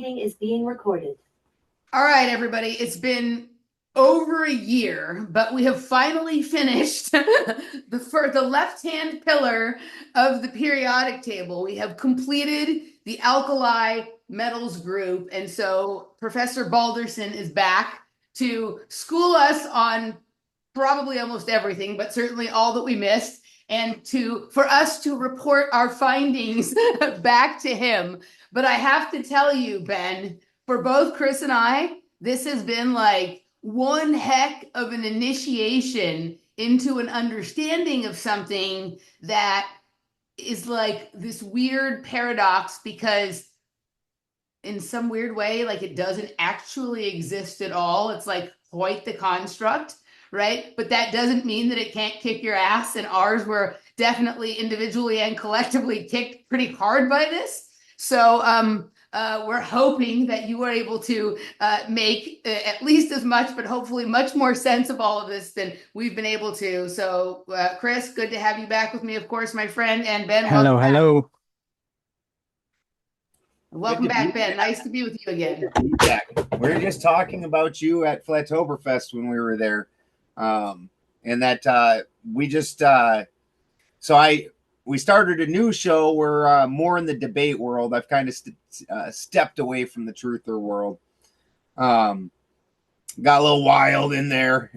meeting is being recorded. All right, everybody. It's been over a year, but we have finally finished the left-hand pillar of the periodic table. We have completed the alkali metals group, and so Professor Balderson is back to school us on probably almost everything, but certainly all that we missed, and for us to report our findings back to him. But I have to tell you, Ben, for both Chris and I, this has been like one heck of an initiation into an understanding of something that is like this weird paradox, because in some weird way, like, it doesn't actually exist at all. It's like quite the construct, right? But that doesn't mean that it can't kick your ass. And ours were definitely individually and collectively kicked pretty hard by this. So we're hoping that you were able to make at least as much, but hopefully much more sense of all of this than we've been able to. So Chris, good to have you back with me, of course, my friend. And Ben, Hello, hello. Welcome back, Ben. Nice to be with you again. Yeah, we were just talking about you at Flattoberfest when we were there, and that we just we started a new show. We're more in the debate world. I've kind of stepped away from the truther world. Got a little wild in there.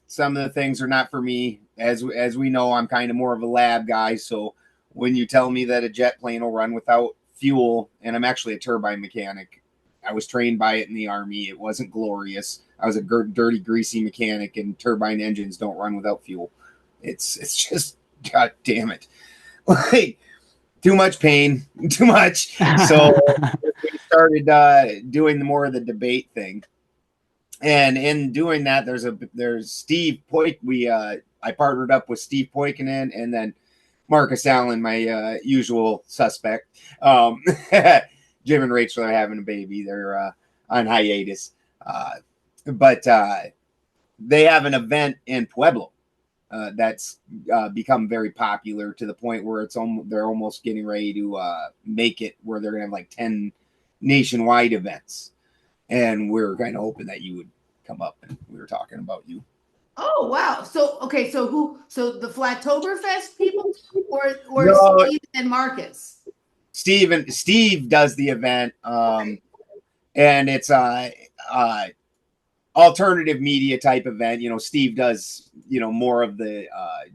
Some of the things are not for me. As we know, I'm kind of more of a lab guy. So when you tell me that a jet plane will run without fuel, and I'm actually a turbine mechanic. I was trained by it in the Army. It wasn't glorious. I was a dirty, greasy mechanic, and turbine engines don't run without fuel. It's just, God damn it. Like, too much pain, too much. So we started doing more of the debate thing. And in doing that, there's Steve Poik. I partnered up with Steve Poikinen, and then Marcus Allen, my usual suspect. Jim and Rachel are having a baby. They're on hiatus. But they have an event in Pueblo that's become very popular, to the point where they're almost getting ready to make it where they're going to have like 10 nationwide events. And we're kind of hoping that you would come up, and we were talking about you. Oh, wow. So the Flattoberfest people, or No, Steve and Marcus? Steve does the event, Okay. and it's alternative media type event. Steve does more of the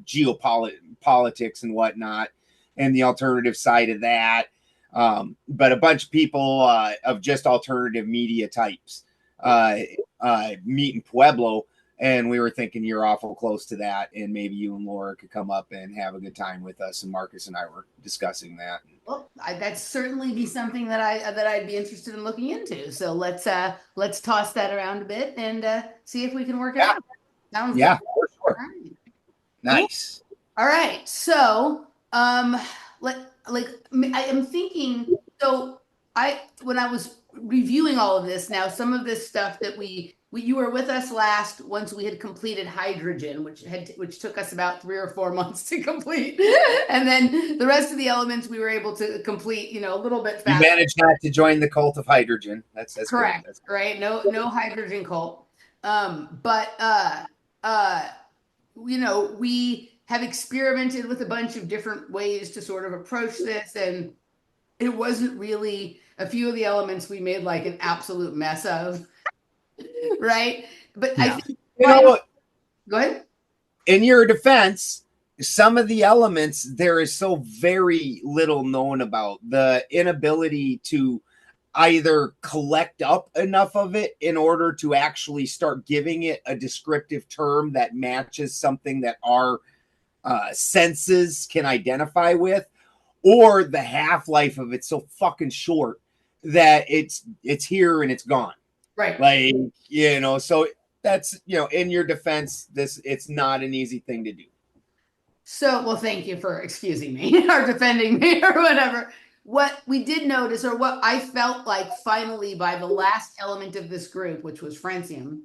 geopolitics and whatnot, and the alternative side of that. But a bunch of people of just alternative media types meet in Pueblo. And we were thinking you're awful close to that, and maybe you and Laura could come up and have a good time with us. And Marcus and I were discussing that. Well, that'd certainly be something that I'd be interested in looking into. So let's toss that around a bit and see if we can work it out. Sounds good. For sure. All right. Nice. All right. So I am thinking. So when I was reviewing all of this, now some of this stuff that you were with us last once we had completed hydrogen, which took us about 3 or 4 months to complete, and then the rest of the elements we were able to complete, a little bit faster. You managed not to join the cult of hydrogen. That's correct. That's right? No hydrogen cult. We have experimented with a bunch of different ways to sort of approach this, and it wasn't really a few of the elements we made like an absolute mess of. Right. But yeah. I think go ahead. In your defense, some of the elements there is so very little known about. The inability to either collect up enough of it in order to actually start giving it a descriptive term that matches something that our senses can identify with, or the half-life of it so fucking short that it's here and it's gone. Right. Like, so that's, in your defense, it's not an easy thing to do. So, well, thank you for excusing me or defending me or whatever. What we did notice, or what I felt like finally by the last element of this group, which was Francium,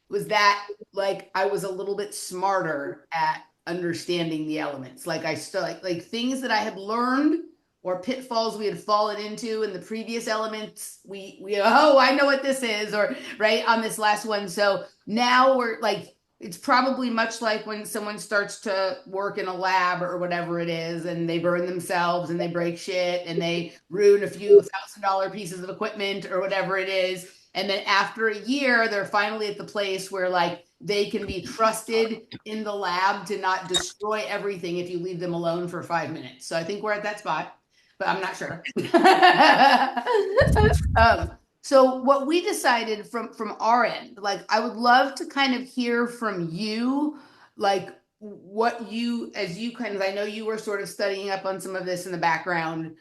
was that like I was a little bit smarter at understanding the elements. Like I still like things that I had learned or pitfalls we had fallen into in the previous elements. Oh, I know what this is, or right on this last one. So now we're like, it's probably much like when someone starts to work in a lab or whatever it is, and they burn themselves and they break shit and they ruin a few $1,000 pieces of equipment or whatever it is. And then after a year, they're finally at the place where like they can be trusted in the lab to not destroy everything if you leave them alone for 5 minutes. So I think we're at that spot, but I'm not sure. So what we decided from our end, like I would love to kind of hear from you, like what you, as you kind of, I know you were sort of studying up on some of this in the background,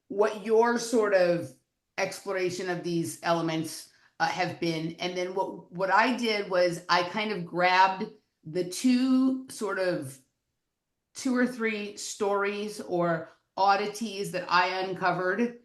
what your sort of exploration of these elements have been. And then what I did was I kind of grabbed the two or three stories or oddities that I uncovered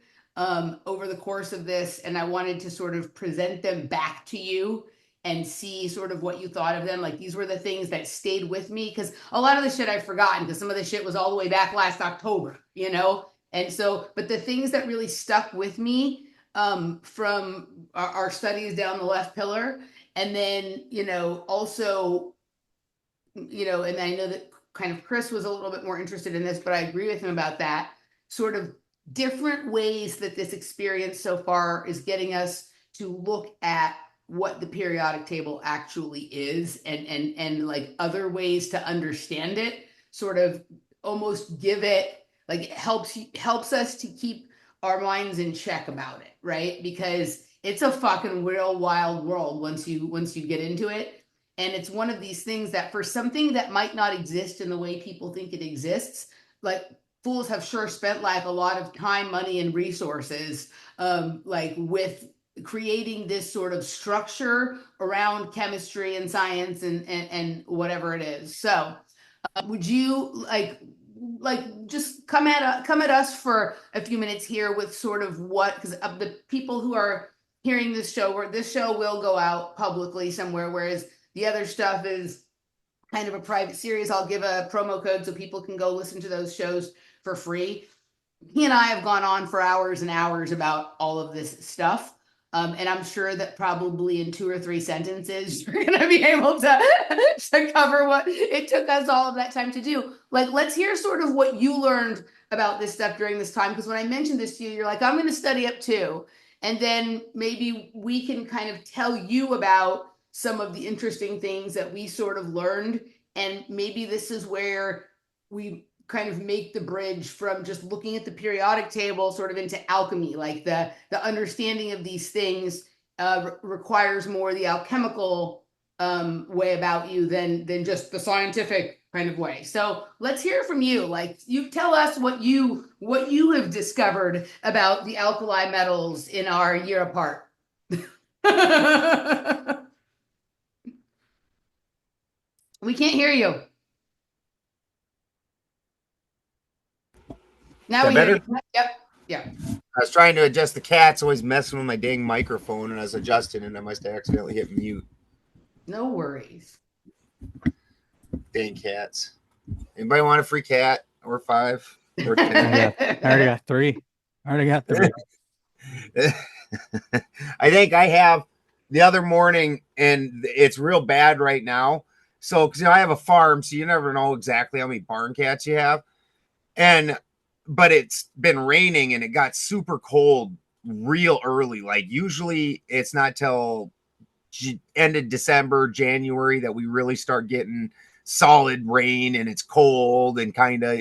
over the course of this, and I wanted to sort of present them back to you and see sort of what you thought of them. Like these were the things that stayed with me, because a lot of the shit I've forgotten, because some of the shit was all the way back last October, you know? And so, but the things that really stuck with me from our studies down the left pillar, and then, you know, also, you know, and I know that kind of Chris was a little bit more interested in this, but I agree with him about that, sort of different ways that this experience so far is getting us to look at what the periodic table actually is, and like other ways to understand it, sort of almost give it like, it helps us to keep our minds in check about it, right? Because it's a fucking real wild world once you get into it. And it's one of these things that for something that might not exist in the way people think it exists, like fools have sure spent like a lot of time, money, and resources like with creating this sort of structure around chemistry and science and whatever it is. So would you like just come at us for a few minutes here with sort of what, because of the people who are hearing this show, where this show will go out publicly somewhere, whereas the other stuff is kind of a private series. I'll give a promo code so people can go listen to those shows for free. He and I have gone on for hours and hours about all of this stuff. And I'm sure that probably in 2 or 3 sentences, you're going to be able to cover what it took us all of that time to do. Like, let's hear sort of what you learned about this stuff during this time. Because when I mentioned this to you, you're like, I'm going to study up too. And then maybe we can kind of tell you about some of the interesting things that we sort of learned. And maybe this is where we kind of make the bridge from just looking at the periodic table sort of into alchemy. Like the understanding of these things requires more the alchemical way about you than just the scientific kind of way. So let's hear from you. Like, you tell us what you have discovered about the alkali metals in our year apart. We can't hear you. Now we hear you. Yep. Yeah. I was trying to adjust the cat's always messing with my dang microphone, and I was adjusting, and I must have accidentally hit mute. No worries. Dang cats. Anybody want a free cat? Or 5? Or 10? I already got 3. I think I have the other morning, and it's real bad right now. So, because I have a farm, so you never know exactly how many barn cats you have. But it's been raining, and it got super cold real early. Like, usually it's not till end of December, January that we really start getting solid rain, and it's cold and kind of,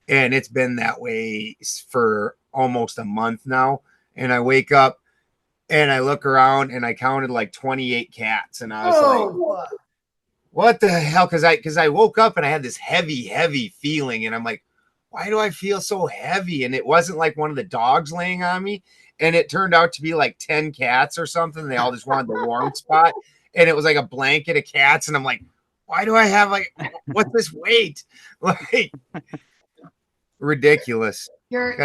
and it's been that way for almost a month now. And I wake up and I look around and I counted like 28 cats, and I was like, what the hell? Because I woke up and I had this heavy feeling, and I'm like, why do I feel so heavy? And it wasn't like one of the dogs laying on me, and it turned out to be like 10 cats or something. They all just wanted the warm spot, and it was like a blanket of cats, and I'm like, why do I have like, what's this weight? Like, ridiculous. You're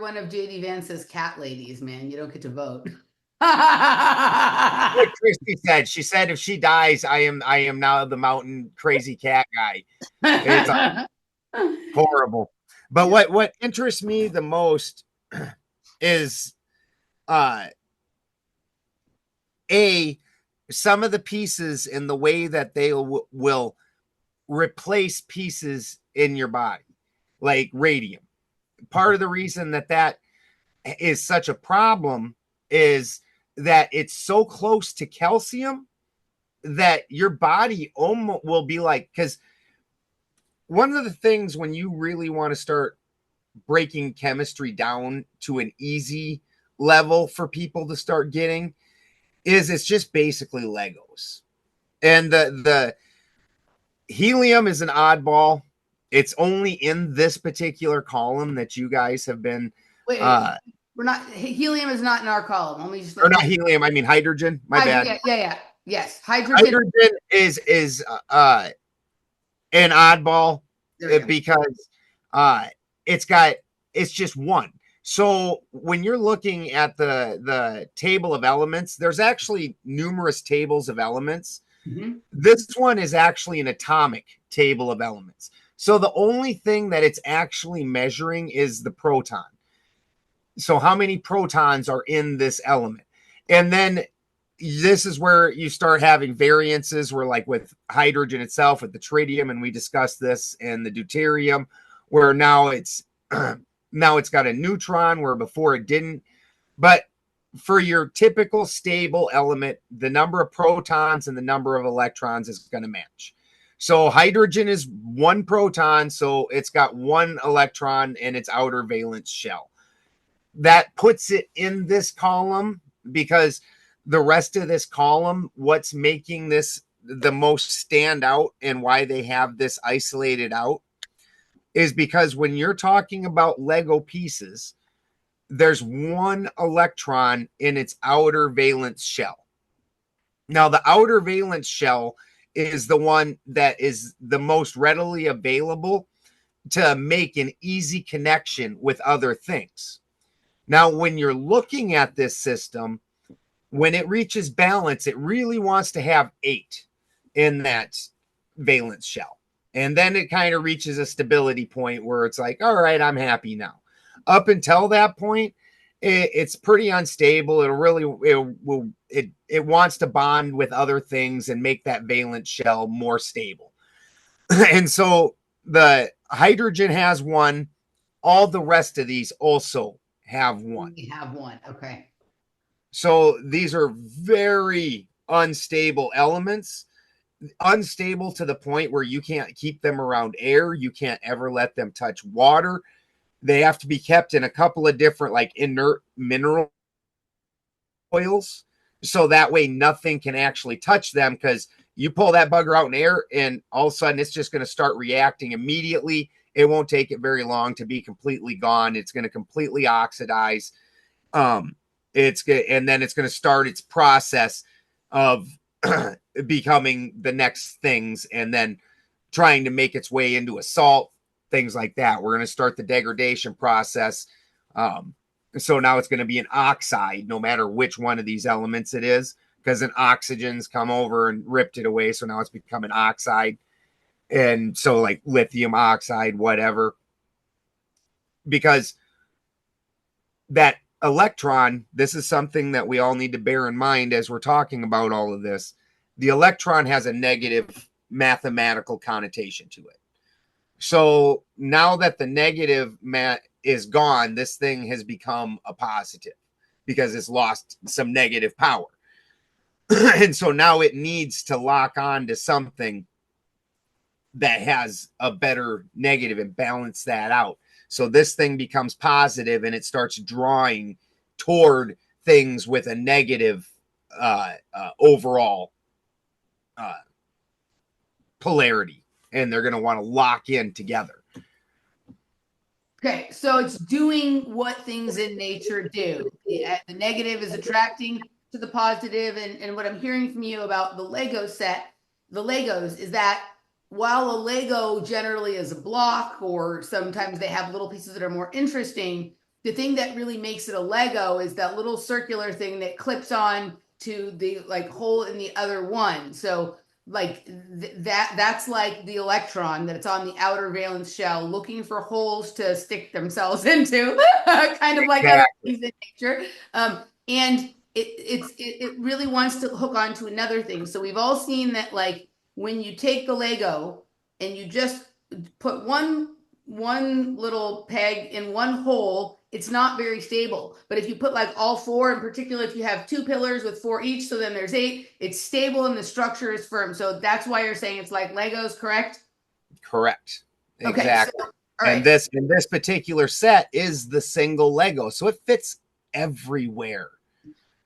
one of JD Vance's cat ladies, man. You don't get to vote. What Christy said. She said if she dies, I am now the mountain crazy cat guy. It's horrible. But what interests me the most is uh some of the pieces in the way that they will replace pieces in your body, like radium. Part of the reason that is such a problem is that it's so close to calcium that your body almost will be like, because one of the things when you really want to start breaking chemistry down to an easy level for people to start getting is it's just basically Legos. And the helium is an oddball. It's only in this particular column that you guys have been. Wait, we're not. Helium is not in our column. Let me just. Or not helium. I mean hydrogen. My bad. Yeah. Yes, hydrogen. Hydrogen is an oddball because it's just one. So when you're looking at the table of elements, there's actually numerous tables of elements. Mm-hmm. This one is actually an atomic table of elements. So the only thing that it's actually measuring is the proton. So how many protons are in this element? And then this is where you start having variances where, like with hydrogen itself, with the tritium, and we discussed this, and the deuterium, where now it's got a neutron where before it didn't. But for your typical stable element, the number of protons and the number of electrons is going to match. So hydrogen is one proton, so it's got one electron in its outer valence shell. That puts it in this column because the rest of this column, what's making this the most stand out and why they have this isolated out is because when you're talking about Lego pieces, there's one electron in its outer valence shell. Now, the outer valence shell is the one that is the most readily available to make an easy connection with other things. Now, when you're looking at this system, when it reaches balance, it really wants to have 8 in that valence shell. And then it kind of reaches a stability point where it's like, all right, I'm happy now. Up until that point, it's pretty unstable. It wants to bond with other things and make that valence shell more stable. And so the hydrogen has one. All the rest of these also have one. We have one. Okay. So these are very unstable elements, unstable to the point where you can't keep them around air. You can't ever let them touch water. They have to be kept in a couple of different like inert mineral oils. So that way nothing can actually touch them, because you pull that bugger out in air and all of a sudden it's just going to start reacting immediately. It won't take it very long to be completely gone. It's going to completely oxidize. It's good, and then it's going to start its process of becoming the next things, and then trying to make its way into a salt, things like that. We're going to start the degradation process. So now it's going to be an oxide, no matter which one of these elements it is, because an oxygen's come over and ripped it away. So now it's become an oxide. And so like lithium oxide, whatever, because that electron, this is something that we all need to bear in mind as we're talking about all of this. The electron has a negative mathematical connotation to it. So now that the negative is gone, this thing has become a positive because it's lost some negative power. And so now it needs to lock on to something that has a better negative and balance that out. So this thing becomes positive and it starts drawing toward things with a negative overall polarity. And they're going to want to lock in together. Okay, so it's doing what things in nature do. The negative is attracting to the positive, and what I'm hearing from you about the Lego set, the Legos, is that while a Lego generally is a block, or sometimes they have little pieces that are more interesting, the thing that really makes it a Lego is that little circular thing that clips on to the like hole in the other one. So like that's like the electron that's on the outer valence shell looking for holes to stick themselves into, kind of like other Exactly. things in nature. And it really wants to hook on to another thing. So we've all seen that, like when you take the Lego and you just put one little peg in one hole, it's not very stable. But if you put like all four, in particular, if you have two pillars with four each, so then there's eight, it's stable and the structure is firm. So that's why you're saying it's like Legos, correct? Correct. Okay, so Exactly. all And right. this particular set is the single Lego, so it fits everywhere.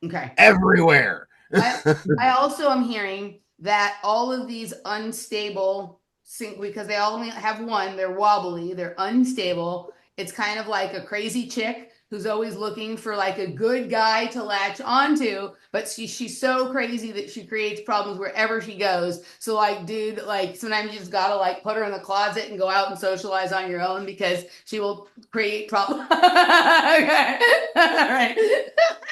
Okay. Everywhere. I I also am hearing that all of these unstable sync, because they all only have one, they're wobbly, they're unstable. It's kind of like a crazy chick who's always looking for like a good guy to latch onto, but she's so crazy that she creates problems wherever she goes. So like, dude, like sometimes you just gotta like put her in the closet and go out and socialize on your own because she will create problems. Okay. All right.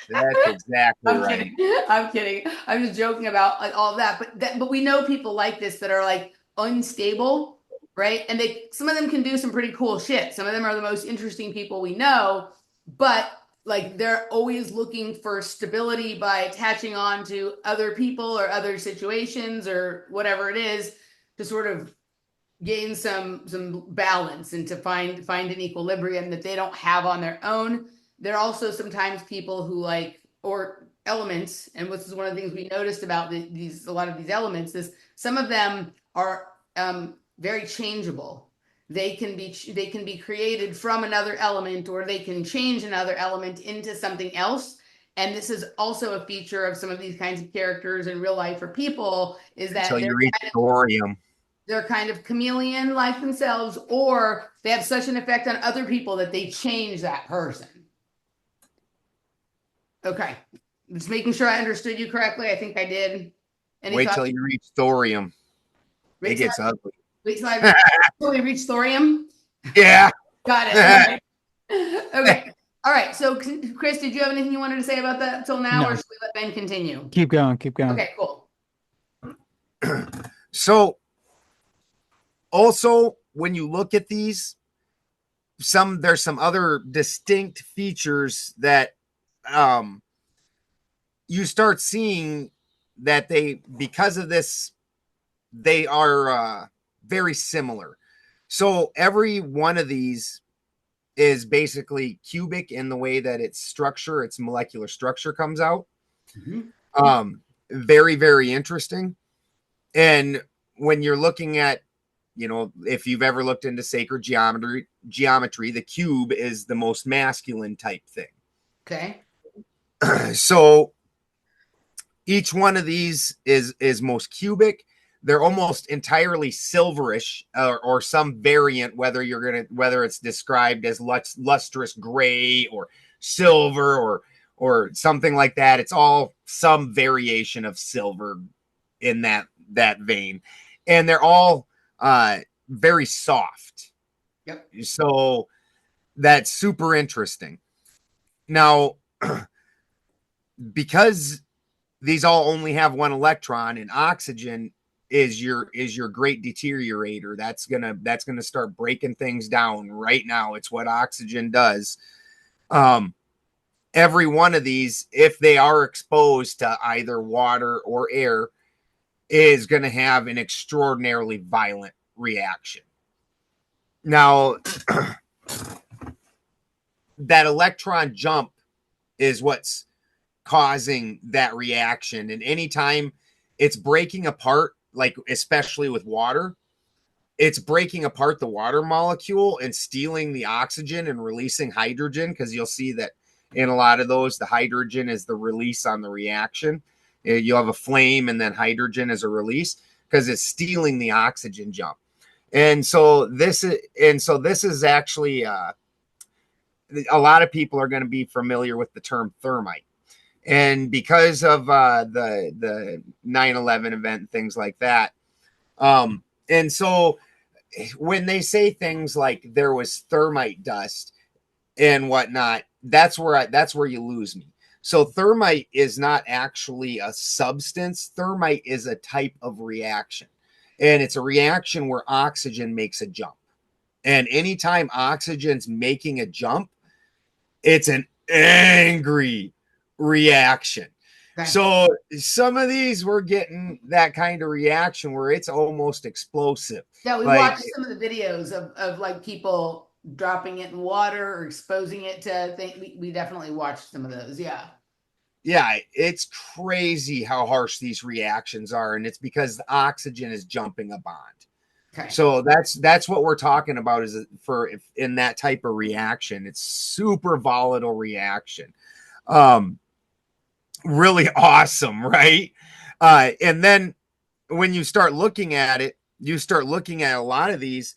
That's exactly I'm right. kidding. I'm kidding. I'm just joking about like all of that. But we know people like this that are like unstable, right? And they some of them can do some pretty cool shit. Some of them are the most interesting people we know, but like they're always looking for stability by attaching on to other people or other situations or whatever it is to sort of gain some balance and to find an equilibrium that they don't have on their own. There are also sometimes people who like, or elements, and this is one of the things we noticed about these a lot of these elements is some of them are very changeable. They can be created from another element, or they can change another element into something else. And this is also a feature of some of these kinds of characters in real life for people, is that Until you reach thorium. they're kind of chameleon like themselves, or they have such an effect on other people that they change that person. Okay. Just making sure I understood you correctly. I think I did. Any Wait thoughts? till you reach thorium. It Wait till gets ugly. wait till I totally reach thorium. Yeah. Got it. Okay. Okay. All right. So, Chris, did you have anything you wanted to say about that till now, or No, should we let Ben continue? keep going, keep going. Okay, cool. So also when you look at these, there's some other distinct features that you start seeing that they, because of this, they are very similar. So every one of these is basically cubic in the way that its molecular structure comes out. Very, very interesting. And when you're looking at, if you've ever looked into sacred geometry, the cube is the most masculine type thing. Okay. So each one of these is most cubic. They're almost entirely silverish, or some variant, whether it's described as lustrous gray or silver or something like that. It's all some variation of silver in that vein, and they're all very soft. Yep. So that's super interesting. Now, because these all only have one electron, and oxygen is your great deteriorator. That's gonna start breaking things down right now. It's what oxygen does. Every one of these, if they are exposed to either water or air, is going to have an extraordinarily violent reaction. Now, that electron jump is what's causing that reaction. And anytime it's breaking apart, like especially with water, it's breaking apart the water molecule and stealing the oxygen and releasing hydrogen, because you'll see that in a lot of those, the hydrogen is the release on the reaction. You'll have a flame and then hydrogen as a release, because it's stealing the oxygen jump. And so this is actually a lot of people are going to be familiar with the term thermite. And because of the 9/11 event and things like that, and so when they say things like there was thermite dust and whatnot, that's where you lose me. So thermite is not actually a substance. Thermite is a type of reaction. And it's a reaction where oxygen makes a jump. And anytime oxygen's making a jump, it's an angry reaction. Okay. So some of these we're getting that kind of reaction where it's almost explosive. Yeah, we Like, watched some of the videos of like people dropping it in water or exposing it to things. We definitely watched some of those. Yeah. yeah, it's crazy how harsh these reactions are, and it's because the oxygen is jumping a bond. Okay. So that's what we're talking about is for if in that type of reaction. It's super volatile reaction. Really awesome, right? And then when you start looking at it, you start looking at a lot of these,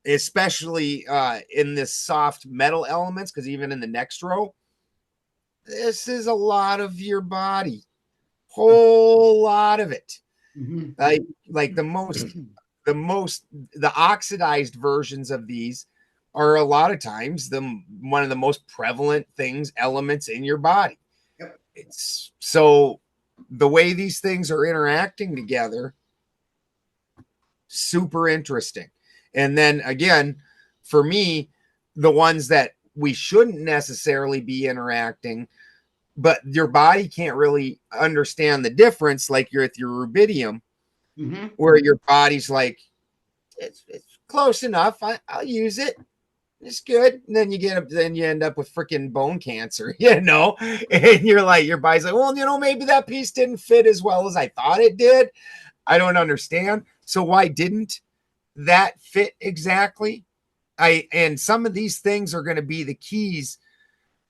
especially in this soft metal elements, because even in the next row, this is a lot of your body, whole lot of it. Mm-hmm. Like the oxidized versions of these are a lot of times one of the most prevalent elements in your body. Yep. It's so the way these things are interacting together, super interesting. And then again, for me, the ones that we shouldn't necessarily be interacting, but your body can't really understand the difference, like you're at your rubidium, Mm-hmm. where your body's like, it's close enough. I'll use it. It's good. And then you end up with freaking bone cancer, and you're like, your body's like, well, maybe that piece didn't fit as well as I thought it did. I don't understand. So why didn't that fit exactly? And some of these things are going to be the keys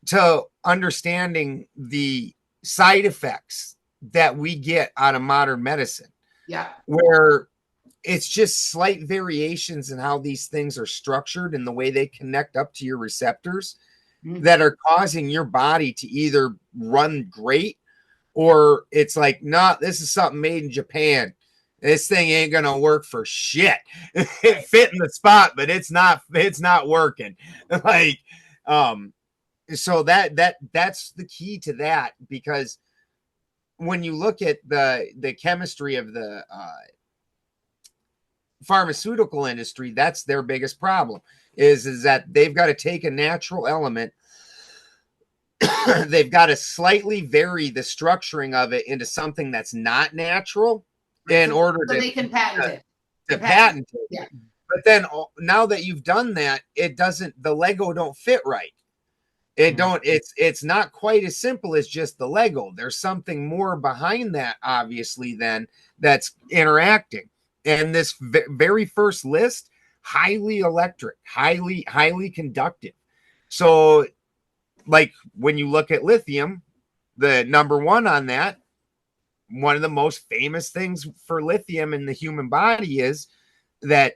to understanding the side effects that we get out of modern medicine. Yeah. Where it's just slight variations in how these things are structured and the way they connect up to your receptors that are causing your body to either run great or it's like, nah, this is something made in Japan. This thing ain't gonna work for shit. It fit in the spot, but it's not working. Like, so that's the key to that, because when you look at the chemistry of the pharmaceutical industry, that's their biggest problem is that they've got to take a natural element, they've got to slightly vary the structuring of it into something that's not natural in order so they can patent it. To patent it. Yeah. But then now that you've done that, the Lego don't fit right. It's not quite as simple as just the Lego. There's something more behind that, obviously, then that's interacting. And this very first list, highly electric, highly conductive. So, like when you look at lithium, the number one on that, one of the most famous things for lithium in the human body is that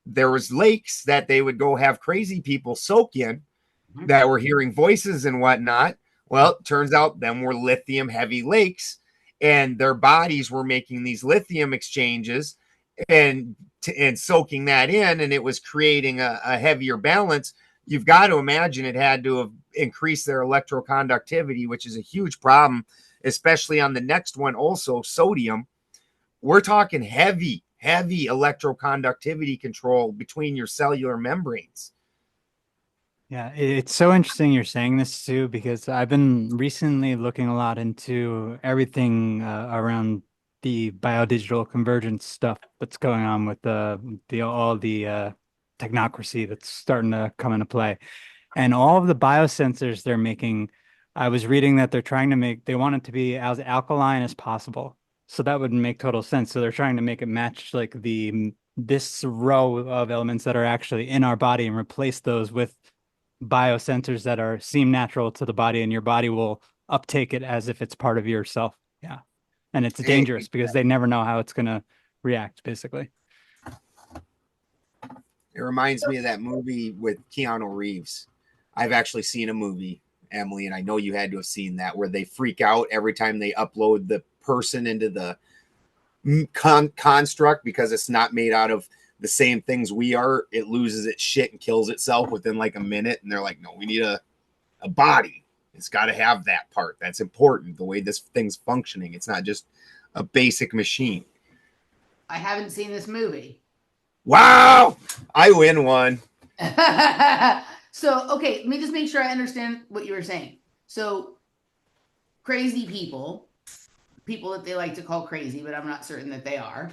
there was lakes that they would go have crazy people soak in that were hearing voices and whatnot. Well, it turns out them were lithium heavy lakes, and their bodies were making these lithium exchanges and soaking that in, and it was creating a heavier balance. You've got to imagine it had to have increased their electroconductivity, which is a huge problem, especially on the next one, also sodium. We're talking heavy electroconductivity control between your cellular membranes. Yeah, it's so interesting you're saying this too, because I've been recently looking a lot into everything around the biodigital convergence stuff that's going on with all the technocracy that's starting to come into play. And all of the biosensors they're making, I was reading that they want it to be as alkaline as possible. So that would make total sense. So they're trying to make it match like this row of elements that are actually in our body and replace those with biosensors that seem natural to the body, and your body will uptake it as if it's part of yourself. Yeah. And it's dangerous because they never know how it's going to react, basically. It reminds me of that movie with Keanu Reeves. I've actually seen a movie, Emily, and I know you had to have seen that, where they freak out every time they upload the person into the construct because it's not made out of the same things we are. It loses its shit and kills itself within like a minute, and they're like, no, we need a body. It's got to have that part. That's important. The way this thing's functioning. It's not just a basic machine. I haven't seen this movie. Wow! I win one. So, okay, let me just make sure I understand what you were saying. So, crazy people that they like to call crazy, but I'm not certain that they are.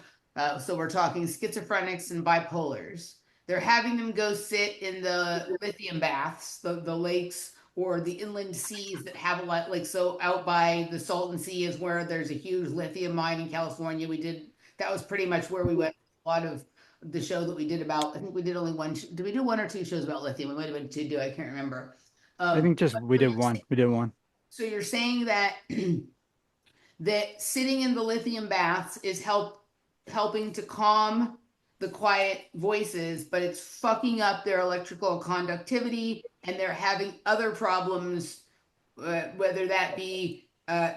So we're talking schizophrenics and bipolars. They're having them go sit in the lithium baths, the lakes or the inland seas that have a lot, like, so out by the Salton Sea is where there's a huge lithium mine in California. That was pretty much where we went. A lot of the show that we did about, I think we did only one, did we do one or two shows about lithium? We might have been two, I can't remember. I think just we did one. We did one. So you're saying that that sitting in the lithium baths is helping to calm the quiet voices, but it's fucking up their electrical conductivity, and they're having other problems, whether that be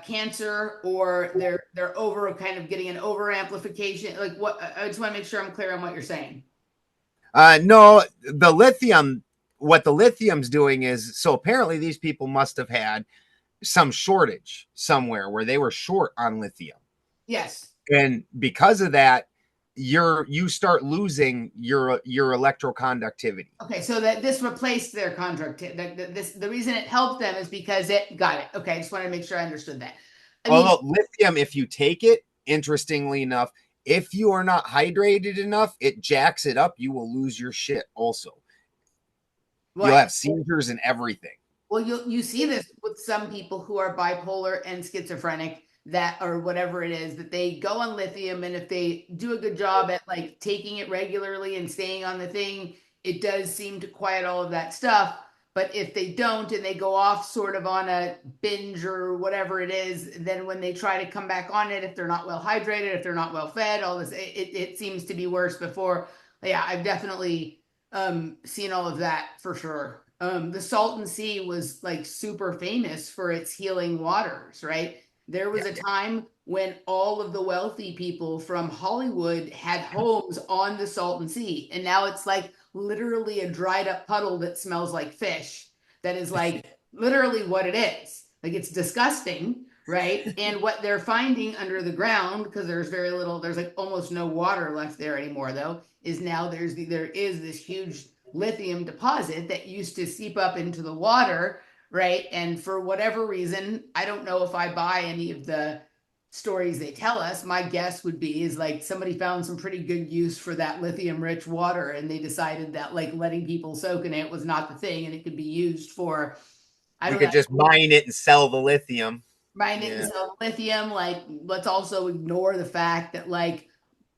cancer, or they're over kind of getting an over amplification. Like, what? I just want to make sure I'm clear on what you're saying. No, the lithium. What the lithium's doing is, so apparently these people must have had some shortage somewhere where they were short on lithium. Yes. And because of that, you start losing your electroconductivity. Okay, so that this replaced their conductivity. The reason it helped them is because it got it. Okay, I just wanted to make sure I understood that. Although lithium, if you take it, interestingly enough, if you are not hydrated enough, it jacks it up. You will lose your shit also. You'll have seizures and everything. Well, you see this with some people who are bipolar and schizophrenic, that, or whatever it is, that they go on lithium, and if they do a good job at like taking it regularly and staying on the thing, it does seem to quiet all of that stuff. But if they don't, and they go off sort of on a binge or whatever it is, then when they try to come back on it, if they're not well hydrated, if they're not well fed, all this, it seems to be worse before. Yeah, I've definitely seen all of that for sure. The Salton Sea was like super famous for its healing waters, right? There was a time when all of the wealthy people from Hollywood had homes on the Salton Sea, and now it's like literally a dried up puddle that smells like fish. That is like literally what it is. Like, it's disgusting, right? And what they're finding under the ground, because there's like almost no water left there anymore, though, is now there is this huge lithium deposit that used to seep up into the water, right? And for whatever reason, I don't know if I buy any of the stories they tell us. My guess would be is like somebody found some pretty good use for that lithium rich water, and they decided that like letting people soak in it was not the thing, and it could be used for, we could just mine it and sell the lithium. Mine it and sell lithium. Like, let's also ignore the fact that like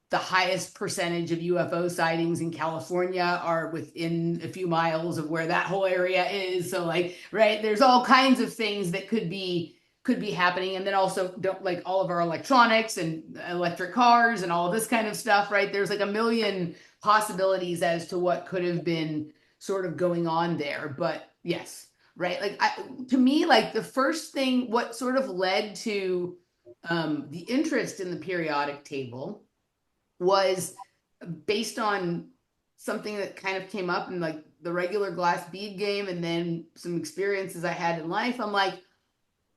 the highest percentage of UFO sightings in California are within a few miles of where that whole area is. So like, right, there's all kinds of things that could be happening. And then also, don't, like, all of our electronics and electric cars and all of this kind of stuff, right? There's like a million possibilities as to what could have been sort of going on there. But yes, right. Like, to me, like the first thing, what sort of led to the interest in the periodic table was based on something that kind of came up in like the regular Glass Bead Game, and then some experiences I had in life. I'm like,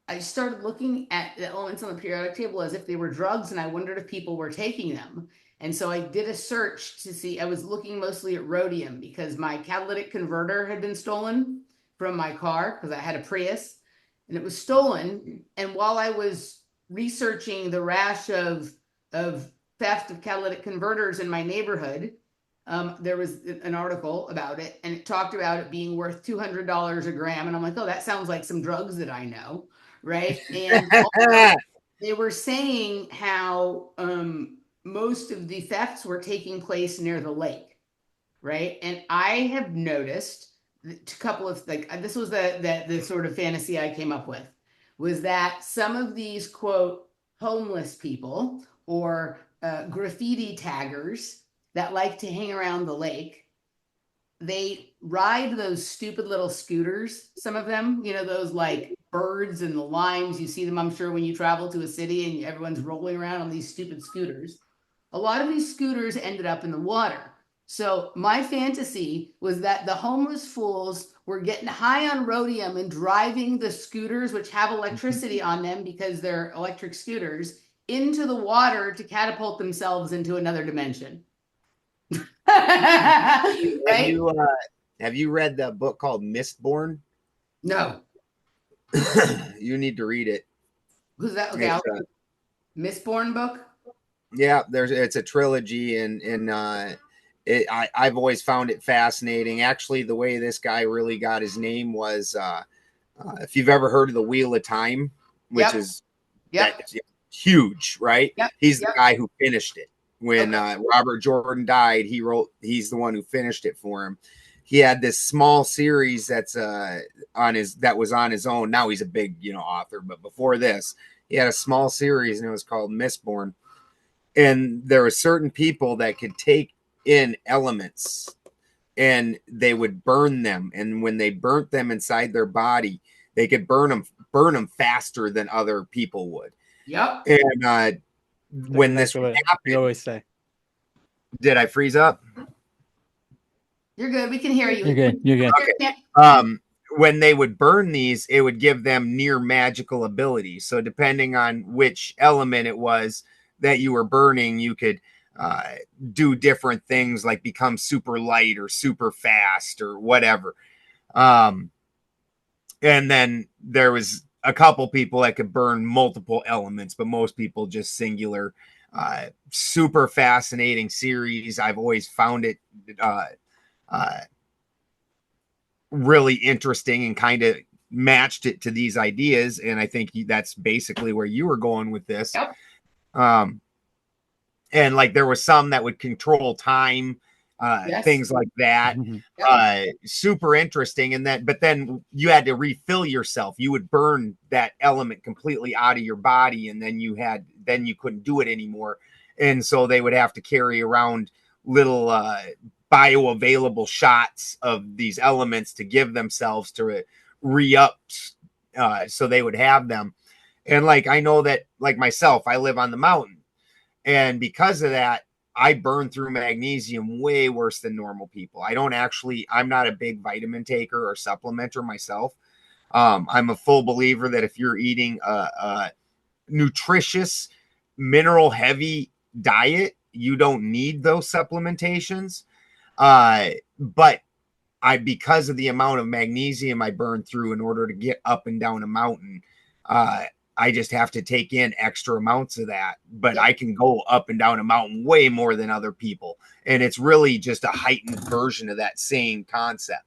I started looking at the elements on the periodic table as if they were drugs, and I wondered if people were taking them. And so I did a search to see. I was looking mostly at rhodium because my catalytic converter had been stolen from my car, because I had a Prius and it was stolen. And while I was researching the rash of theft of catalytic converters in my neighborhood, there was an article about it, and it talked about it being worth $200 a gram. And I'm like, oh, that sounds like some drugs that I know, right? And they were saying how most of the thefts were taking place near the lake, right? And I have noticed a couple of, like, this was the sort of fantasy I came up with, was that some of these, quote, homeless people or graffiti taggers that like to hang around the lake, they ride those stupid little scooters, some of them, you know, those like birds and the limes. You see them, I'm sure, when you travel to a city and everyone's rolling around on these stupid scooters. A lot of these scooters ended up in the water. So my fantasy was that the homeless fools were getting high on rhodium and driving the scooters, which have electricity on them because they're electric scooters, into the water to catapult themselves into another dimension. Right? Have you read the book called Mistborn? No. You need to read it. Who's that? Okay, Mistborn book. Yeah, it's a trilogy, and I've always found it fascinating. Actually, the way this guy really got his name was if you've ever heard of the Wheel of Time, which is huge, right? He's the guy who finished it. When Robert Jordan died, he's the one who finished it for him. He had this small series that was on his own. Now he's a big, author, but before this, he had a small series and it was called Mistborn. And there were certain people that could take in elements and they would burn them. And when they burnt them inside their body, they could burn them faster than other people would. Yep. And when this happened, you always say, did I freeze up? You're good. We can hear you. You're good. You're good. Okay. When they would burn these, it would give them near magical abilities. So depending on which element it was that you were burning, you could do different things like become super light or super fast or whatever. And then there was a couple people that could burn multiple elements, but most people just singular. Super fascinating series. I've always found it really interesting and kind of matched it to these ideas. And I think that's basically where you were going with this. Yep. And like there was some that would control time, things like that. Super interesting. And but then you had to refill yourself. You would burn that element completely out of your body, and then you couldn't do it anymore. And so they would have to carry around little bioavailable shots of these elements to give themselves to re-up, so they would have them. And like I know that, like myself, I live on the mountain, and because of that, I burn through magnesium way worse than normal people. I'm not a big vitamin taker or supplementer myself. I'm a full believer that if you're eating a nutritious, mineral heavy diet, you don't need those supplementations. But because of the amount of magnesium I burn through in order to get up and down a mountain, I just have to take in extra amounts of that. But I can go up and down a mountain way more than other people. And it's really just a heightened version of that same concept.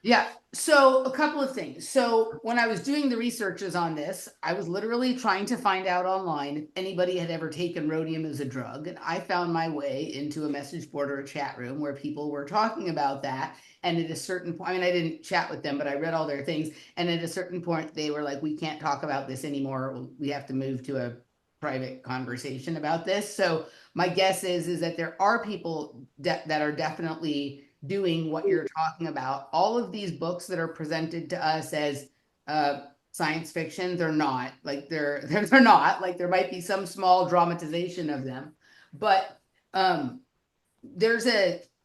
Yeah. So a couple of things. So when I was doing the researches on this, I was literally trying to find out online if anybody had ever taken rhodium as a drug. And I found my way into a message board or a chat room where people were talking about that. And at a certain point, I mean, I didn't chat with them, but I read all their things. And at a certain point, they were like, we can't talk about this anymore. We have to move to a private conversation about this. So my guess is that there are people that are definitely doing what you're talking about. All of these books that are presented to us as science fiction, they're not. Like they're not. Like there might be some small dramatization of them, but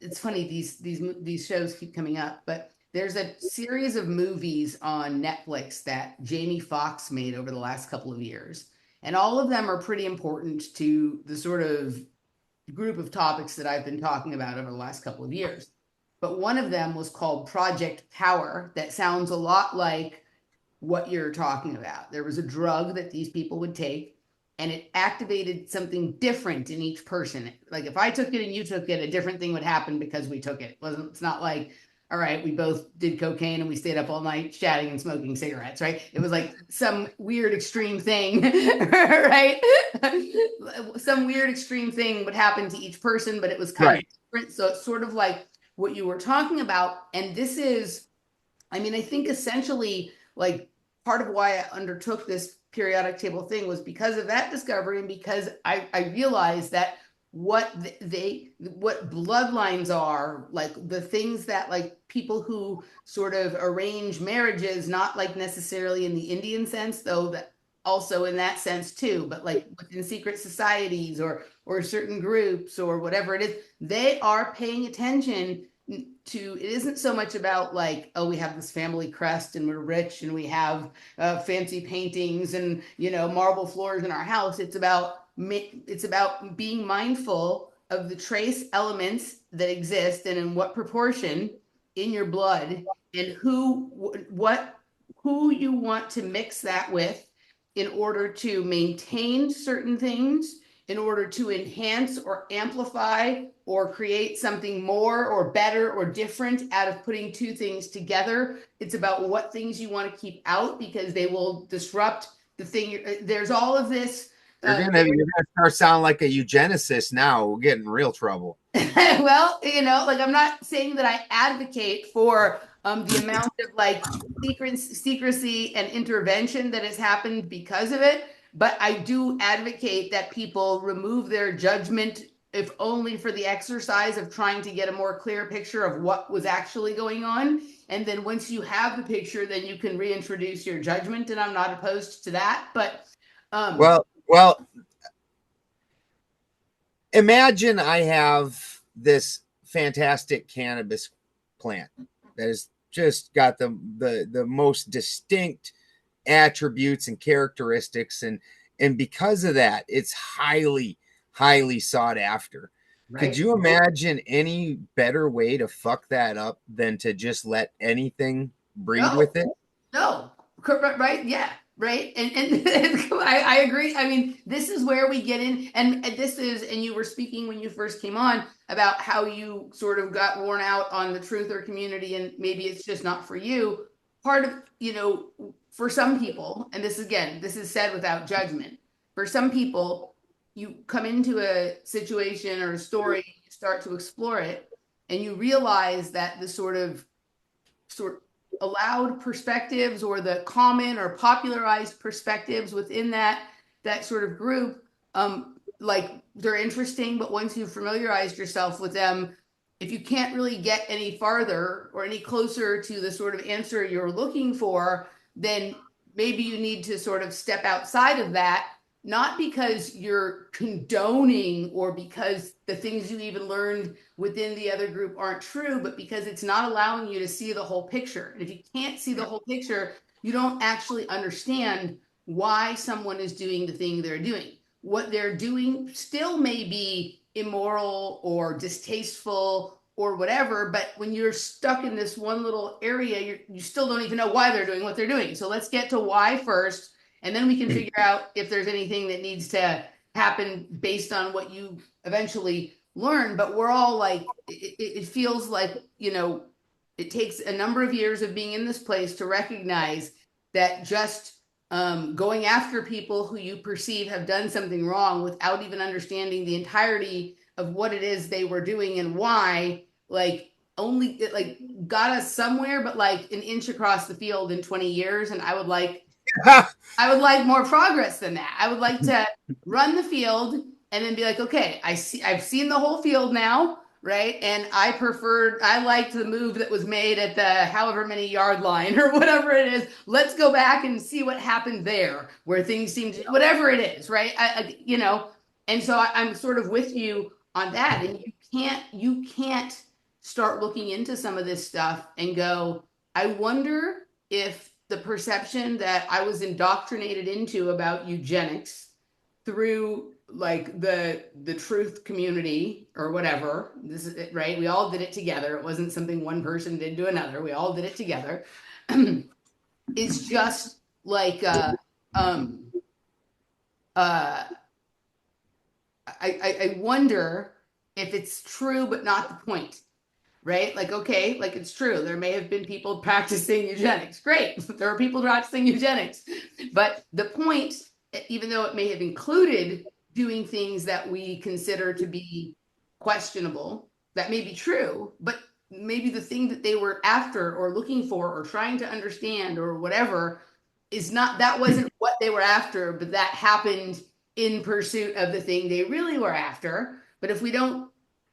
it's funny, these shows keep coming up, but there's a series of movies on Netflix that Jamie Foxx made over the last couple of years, and all of them are pretty important to the sort of group of topics that I've been talking about over the last couple of years. But one of them was called Project Power. That sounds a lot like what you're talking about. There was a drug that these people would take, and it activated something different in each person. Like if I took it and you took it, a different thing would happen because we took it. It's not like, all right, we both did cocaine and we stayed up all night chatting and smoking cigarettes, right? It was like some weird extreme thing, right? Some weird extreme thing would happen to each person, but it was kind of different. So it's sort of like what you were talking about. And this is, I mean, I think essentially like part of why I undertook this periodic table thing was because of that discovery, and because I realized that what bloodlines are, like the things that like people who sort of arrange marriages, not like necessarily in the Indian sense, though that also in that sense too, but like within secret societies or certain groups or whatever it is, they are paying attention it isn't so much about like, oh, we have this family crest and we're rich and we have fancy paintings and, you know, marble floors in our house. It's about being mindful of the trace elements that exist and in what proportion in your blood, and who you want to mix that with in order to maintain certain things, in order to enhance or amplify or create something more or better or different out of putting two things together. It's about what things you want to keep out because they will disrupt the thing. There's all of this. You're gonna start sounding like a eugenicist now. We'll get in real trouble. Well, you know, like I'm not saying that I advocate for the amount of like secrecy and intervention that has happened because of it, but I do advocate that people remove their judgment, if only for the exercise of trying to get a more clear picture of what was actually going on. And then once you have the picture, then you can reintroduce your judgment, and I'm not opposed to that. But well, imagine I have this fantastic cannabis plant that has just got the most distinct attributes and characteristics, and because of that, it's highly sought after. Right. Could you imagine any better way to fuck that up than to just let anything breed with it? No, right? Yeah. Right. And I agree. I mean, this is where we get in. And you were speaking when you first came on about how you sort of got worn out on the truther community and maybe it's just not for you. Part of, you know, for some people, and this is said without judgment, for some people, you come into a situation or a story, you start to explore it, and you realize that the sort of allowed perspectives or the common or popularized perspectives within that sort of group, like they're interesting, but once you've familiarized yourself with them, if you can't really get any farther or any closer to the sort of answer you're looking for, then maybe you need to sort of step outside of that, not because you're condoning or because the things you even learned within the other group aren't true, but because it's not allowing you to see the whole picture. And if you can't see the whole picture, you don't actually understand why someone is doing the thing they're doing. What they're doing still may be immoral or distasteful or whatever, but when you're stuck in this one little area, you still don't even know why they're doing what they're doing. So let's get to why first, and then we can figure out if there's anything that needs to happen based on what you eventually learn. But we're all like, it feels like, you know, it takes a number of years of being in this place to recognize that just going after people who you perceive have done something wrong without even understanding the entirety of what it is they were doing and why, like, only it like got us somewhere, but like an inch across the field in 20 years. And I would like more progress than that. I would like to run the field and then be like, okay, I've seen the whole field now, right? And I liked the move that was made at the however many yard line or whatever it is. Let's go back and see what happened there, where things seem to, whatever it is, right? You know, and so I'm sort of with you on that. And you can't start looking into some of this stuff and go, I wonder if the perception that I was indoctrinated into about eugenics through like the truth community or whatever, this is it, right? We all did it together. It wasn't something one person did to another. We all did it together. It's just like I wonder if it's true, but not the point. Right? Like, okay, like it's true. There may have been people practicing eugenics. Great. There are people practicing eugenics. But the point, even though it may have included doing things that we consider to be questionable, that may be true, but maybe the thing that they were after or looking for or trying to understand or whatever that wasn't what they were after, but that happened in pursuit of the thing they really were after. But if we don't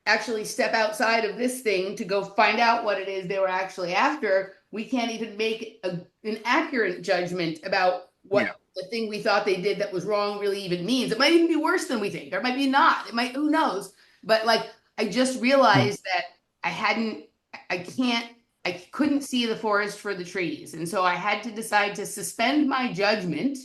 actually step outside of this thing to go find out what it is they were actually after, we can't even make an accurate judgment about what the thing we thought they did that was wrong really even means. It might even be worse than we think, or it might be not. It might, who knows? But like, I just realized that I hadn't I couldn't see the forest for the trees. And so I had to decide to suspend my judgment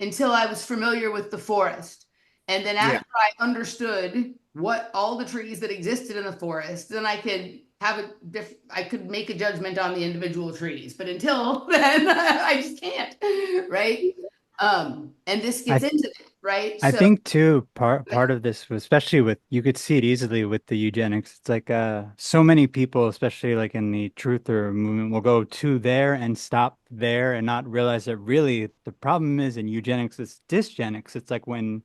until I was familiar with the forest. And then Yeah. after I understood what all the trees that existed in the forest, then I could I could make a judgment on the individual trees. But until then, I just can't, right? And this I gets into it, right? I So think too part of this was especially with you could see it easily with the eugenics. It's like so many people, especially like in the truther movement, will go to there and stop there and not realize that really the problem is in eugenics it's dysgenics. It's like when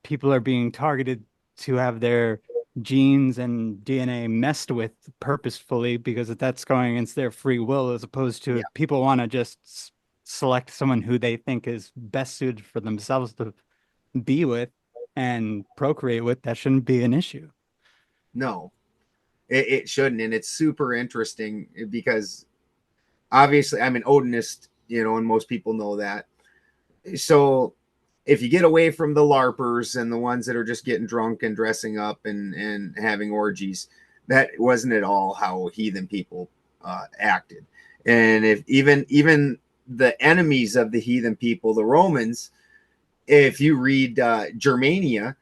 people are being targeted to have their genes and DNA messed with purposefully because that's going against their free will, as opposed to Yeah. if people want to just select someone who they think is best suited for themselves to be with and procreate with, that shouldn't be an issue. No, it shouldn't. And it's super interesting because obviously I'm an Odinist, and most people know that. So if you get away from the LARPers and the ones that are just getting drunk and dressing up and having orgies, that wasn't at all how heathen people acted. And if even the enemies of the heathen people, the Romans, if you read Germania,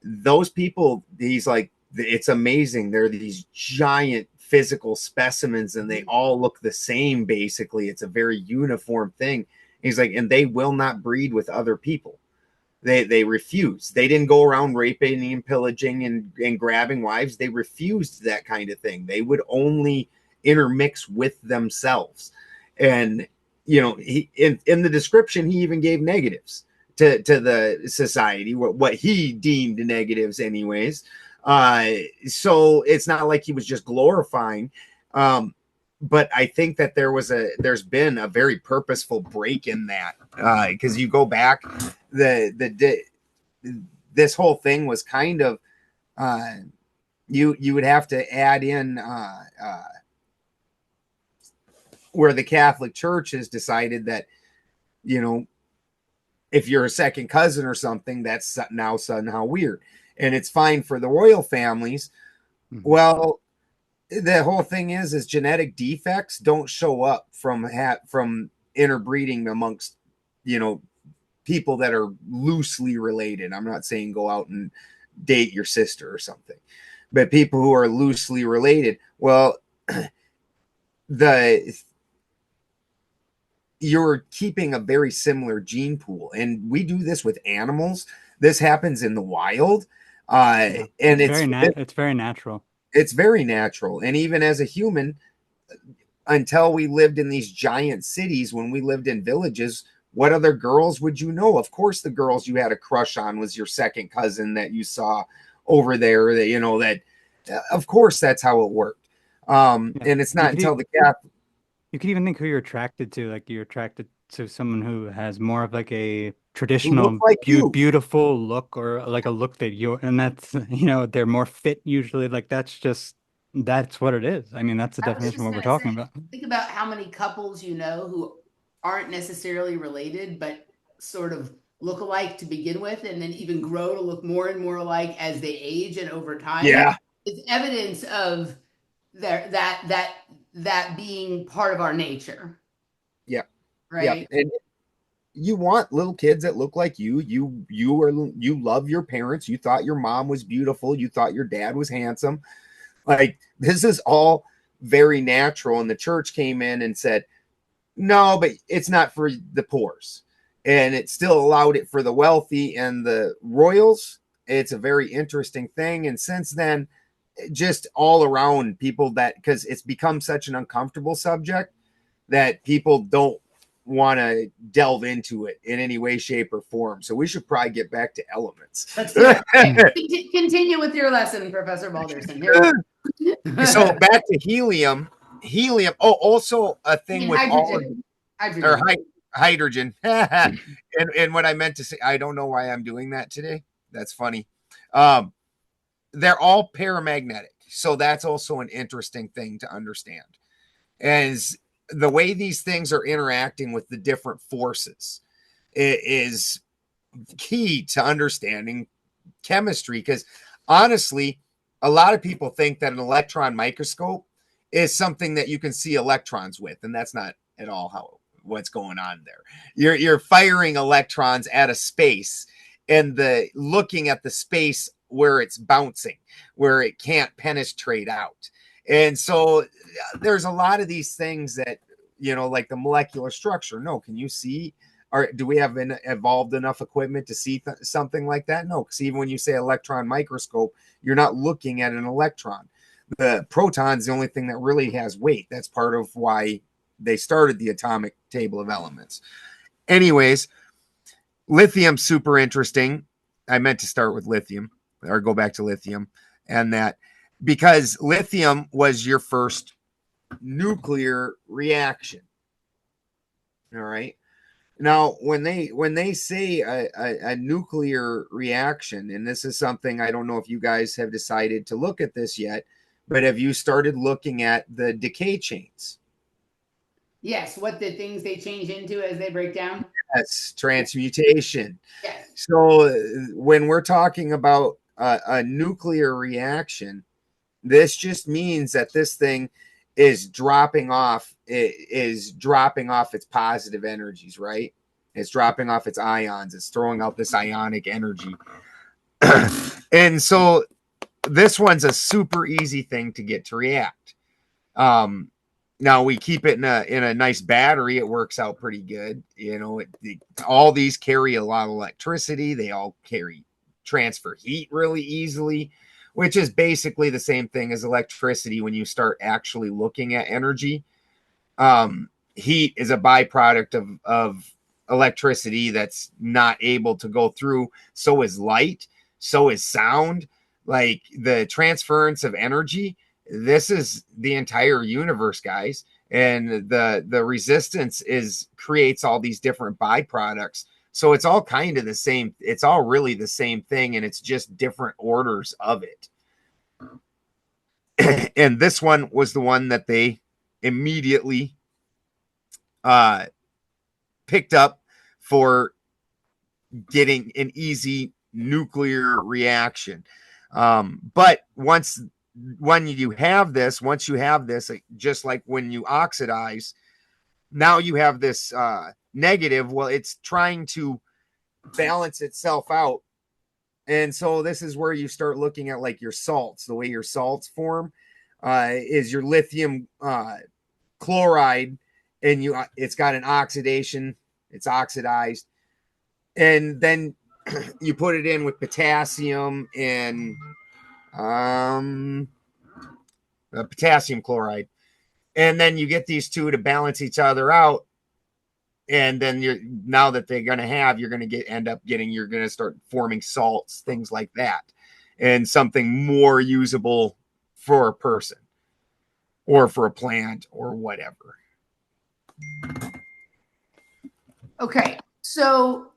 those people, he's like, it's amazing. They're these giant physical specimens and they all look the same. Basically, it's a very uniform thing. He's like, and they will not breed with other people. They refuse. They didn't go around raping and pillaging and grabbing wives. They refused that kind of thing. They would only intermix with themselves. And he in the description he even gave negatives to the society, what he deemed negatives anyways. So it's not like he was just glorifying. But I think that there's been a very purposeful break in that, because you go back, this whole thing was kind of, you would have to add in where the Catholic Church has decided that, if you're a second cousin or something, that's now somehow weird, and it's fine for the royal families. Mhm. Well, the whole thing is genetic defects don't show up from interbreeding amongst people that are loosely related. I'm not saying go out and date your sister or something, but people who are loosely related. Well, you're keeping a very similar gene pool, and we do this with animals. This happens in the wild, Yeah. and It's very natural. it's very natural. And even as a human, until we lived in these giant cities, when we lived in villages, what other girls would you know? Of course, the girls you had a crush on was your second cousin that you saw over there. That of course that's how it worked. Yeah. And it's not until the cat. You could even think who you're attracted to. Like you're attracted to someone who has more of like a Who look traditional like you. beautiful look, or like a look that and that's, they're more fit usually. Like that's what it is. I mean, that's the I was definition of just what we're gonna say, talking about. think about how many couples you know who aren't necessarily related, but sort of look alike to begin with, and then even grow to look more and more alike as they age and over time. Yeah. It's evidence of that being part of our nature, Yeah. Yeah. right? And you want little kids that look like you. You love your parents. You thought your mom was beautiful. You thought your dad was handsome. Like, this is all very natural. And the church came in and said, no, but it's not for the poors. And it still allowed it for the wealthy and the royals. It's a very interesting thing. And since then, just all around people, that because it's become such an uncomfortable subject that people don't want to delve into it in any way, shape, or form. So we should probably get back to elements. Let's do it. Okay. Continue with your lesson, Professor Balderson. Here. So back to helium. Helium. Oh, also a thing with all of or hydrogen. And what I meant to say, I don't know why I'm doing that today. That's funny. They're all paramagnetic. So that's also an interesting thing to understand. As the way these things are interacting with the different forces is key to understanding chemistry. Because honestly, a lot of people think that an electron microscope is something that you can see electrons with, and that's not at all what's going on there. You're firing electrons at a space, and looking at the space where it's bouncing, where it can't penetrate out. And so there's a lot of these things that, like the molecular structure. No, can you see? Or do we have evolved enough equipment to see something like that? No, because even when you say electron microscope, you're not looking at an electron. The proton's the only thing that really has weight. That's part of why they started the atomic table of elements. Anyways, lithium, super interesting. I meant to start with lithium, or go back to lithium, and that because lithium was your first nuclear reaction. All right. Now, when they say a nuclear reaction, and this is something I don't know if you guys have decided to look at this yet, but have you started looking at the decay chains? Yes, what the things they change into as they break down? Yes, transmutation. Yes. So when we're talking about a nuclear reaction, this just means that this thing is dropping off its positive energies, right? It's dropping off its ions. It's throwing out this ionic energy. And so this one's a super easy thing to get to react. Now we keep it in a nice battery. It works out pretty good. All these carry a lot of electricity. They all transfer heat really easily, which is basically the same thing as electricity when you start actually looking at energy. Heat is a byproduct of electricity that's not able to go through. So is light. So is sound. Like the transference of energy. This is the entire universe, guys. And the resistance creates all these different byproducts. So it's all kind of the same. It's all really the same thing, and it's just different orders of it. And this one was the one that they immediately picked up for getting an easy nuclear reaction. But once you have this, just like when you oxidize, now you have this negative. Well, it's trying to balance itself out. And so this is where you start looking at like your salts. The way your salts form is your lithium chloride, and it's got an oxidation. It's oxidized, and then you put it in with potassium and potassium chloride, and then you get these two to balance each other out. And then you're going to start forming salts, things like that, and something more usable for a person or for a plant or whatever. Okay, so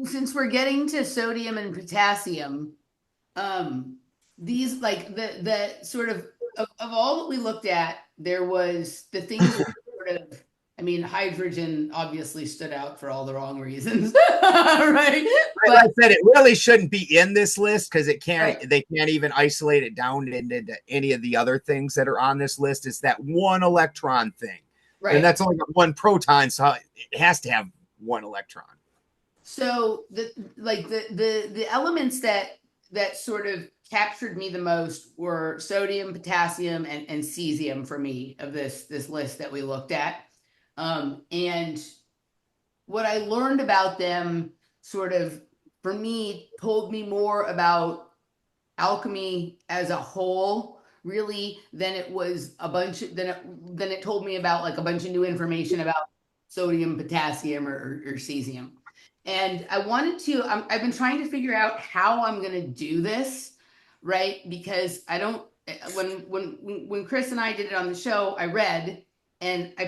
since we're getting to sodium and potassium, these like the sort of all that we looked at, there was the things that sort of, I mean, hydrogen obviously stood out for all the wrong reasons, right? But like I said, it really shouldn't be in this list because they can't even isolate it down into any of the other things that are on this list. It's that one electron thing. Right. And that's only got one proton, so it has to have one electron. So the elements that sort of captured me the most were sodium, potassium, and cesium for me of this list that we looked at. And what I learned about them sort of, for me, told me more about alchemy as a whole, really, than it was than it told me about like a bunch of new information about sodium, potassium, or cesium. And I wanted to, I've been trying to figure out how I'm going to do this, right? Because I don't, when Chris and I did it on the show, I read, and I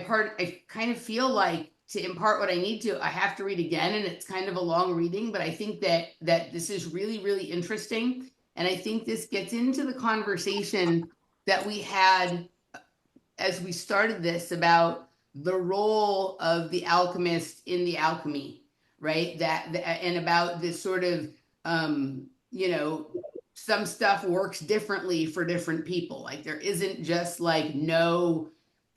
kind of feel like to impart what I need to, I have to read again, and it's kind of a long reading, but I think that this is really, really interesting. And I think this gets into the conversation that we had as we started this about the role of the alchemist in the alchemy, right? And about this sort of, some stuff works differently for different people. Like there isn't just like no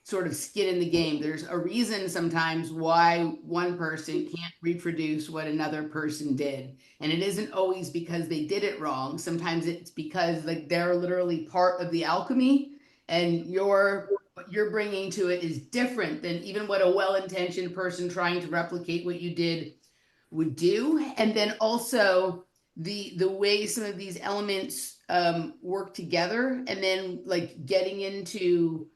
sort of skin in the game. There's a reason sometimes why one person can't reproduce what another person did. And it isn't always because they did it wrong. Sometimes it's because like they're literally part of the alchemy, and what you're bringing to it is different than even what a well-intentioned person trying to replicate what you did would do. And then also the way some of these elements work together, and then like getting into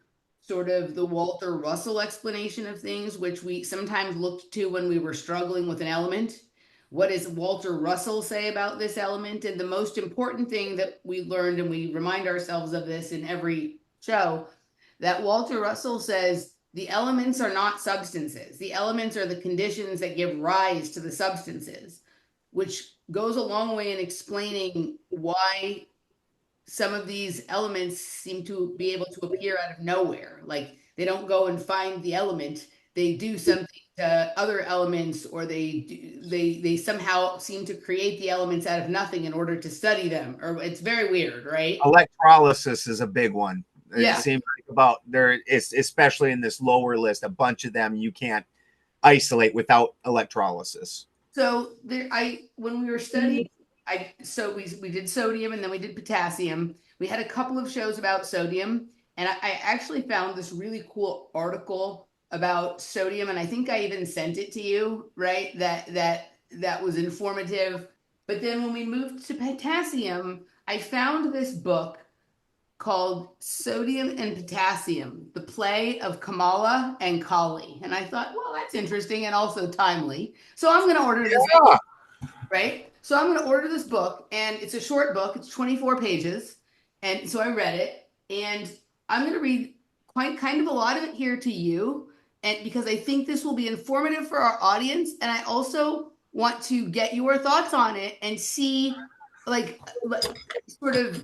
sort of the Walter Russell explanation of things, which we sometimes looked to when we were struggling with an element. What does Walter Russell say about this element? And the most important thing that we learned, and we remind ourselves of this in every show, that Walter Russell says the elements are not substances. The elements are the conditions that give rise to the substances, which goes a long way in explaining why some of these elements seem to be able to appear out of nowhere. Like they don't go and find the element, they do something to other elements, or they somehow seem to create the elements out of nothing in order to study them. Or it's very weird, right? Electrolysis is a big one. Yeah. It seems like about there is, especially in this lower list, a bunch of them you can't isolate without electrolysis. So when we were studying, we did sodium and then we did potassium. We had a couple of shows about sodium, and I actually found this really cool article about sodium, and I think I even sent it to you, right? That was informative. But then when we moved to potassium, I found this book called Sodium and Potassium, the play of Kamala and Kali. And I thought, well, that's interesting and also timely. So I'm going to order this book, right? So I'm going to order this book, and it's a short book. It's 24 pages. And so I read it, and I'm going to read kind of a lot of it here to you, and because I think this will be informative for our audience. And I also want to get your thoughts on it and see, like sort of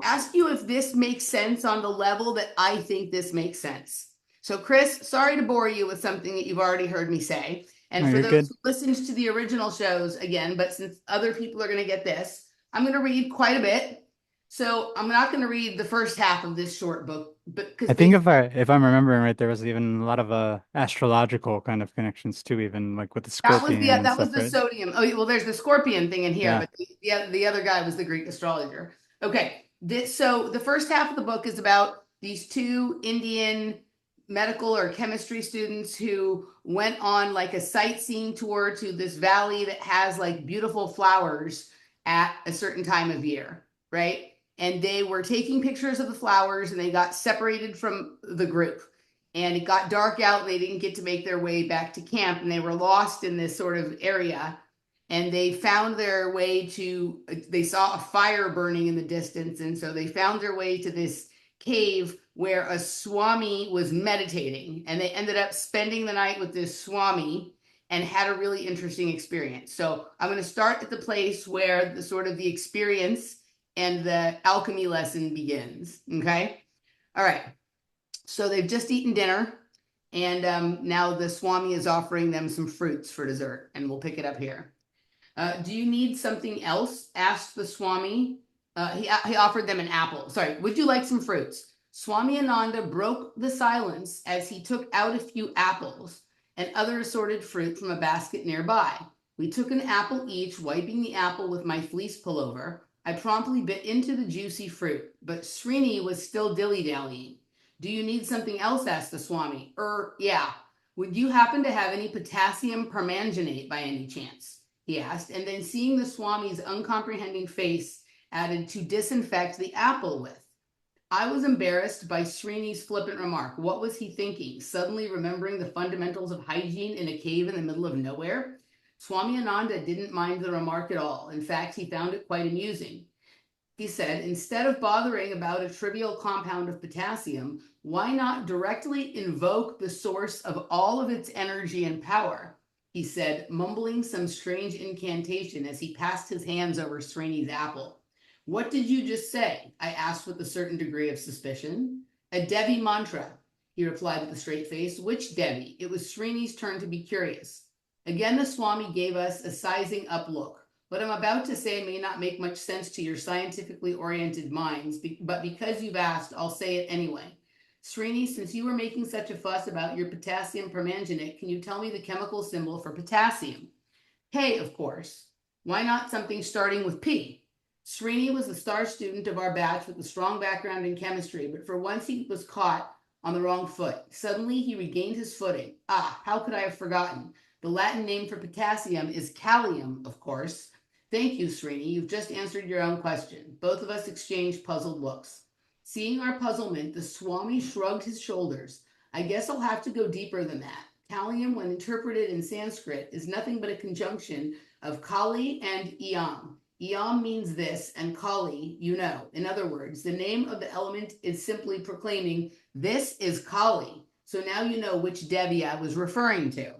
ask you if this makes sense on the level that I think this makes sense. So, Chris, sorry to bore you with something that you've already heard me say. And for those who listened to the original shows, again, but since other people are going to get this, I'm going to read quite a bit. So I'm not going to read the first half of this short book, but because I think if I'm remembering right, there was even a lot of astrological kind of connections too, even like with the scorpion and that was stuff, the right? sodium. Oh, well, there's the scorpion thing in here, Yeah. but the other guy was the Greek astrologer. Okay, so the first half of the book is about these two Indian medical or chemistry students who went on like a sightseeing tour to this valley that has like beautiful flowers at a certain time of year, right? And they were taking pictures of the flowers, and they got separated from the group, and it got dark out, and they didn't get to make their way back to camp, and they were lost in this sort of area. And they found their way to, they saw a fire burning in the distance, and so they found their way to this cave where a swami was meditating, and they ended up spending the night with this swami and had a really interesting experience. So I'm going to start at the place where the sort of the experience and the alchemy lesson begins. Okay. All right. So they've just eaten dinner, and now the Swami is offering them some fruits for dessert, and we'll pick it up here. Do you need something else? Asked the Swami. He offered them an apple. Sorry, would you like some fruits? Swami Ananda broke the silence as he took out a few apples and other assorted fruit from a basket nearby. We took an apple each, wiping the apple with my fleece pullover. I promptly bit into the juicy fruit, but Srini was still dilly-dallying. Do you need something else? Asked the Swami. Yeah. Would you happen to have any potassium permanganate by any chance? He asked, and then seeing the Swami's uncomprehending face, added, to disinfect the apple with. I was embarrassed by Srini's flippant remark. What was he thinking? Suddenly remembering the fundamentals of hygiene in a cave in the middle of nowhere? Swami Ananda didn't mind the remark at all. In fact, he found it quite amusing. He said, instead of bothering about a trivial compound of potassium, why not directly invoke the source of all of its energy and power? He said, mumbling some strange incantation as he passed his hands over Srini's apple. What did you just say? I asked with a certain degree of suspicion. A Devi mantra, he replied with a straight face. Which Devi? It was Srini's turn to be curious. Again, the Swami gave us a sizing up look. What I'm about to say may not make much sense to your scientifically oriented minds, but because you've asked, I'll say it anyway. Srini, since you were making such a fuss about your potassium permanganate, can you tell me the chemical symbol for potassium? K, of course. Why not something starting with P? Srini was the star student of our batch with a strong background in chemistry, but for once he was caught on the wrong foot. Suddenly he regained his footing. Ah, how could I have forgotten? The Latin name for potassium is kalium, of course. Thank you, Srini. You've just answered your own question. Both of us exchanged puzzled looks. Seeing our puzzlement, the Swami shrugged his shoulders. I guess I'll have to go deeper than that. Kalium, when interpreted in Sanskrit, is nothing but a conjunction of Kali and Iam. Iam means this, and Kali, you know. In other words, the name of the element is simply proclaiming, this is Kali. So now you know which Devi I was referring to.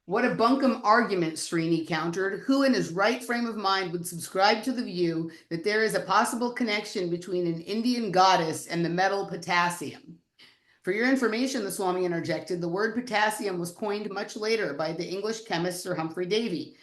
What a bunkum argument, Srini countered. Who in his right frame of mind would subscribe to the view that there is a possible connection between an Indian goddess and the metal potassium? For your information, the Swami interjected, the word potassium was coined much later by the English chemist Sir Humphrey Davy.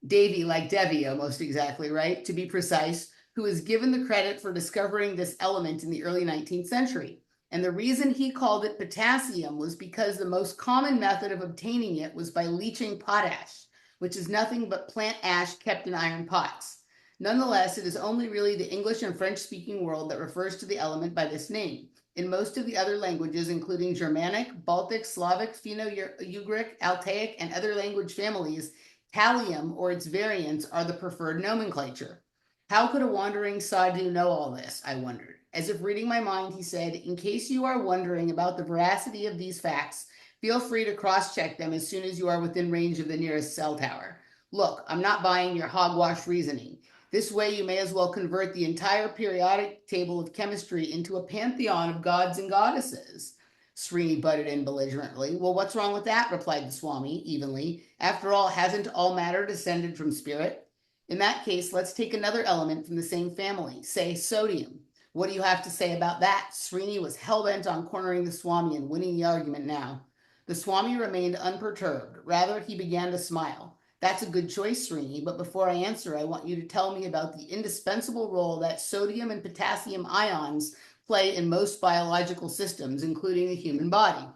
Davy, like Devi, almost exactly, right? To be precise, who is given the credit for discovering this element in the early 19th century. And the reason he called it potassium was because the most common method of obtaining it was by leaching potash, which is nothing but plant ash kept in iron pots. Nonetheless, it is only really the English and French-speaking world that refers to the element by this name. In most of the other languages, including Germanic, Baltic, Slavic, Finno-Ugric, Altaic, and other language families, kalium or its variants are the preferred nomenclature. How could a wandering sadhu know all this, I wondered. As if reading my mind, he said, in case you are wondering about the veracity of these facts, feel free to cross-check them as soon as you are within range of the nearest cell tower. Look, I'm not buying your hogwash reasoning. This way you may as well convert the entire periodic table of chemistry into a pantheon of gods and goddesses. Srini butted in belligerently. Well, what's wrong with that? Replied the Swami evenly. After all, hasn't all matter descended from spirit? In that case, let's take another element from the same family, say sodium. What do you have to say about that? Srini was hell-bent on cornering the Swami and winning the argument now. The Swami remained unperturbed. Rather, he began to smile. That's a good choice, Srini, but before I answer, I want you to tell me about the indispensable role that sodium and potassium ions play in most biological systems, including the human body.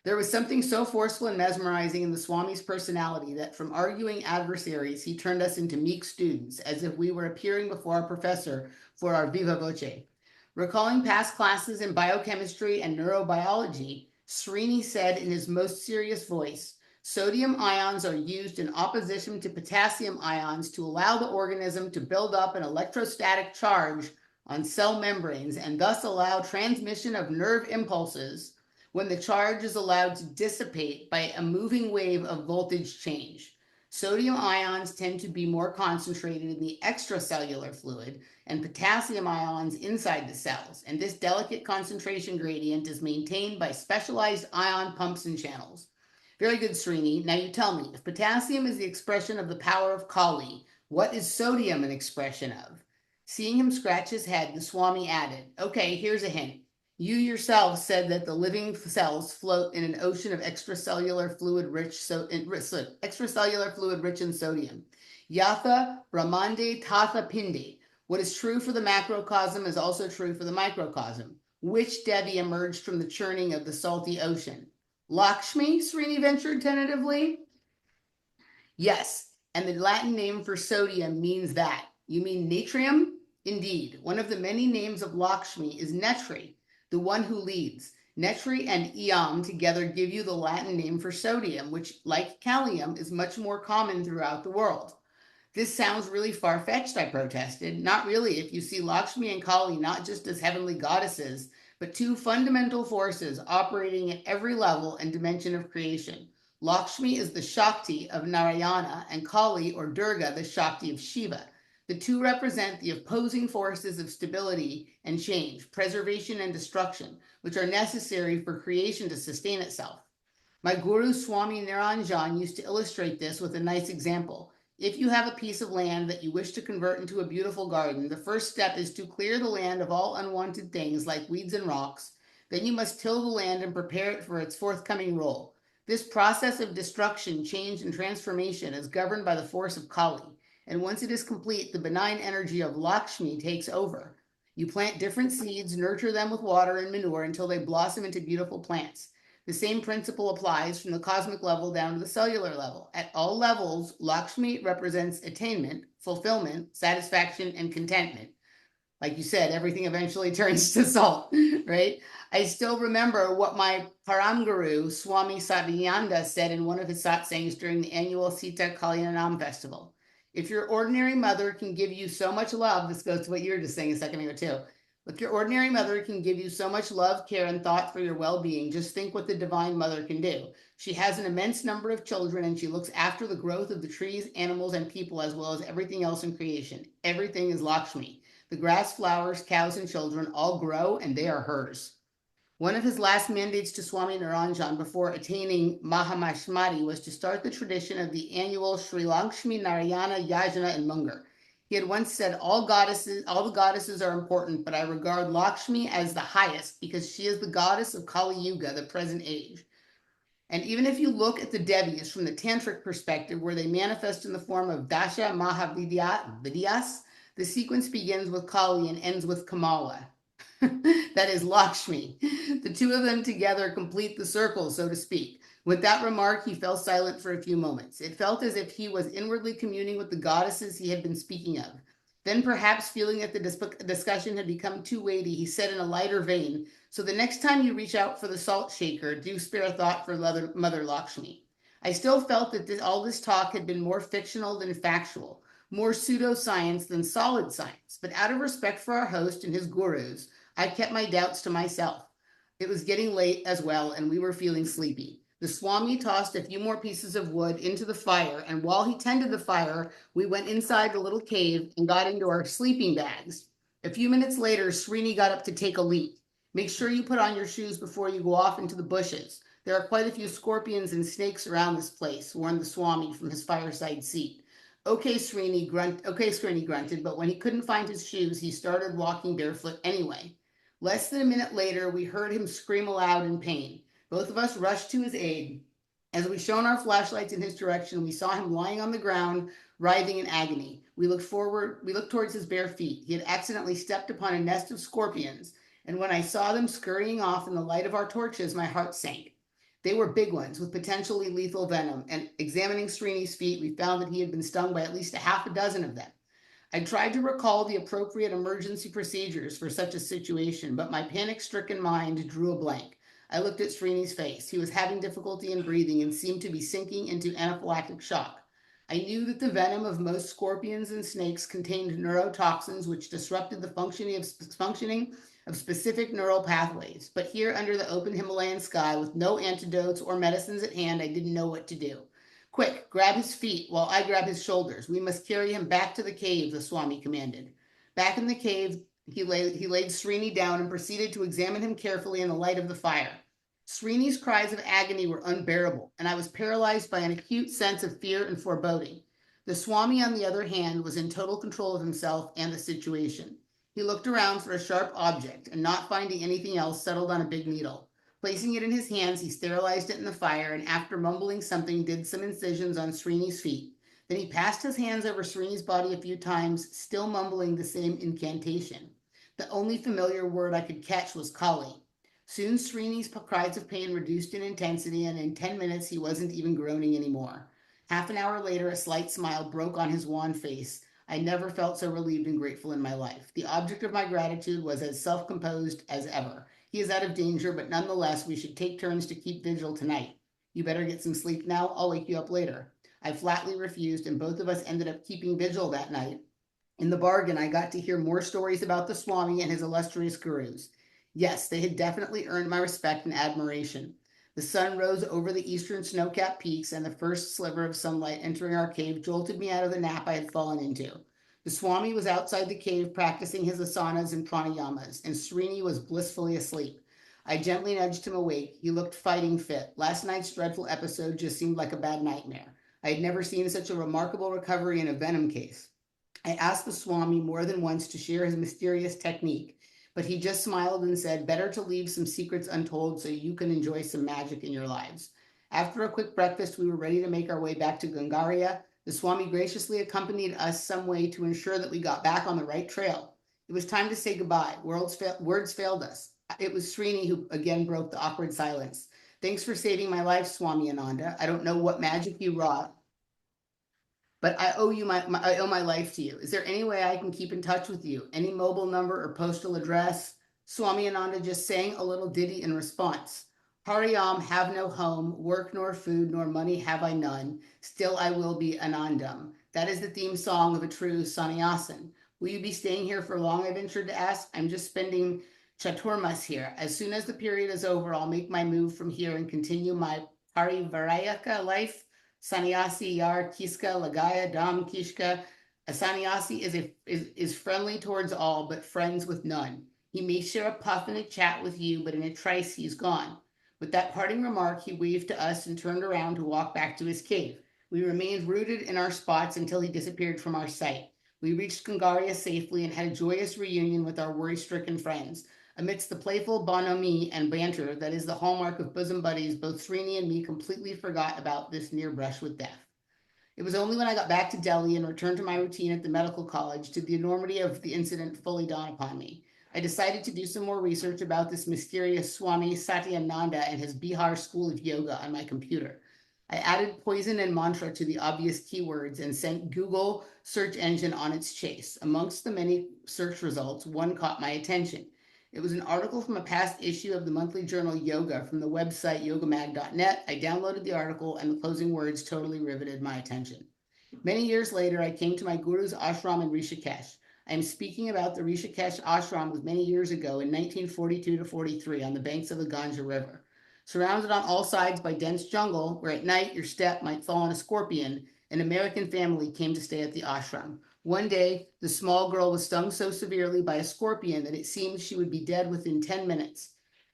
There was something so forceful and mesmerizing in the Swami's personality that from arguing adversaries, he turned us into meek students, as if we were appearing before our professor for our viva voce. Recalling past classes in biochemistry and neurobiology, Srini said in his most serious voice, sodium ions are used in opposition to potassium ions to allow the organism to build up an electrostatic charge on cell membranes and thus allow transmission of nerve impulses when the charge is allowed to dissipate by a moving wave of voltage change. Sodium ions tend to be more concentrated in the extracellular fluid and potassium ions inside the cells, and this delicate concentration gradient is maintained by specialized ion pumps and channels. Very good, Srini. Now you tell me, if potassium is the expression of the power of Kali, what is sodium an expression of? Seeing him scratch his head, the Swami added, okay, here's a hint. You yourself said that the living cells float in an ocean of extracellular fluid rich in sodium. Yatha Brahmande Tatha Pindi. What is true for the macrocosm is also true for the microcosm. Which Devi emerged from the churning of the salty ocean? Lakshmi, Srini ventured tentatively. Yes, and the Latin name for sodium means that. You mean natrium? Indeed. One of the many names of Lakshmi is Netri, the one who leads. Netri and Iam together give you the Latin name for sodium, which, like kalium, is much more common throughout the world. This sounds really far-fetched, I protested. Not really, if you see Lakshmi and Kali not just as heavenly goddesses, but two fundamental forces operating at every level and dimension of creation. Lakshmi is the Shakti of Narayana, and Kali, or Durga, the Shakti of Shiva. The two represent the opposing forces of stability and change, preservation and destruction, which are necessary for creation to sustain itself. My guru Swami Niranjan used to illustrate this with a nice example. If you have a piece of land that you wish to convert into a beautiful garden, the first step is to clear the land of all unwanted things like weeds and rocks. Then you must till the land and prepare it for its forthcoming role. This process of destruction, change, and transformation is governed by the force of Kali, and once it is complete, the benign energy of Lakshmi takes over. You plant different seeds, nurture them with water and manure until they blossom into beautiful plants. The same principle applies from the cosmic level down to the cellular level. At all levels, Lakshmi represents attainment, fulfillment, satisfaction, and contentment. Like you said, everything eventually turns to salt, right? I still remember what my Param Guru, Swami Satyananda, said in one of his satsangs during the annual Sita Kalyanam festival. If your ordinary mother can give you so much love, this goes to what you were just saying a second ago too. If your ordinary mother can give you so much love, care, and thought for your well-being, just think what the divine mother can do. She has an immense number of children, and she looks after the growth of the trees, animals, and people, as well as everything else in creation. Everything is Lakshmi. The grass, flowers, cows, and children all grow, and they are hers. One of his last mandates to Swami Niranjan before attaining Mahamashmati was to start the tradition of the annual Sri Lakshmi Narayana Yajna in Munger. He had once said, all the goddesses are important, but I regard Lakshmi as the highest because she is the goddess of Kali Yuga, the present age. And even if you look at the Devis from the Tantric perspective, where they manifest in the form of Dasha Mahavidyas, the sequence begins with Kali and ends with Kamala. That is Lakshmi. The two of them together complete the circle, so to speak. With that remark, he fell silent for a few moments. It felt as if he was inwardly communing with the goddesses he had been speaking of. Then, perhaps feeling that the discussion had become too weighty, he said in a lighter vein, so the next time you reach out for the salt shaker, do spare a thought for Mother Lakshmi. I still felt that all this talk had been more fictional than factual, more pseudoscience than solid science, but out of respect for our host and his gurus, I kept my doubts to myself. It was getting late as well, and we were feeling sleepy. The Swami tossed a few more pieces of wood into the fire, and while he tended the fire, we went inside the little cave and got into our sleeping bags. A few minutes later, Srini got up to take a leap. Make sure you put on your shoes before you go off into the bushes. There are quite a few scorpions and snakes around this place, warned the Swami from his fireside seat. Okay, Srini grunted, but when he couldn't find his shoes, he started walking barefoot anyway. Less than a minute later, we heard him scream aloud in pain. Both of us rushed to his aid. As we shone our flashlights in his direction, we saw him lying on the ground, writhing in agony. We looked towards his bare feet. He had accidentally stepped upon a nest of scorpions, and when I saw them scurrying off in the light of our torches, my heart sank. They were big ones with potentially lethal venom, and examining Srini's feet, we found that he had been stung by at least a half a dozen of them. I tried to recall the appropriate emergency procedures for such a situation, but my panic-stricken mind drew a blank. I looked at Srini's face. He was having difficulty in breathing and seemed to be sinking into anaphylactic shock. I knew that the venom of most scorpions and snakes contained neurotoxins which disrupted the functioning of specific neural pathways. But here under the open Himalayan sky with no antidotes or medicines at hand, I didn't know what to do. Quick, grab his feet while I grab his shoulders. We must carry him back to the cave, the Swami commanded. Back in the cave, he laid Srini down and proceeded to examine him carefully in the light of the fire. Srini's cries of agony were unbearable, and I was paralyzed by an acute sense of fear and foreboding. The Swami, on the other hand, was in total control of himself and the situation. He looked around for a sharp object, and not finding anything else, settled on a big needle. Placing it in his hands, he sterilized it in the fire, and after mumbling something, did some incisions on Srini's feet. Then he passed his hands over Srini's body a few times, still mumbling the same incantation. The only familiar word I could catch was Kali. Soon Srini's cries of pain reduced in intensity, and in 10 minutes he wasn't even groaning anymore. Half an hour later, a slight smile broke on his wan face. I never felt so relieved and grateful in my life. The object of my gratitude was as self-composed as ever. He is out of danger, but nonetheless, we should take turns to keep vigil tonight. You better get some sleep now. I'll wake you up later. I flatly refused, and both of us ended up keeping vigil that night. In the bargain, I got to hear more stories about the Swami and his illustrious gurus. Yes, they had definitely earned my respect and admiration. The sun rose over the eastern snow-capped peaks, and the first sliver of sunlight entering our cave jolted me out of the nap I had fallen into. The Swami was outside the cave practicing his asanas and pranayamas, and Srini was blissfully asleep. I gently nudged him awake. He looked fighting fit. Last night's dreadful episode just seemed like a bad nightmare. I had never seen such a remarkable recovery in a venom case. I asked the Swami more than once to share his mysterious technique, but he just smiled and said, better to leave some secrets untold so you can enjoy some magic in your lives. After a quick breakfast, we were ready to make our way back to Gangaria. The Swami graciously accompanied us some way to ensure that we got back on the right trail. It was time to say goodbye. Words failed us. It was Srini who again broke the awkward silence. Thanks for saving my life, Swami Ananda. I don't know what magic you wrought, but I owe you I owe my life to you. Is there any way I can keep in touch with you? Any mobile number or postal address? Swami Ananda just sang a little ditty in response. Hariam, have no home, work nor food, nor money have I none. Still I will be Anandam. That is the theme song of a true sannyasin. Will you be staying here for long, I ventured to ask? I'm just spending Chaturmas here. As soon as the period is over, I'll make my move from here and continue my Parivarayaka life. Sannyasi yar kiska lagaya dam kishka. A sannyasi is friendly towards all, but friends with none. He may share a puff and a chat with you, but in a trice he's gone. With that parting remark, he waved to us and turned around to walk back to his cave. We remained rooted in our spots until he disappeared from our sight. We reached Gangaria safely and had a joyous reunion with our worry-stricken friends. Amidst the playful bonhomie and banter that is the hallmark of bosom buddies, both Srini and me completely forgot about this near brush with death. It was only when I got back to Delhi and returned to my routine at the medical college did the enormity of the incident fully dawn upon me. I decided to do some more research about this mysterious Swami Satyananda and his Bihar School of Yoga on my computer. I added poison and mantra to the obvious keywords and sent Google search engine on its chase. Amongst the many search results, one caught my attention. It was an article from a past issue of the monthly journal Yoga from the website yogamag.net. I downloaded the article and the closing words totally riveted my attention. Many years later, I came to my guru's ashram in Rishikesh. I am speaking about the Rishikesh ashram was many years ago in 1942 to 43 on the banks of the Ganga River. Surrounded on all sides by dense jungle, where at night your step might fall on a scorpion, an American family came to stay at the ashram. One day, the small girl was stung so severely by a scorpion that it seemed she would be dead within 10 minutes.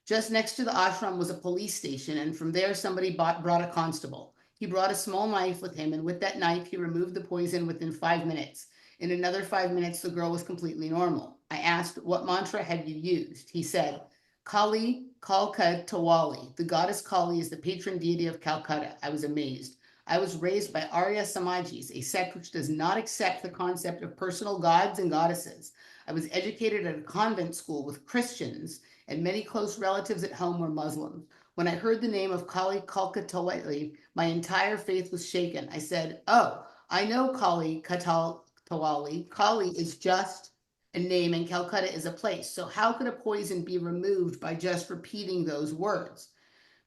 Just next to the ashram was a police station, and from there somebody brought a constable. He brought a small knife with him, and with that knife, he removed the poison within 5 minutes. In another 5 minutes, the girl was completely normal. I asked, what mantra had you used? He said, Kali Kalka Tawali. The goddess Kali is the patron deity of Calcutta. I was amazed. I was raised by Arya Samajis, a sect which does not accept the concept of personal gods and goddesses. I was educated at a convent school with Christians, and many close relatives at home were Muslims. When I heard the name of Kali Kalkatawali, my entire faith was shaken. I said, oh, I know Kali Katawali. Kali is just a name and Calcutta is a place. So how could a poison be removed by just repeating those words?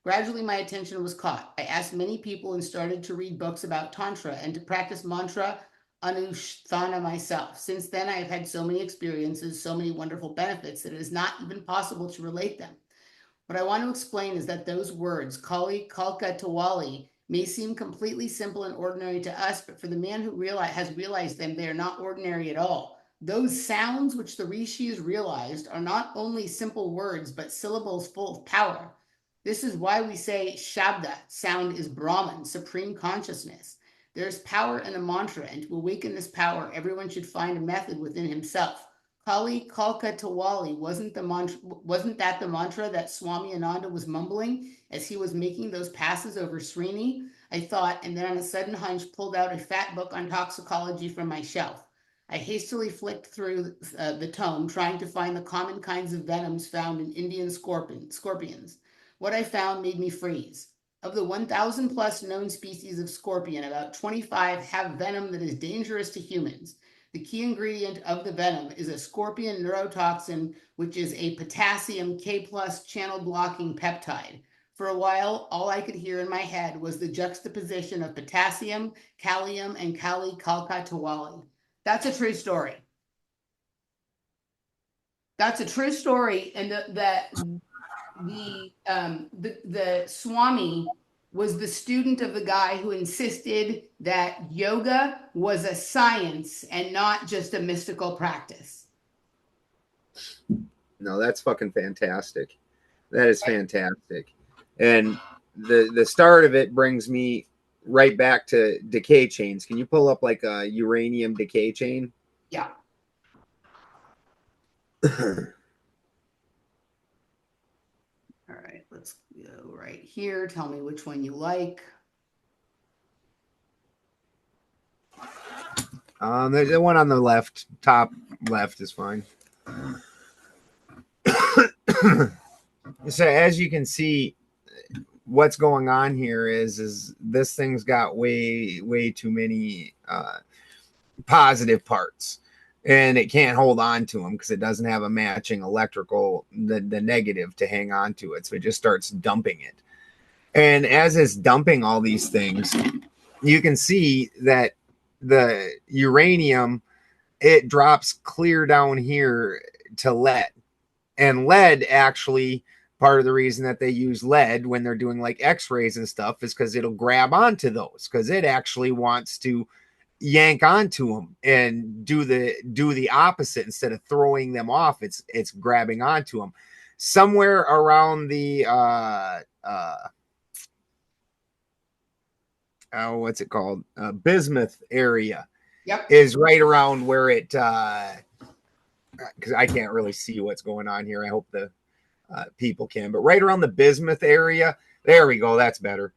Gradually, my attention was caught. I asked many people and started to read books about Tantra and to practice mantra Anusthana myself. Since then, I have had so many experiences, so many wonderful benefits that it is not even possible to relate them. What I want to explain is that those words, Kali, Kalka, Tawali, may seem completely simple and ordinary to us, but for the man who has realized them, they are not ordinary at all. Those sounds which the rishis realized are not only simple words, but syllables full of power. This is why we say Shabda, sound is Brahman, supreme consciousness. There's power in a mantra, and to awaken this power, everyone should find a method within himself. Kali Kalka Tawali, wasn't that the mantra that Swami Ananda was mumbling as he was making those passes over Srini? I thought, and then on a sudden hunch pulled out a fat book on toxicology from my shelf. I hastily flicked through the tome, trying to find the common kinds of venoms found in Indian scorpions. What I found made me freeze. Of the 1,000 plus known species of scorpion, about 25 have venom that is dangerous to humans. The key ingredient of the venom is a scorpion neurotoxin, which is a potassium K+ channel blocking peptide. For a while, all I could hear in my head was the juxtaposition of potassium, kalium, and Kali Kalka Tawali. That's a true story. That's a true story, and the Swami was the student of the guy who insisted that yoga was a science and not just a mystical practice. No, that's fucking fantastic. That is fantastic. And the start of it brings me right back to decay chains. Can you pull up like a uranium decay chain? Yeah. All right, let's go right here. Tell me which one you like. There's the one on the left, top left is fine. So as you can see, what's going on here is this thing's got way too many positive parts, and it can't hold on to them because it doesn't have a matching electrical the negative to hang on to it, so it just starts dumping it. And as it's dumping all these things, you can see that the uranium, it drops clear down here to lead. And lead, actually, part of the reason that they use lead when they're doing like x-rays and stuff is because it'll grab onto those, because it actually wants to yank onto them and do the opposite. Instead of throwing them off, it's grabbing onto them. Somewhere around the what's it called, bismuth area. Yep. Is right around where it because I can't really see what's going on here. I hope the people can, but right around the bismuth area, there we go. That's better.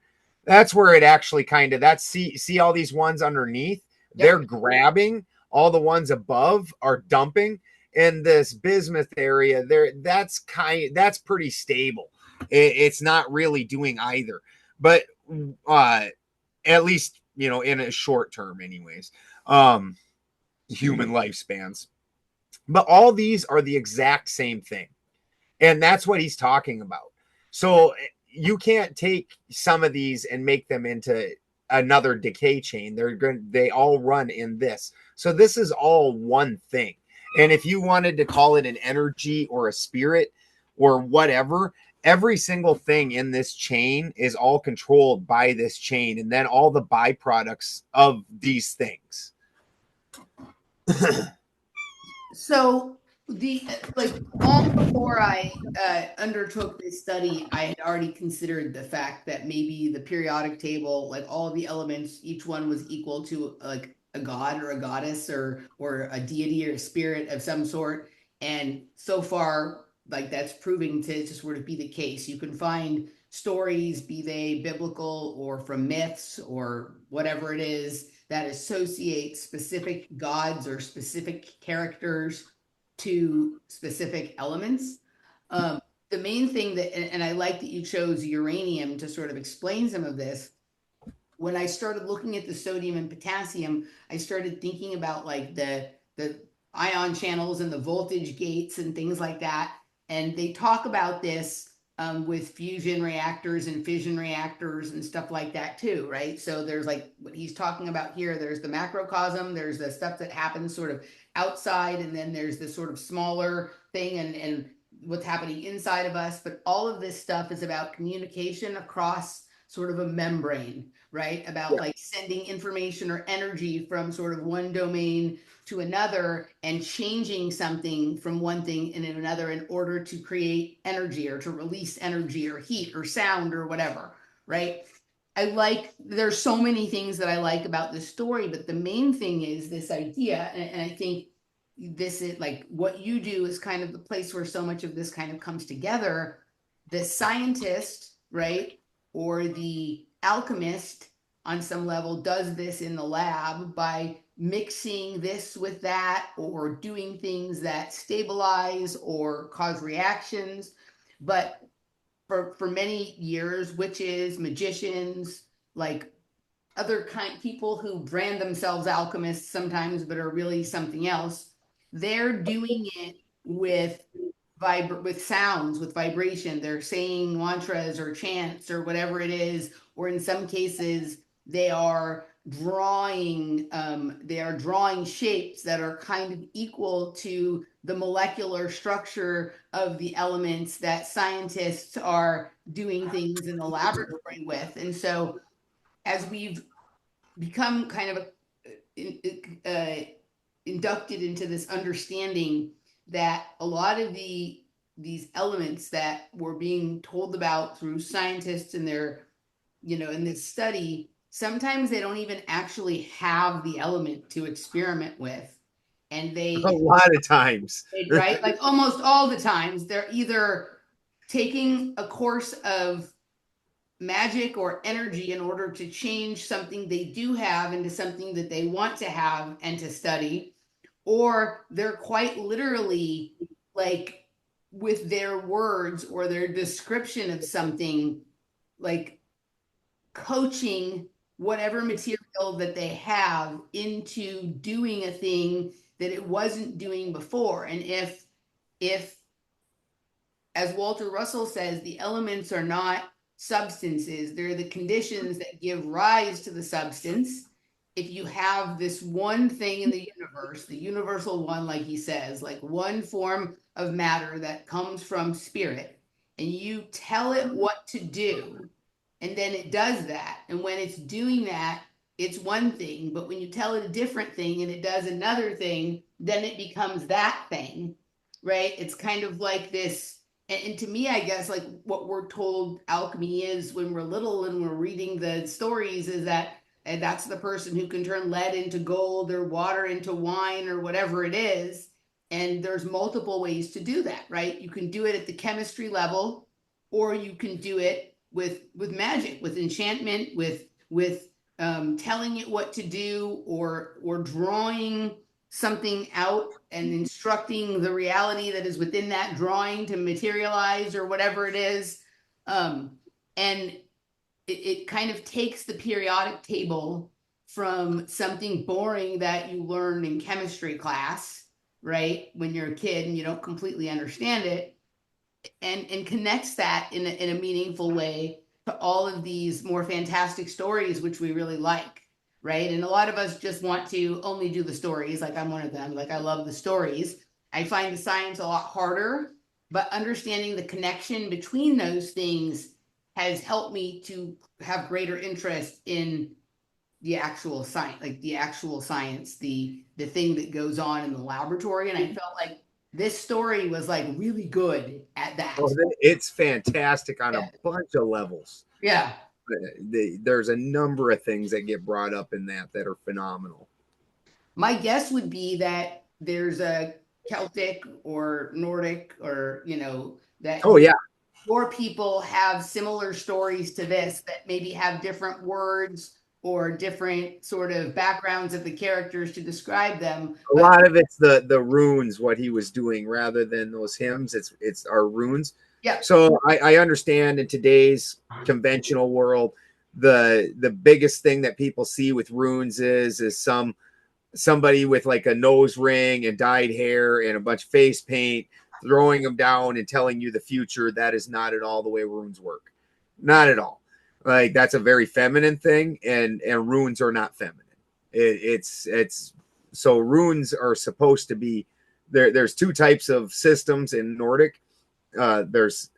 That's where it actually kind of, that's see all these ones underneath. Yep. They're grabbing. All the ones above are dumping. In this bismuth area there, that's pretty stable. It's not really doing either, but at least, you know, in a short term anyways, human lifespans. But all these are the exact same thing. And that's what he's talking about. So you can't take some of these and make them into another decay chain. They all run in this. So this is all one thing. And if you wanted to call it an energy or a spirit or whatever, every single thing in this chain is all controlled by this chain, and then all the byproducts of these things. So long before I undertook this study, I had already considered the fact that maybe the periodic table, like all of the elements, each one was equal to like a god or a goddess or a deity or a spirit of some sort. And so far, like that's proving to sort of be the case. You can find stories, be they biblical or from myths or whatever it is, that associate specific gods or specific characters to specific elements. The main thing that, and I like that you chose uranium to sort of explain some of this. When I started looking at the sodium and potassium, I started thinking about like the ion channels and the voltage gates and things like that. And they talk about this with fusion reactors and fission reactors and stuff like that too, right? So there's like what he's talking about here. There's the macrocosm, there's the stuff that happens sort of outside, and then there's this sort of smaller thing and what's happening inside of us. But all of this stuff is about communication across sort of a membrane, right? About like sending information or energy from sort of one domain to another and changing something from one thing into another in order to create energy or to release energy or heat or sound or whatever, right? There's so many things that I like about this story, but the main thing is this idea, and I think this is like what you do is kind of the place where so much of this kind of comes together. The scientist, right, or the alchemist on some level does this in the lab by mixing this with that or doing things that stabilize or cause reactions. But for many years, witches, magicians, like other kind people who brand themselves alchemists sometimes but are really something else, they're doing it with sounds, with vibration. They're saying mantras or chants or whatever it is, or in some cases they are drawing shapes that are kind of equal to the molecular structure of the elements that scientists are doing things in the laboratory with. And so as we've become kind of inducted into this understanding that a lot of these elements that were being told about through scientists in their, in this study, sometimes they don't even actually have the element to experiment with. And a lot of times, right? Like almost all the times, they're either taking a course of magic or energy in order to change something they do have into something that they want to have and to study, or they're quite literally, like, with their words or their description of something, like coaching whatever material that they have into doing a thing that it wasn't doing before. And if as Walter Russell says, the elements are not substances, they're the conditions that give rise to the substance. If you have this one thing in the universe, the universal one, like he says, like one form of matter that comes from spirit, and you tell it what to do, and then it does that. And when it's doing that, it's one thing. But when you tell it a different thing and it does another thing, then it becomes that thing, right? It's kind of like this. And to me, I guess, like what we're told alchemy is when we're little and we're reading the stories is that, and that's the person who can turn lead into gold or water into wine or whatever it is. And there's multiple ways to do that, right? You can do it at the chemistry level, or you can do it with magic, with enchantment, with telling it what to do, or drawing something out and instructing the reality that is within that drawing to materialize or whatever it is. And it kind of takes the periodic table from something boring that you learn in chemistry class, right, when you're a kid and you don't completely understand it, and connects that in a meaningful way to all of these more fantastic stories, which we really like, right? And a lot of us just want to only do the stories. Like, I'm one of them. Like, I love the stories. I find the science a lot harder, but understanding the connection between those things has helped me to have greater interest in the actual science, like the actual science, the thing that goes on in the laboratory. And I felt like this story was like really good at that. Oh, it's fantastic on Yeah. a bunch of levels. Yeah. There's a number of things that get brought up in that are phenomenal. My guess would be that there's a Celtic or Nordic, or, that Oh yeah, more people have similar stories to this that maybe have different words or different sort of backgrounds of the characters to describe them. a lot of it's the runes, what he was doing rather than those hymns. It's our runes. Yeah. So I understand in today's conventional world, the biggest thing that people see with runes is somebody with like a nose ring and dyed hair and a bunch of face paint throwing them down and telling you the future. That is not at all the way runes work. Not at all. Like, that's a very feminine thing, and runes are not feminine. It's so runes are supposed to be there. There's two types of systems in Nordic. There's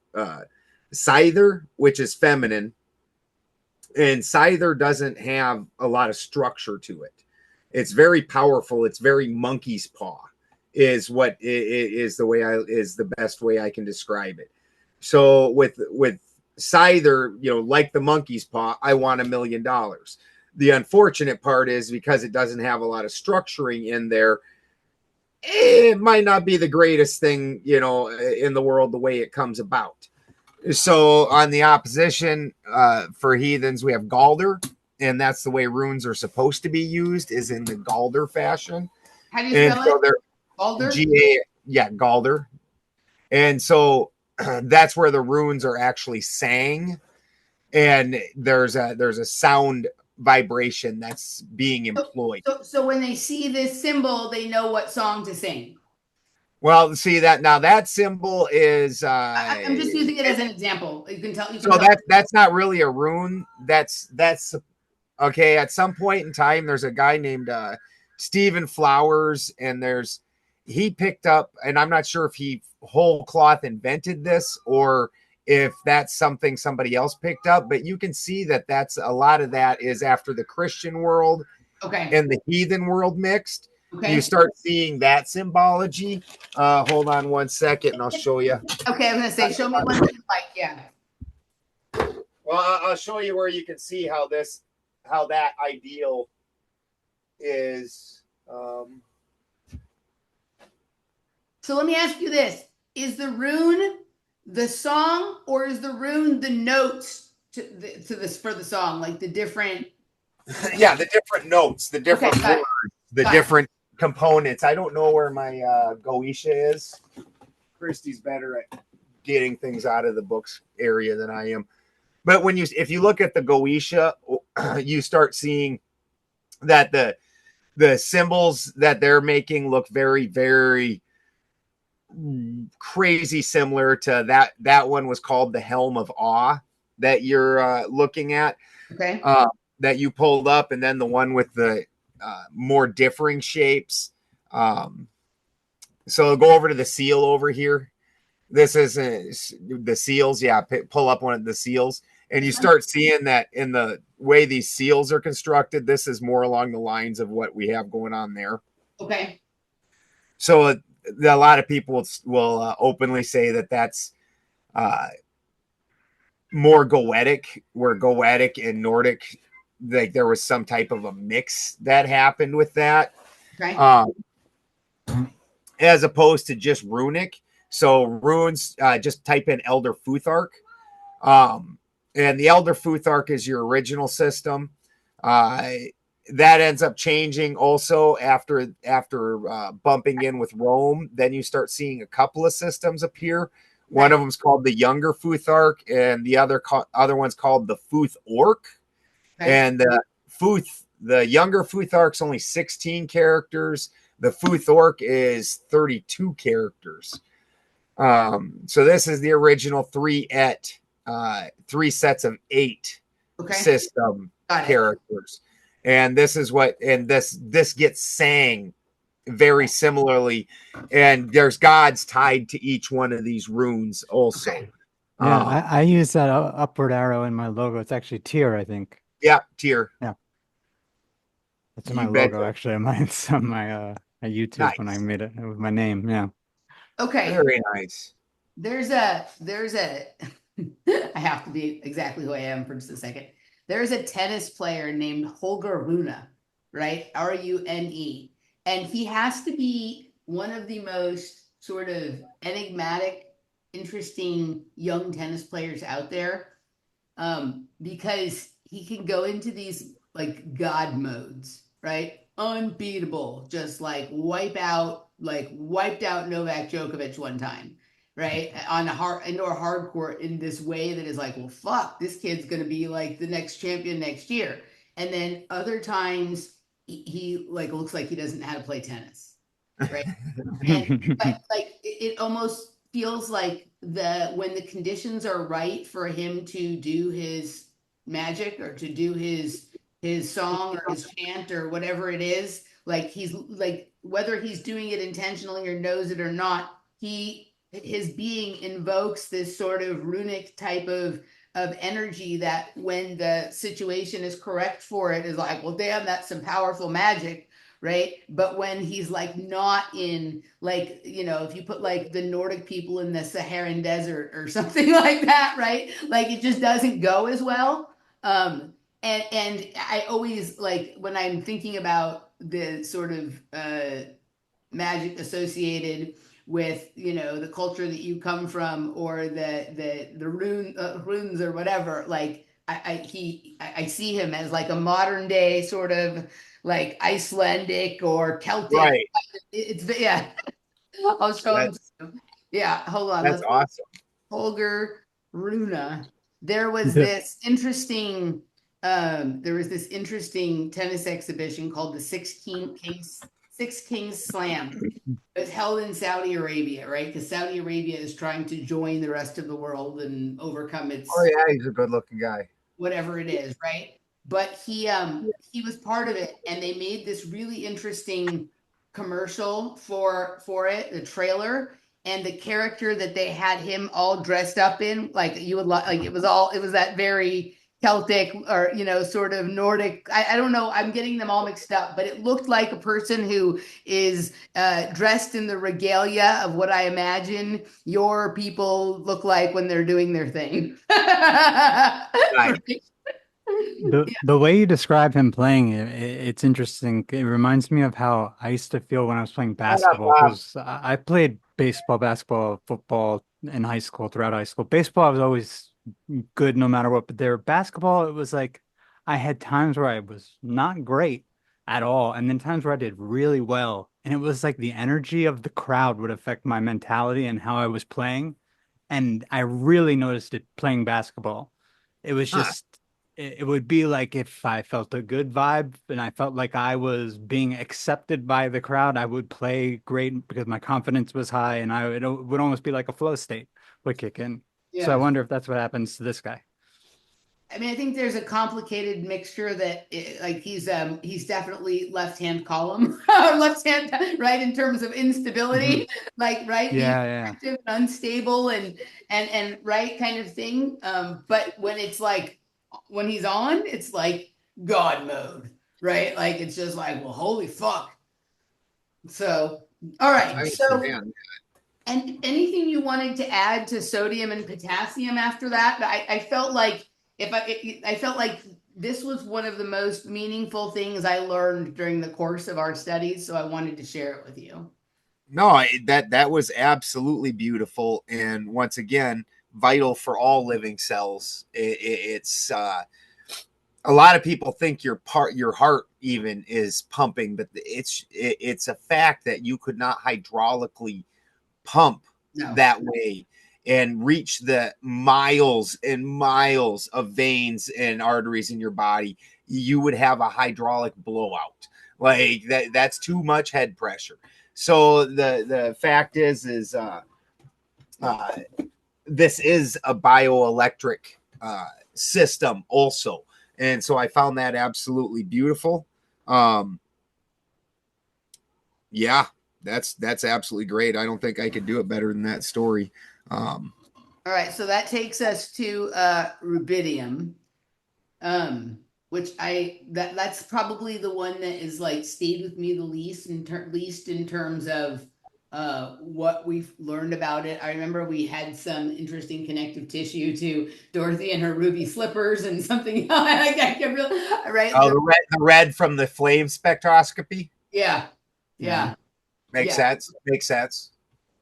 Scyther, which is feminine, and Scyther doesn't have a lot of structure to it. It's very powerful. It's very monkey's paw, is what is the best way I can describe it. So with Scyther, like the monkey's paw, I want $1 million. The unfortunate part is, because it doesn't have a lot of structuring in there, it might not be the greatest thing, in the world the way it comes about. So on the opposition, for heathens, we have Galder, and that's the way runes are supposed to be used, is in the Galder fashion. How do you spell it? Galder? G-A, yeah, Galder. And so that's where the runes are actually sang, and there's a sound vibration that's being employed. So when they see this symbol, they know what song to sing. Well, see that symbol is. I'm just using it as an example. You can tell. That's not really a rune. That's okay. At some point in time, there's a guy named Stephen Flowers, and he picked up, and I'm not sure if he whole cloth invented this or if that's something somebody else picked up, but you can see that's a lot of that is after the Christian world, okay, and the heathen world mixed. Okay. You start seeing that symbology. Hold on one second and I'll show you. Okay, I'm going to say, show me one that you like. Yeah. Well, I'll show you where you can see how that ideal is. So let me ask you this. Is the rune the song, or is the rune the notes to this for the song, like the different. Yeah, the different notes, the different Okay, got words, it, the got it. different components. I don't know where my Goetia is. Christy's better at getting things out of the books area than I am. But if you look at the Goetia, you start seeing that the symbols that they're making look very, very crazy similar to that one was called the Helm of Awe that you're looking at. Okay. That you pulled up, and then the one with the more differing shapes. So go over to the seal over here. This is the seals. Yeah, pull up one of the seals, and you start seeing that in the way these seals are constructed. This is more along the lines of what we have going on there. Okay. So a lot of people will openly say that that's more Goetic, where Goetic and Nordic, like there was some type of a mix that happened with that, Okay. as opposed to just Runic. So runes, just type in Elder Futhark, and the Elder Futhark is your original system. That ends up changing also after bumping in with Rome. Then you start seeing a couple of systems appear. One of them is called the Younger Futhark, and the other one's called the Futh Orc. Okay. And the Younger Futhark's only 16 characters. The Futh Orc is 32 characters. So this is the original three sets of 8 system characters. And this is this gets sang very similarly, and there's gods tied to each one of these runes also. Okay. Yeah, I use that upward arrow in my logo. It's actually tier, I think. Yeah, tier. Yeah. That's my logo, actually. Mine's on my YouTube when I made it with my name. Yeah. Okay. Very nice. There's a I have to be exactly who I am for just a second. There's a tennis player named Holger Rune, right? Rune. And he has to be one of the most sort of enigmatic, interesting young tennis players out there. Because he can go into these like God modes, right? Unbeatable, just like wiped out Novak Djokovic one time, right? On a indoor hard court in this way that is like, well, fuck, this kid's gonna be like the next champion next year. And then other times he like looks like he doesn't know how to play tennis, right? And but like it almost feels like when the conditions are right for him to do his magic or to do his song or his chant or whatever it is, like he's like whether he's doing it intentionally or knows it or not, his being invokes this sort of runic type of energy that when the situation is correct for it is like, well, damn, that's some powerful magic, right? But when he's like not in, like, you know, if you put like the Nordic people in the Saharan desert or something like that, right? Like it just doesn't go as well. And I always like when I'm thinking about the sort of magic associated with, you know, the culture that you come from or the runes or whatever, like I see him as like a modern day sort of like Icelandic or Celtic. Right. It's yeah. I'll show him. Yeah, hold on. That's awesome. Holger Rune. There was this interesting tennis exhibition called the Six Kings Slam. It was held in Saudi Arabia, right? Because Saudi Arabia is trying to join the rest of the world and overcome its. Oh yeah, he's a good-looking guy. Whatever it is, right? But he was part of it, and they made this really interesting commercial for it, the trailer, and the character that they had him all dressed up in, like you would like it was that very Celtic or, you know, sort of Nordic. I don't know. I'm getting them all mixed up, but it looked like a person who is dressed in the regalia of what I imagine your people look like when they're doing their thing. Right. The way you describe him playing it, it's interesting. It reminds me of how I used to feel when I was playing basketball, because I played baseball, basketball, football in high school, throughout high school. Baseball, I was always good no matter what. But there, basketball, it was like I had times where I was not great at all, and then times where I did really well. And it was like the energy of the crowd would affect my mentality and how I was playing. And I really noticed it playing basketball. It was Huh. just, it would be like if I felt a good vibe and I felt like I was being accepted by the crowd, I would play great because my confidence was high, and it would almost be like a flow state would kick in. So I Yeah. wonder if that's what happens to this guy. I mean, I think there's a complicated mixture that like he's definitely left hand column or left hand right in terms of Hmm. instability, like right being Yeah, yeah. active and unstable and right kind of thing. But when it's like when he's on, it's like God mode, right? Like it's just like, well, holy fuck. So, all I right. So understand. and anything you wanted to add to sodium and potassium after that? I felt like I felt like this was one of the most meaningful things I learned during the course of our studies, so I wanted to share it with you. No, that was absolutely beautiful, and once again, vital for all living cells. It's a lot of people think your heart even is pumping, but it's a fact that you could not hydraulically pump No. that way and reach the miles and miles of veins and arteries in your body. You would have a hydraulic blowout. Like that's too much head pressure. So the fact is uh this is a bioelectric system also, and so I found that absolutely beautiful. um yeah, that's absolutely great. I don't think I could do it better than that story. um All right, so that takes us to rubidium. Which that's probably the one that is like stayed with me the least in terms of what we've learned about it. I remember we had some interesting connective tissue to Dorothy and her ruby slippers and something I can really, right? oh, the red from the flame spectroscopy. Yeah, Yeah. yeah, Makes yeah. sense, makes sense.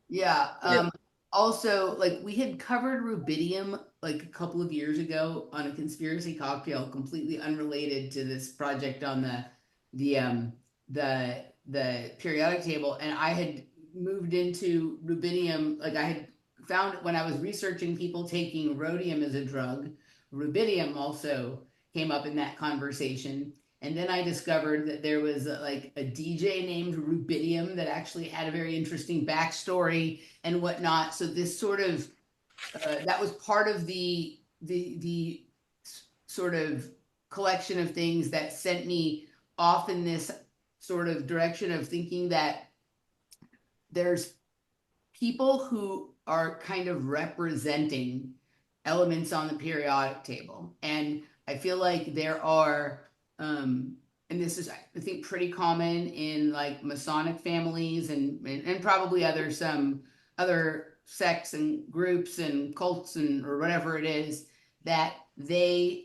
Yeah. Yeah. Also, like we had covered rubidium like a couple of years ago on a conspiracy cocktail, completely unrelated to this project on the the periodic table, and I had moved into rubidium. Like I had found when I was researching people taking rhodium as a drug, rubidium also came up in that conversation. And then I discovered that there was like a DJ named Rubidium that actually had a very interesting backstory and whatnot. So this sort of that was part of the sort of collection of things that sent me off in this sort of direction of thinking that there's people who are kind of representing elements on the periodic table. And I feel like there are, and this is, I think, pretty common in like Masonic families and probably some other sects and groups and cults and or whatever it is that they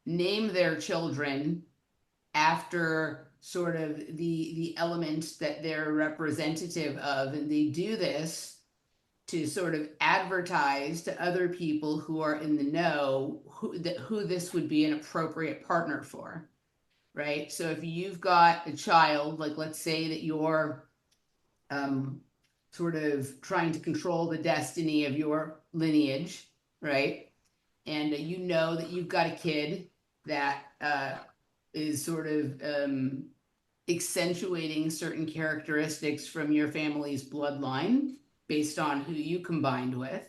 name their children after sort of the elements that they're representative of, and they do this to sort of advertise to other people who are in the know who this would be an appropriate partner for, right? So if you've got a child, like let's say that you're um, sort of trying to control the destiny of your lineage, right? And you know that you've got a kid that is sort of accentuating certain characteristics from your family's bloodline based on who you combined with,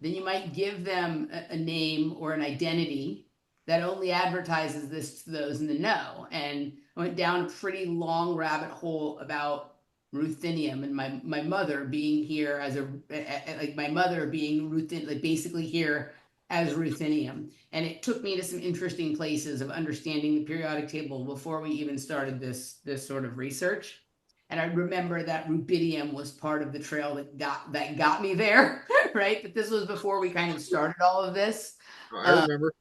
then you might give them a name or an identity that only advertises this to those in the know. And I went down a pretty long rabbit hole about ruthenium and my mother being here as a like my mother being like basically here as ruthenium, and it took me to some interesting places of understanding the periodic table before we even started this sort of research. And I remember that rubidium was part of the trail that got me there, right? But this was before we kind of started all of this. I Um, remember.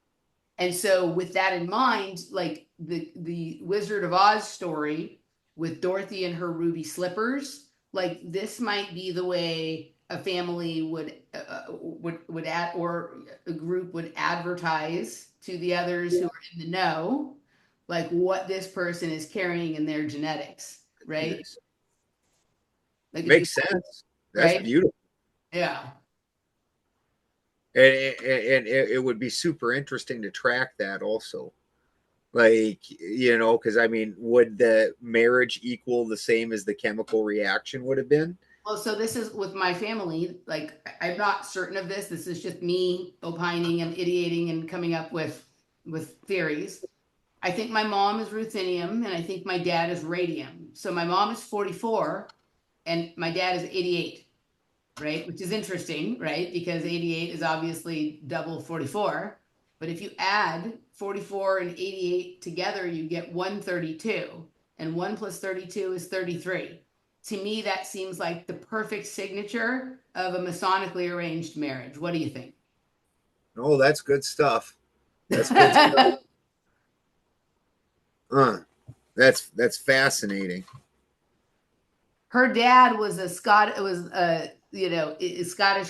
and so with that in mind, like the Wizard of Oz story with Dorothy and her ruby slippers, like this might be the way a family would add, or a group would advertise to the others who are in the know, like what this person is carrying in their genetics, right? Yes. Like if you, Makes sense. That's right? beautiful. Yeah. And it would be super interesting to track that also. Like, you know, because I mean, would the marriage equal the same as the chemical reaction would have been? Well, so this is with my family. Like, I'm not certain of this. This is just me opining and ideating and coming up with theories. I think my mom is ruthenium and I think my dad is radium. So my mom is 44 and my dad is 88, right? Which is interesting, right? Because 88 is obviously double 44. But if you add 44 and 88 together, you get 132. And 1 plus 32 is 33. To me, that seems like the perfect signature of a Masonically arranged marriage. What do you think? Oh, that's good stuff. That's good stuff. That's fascinating. Her dad was a Scottish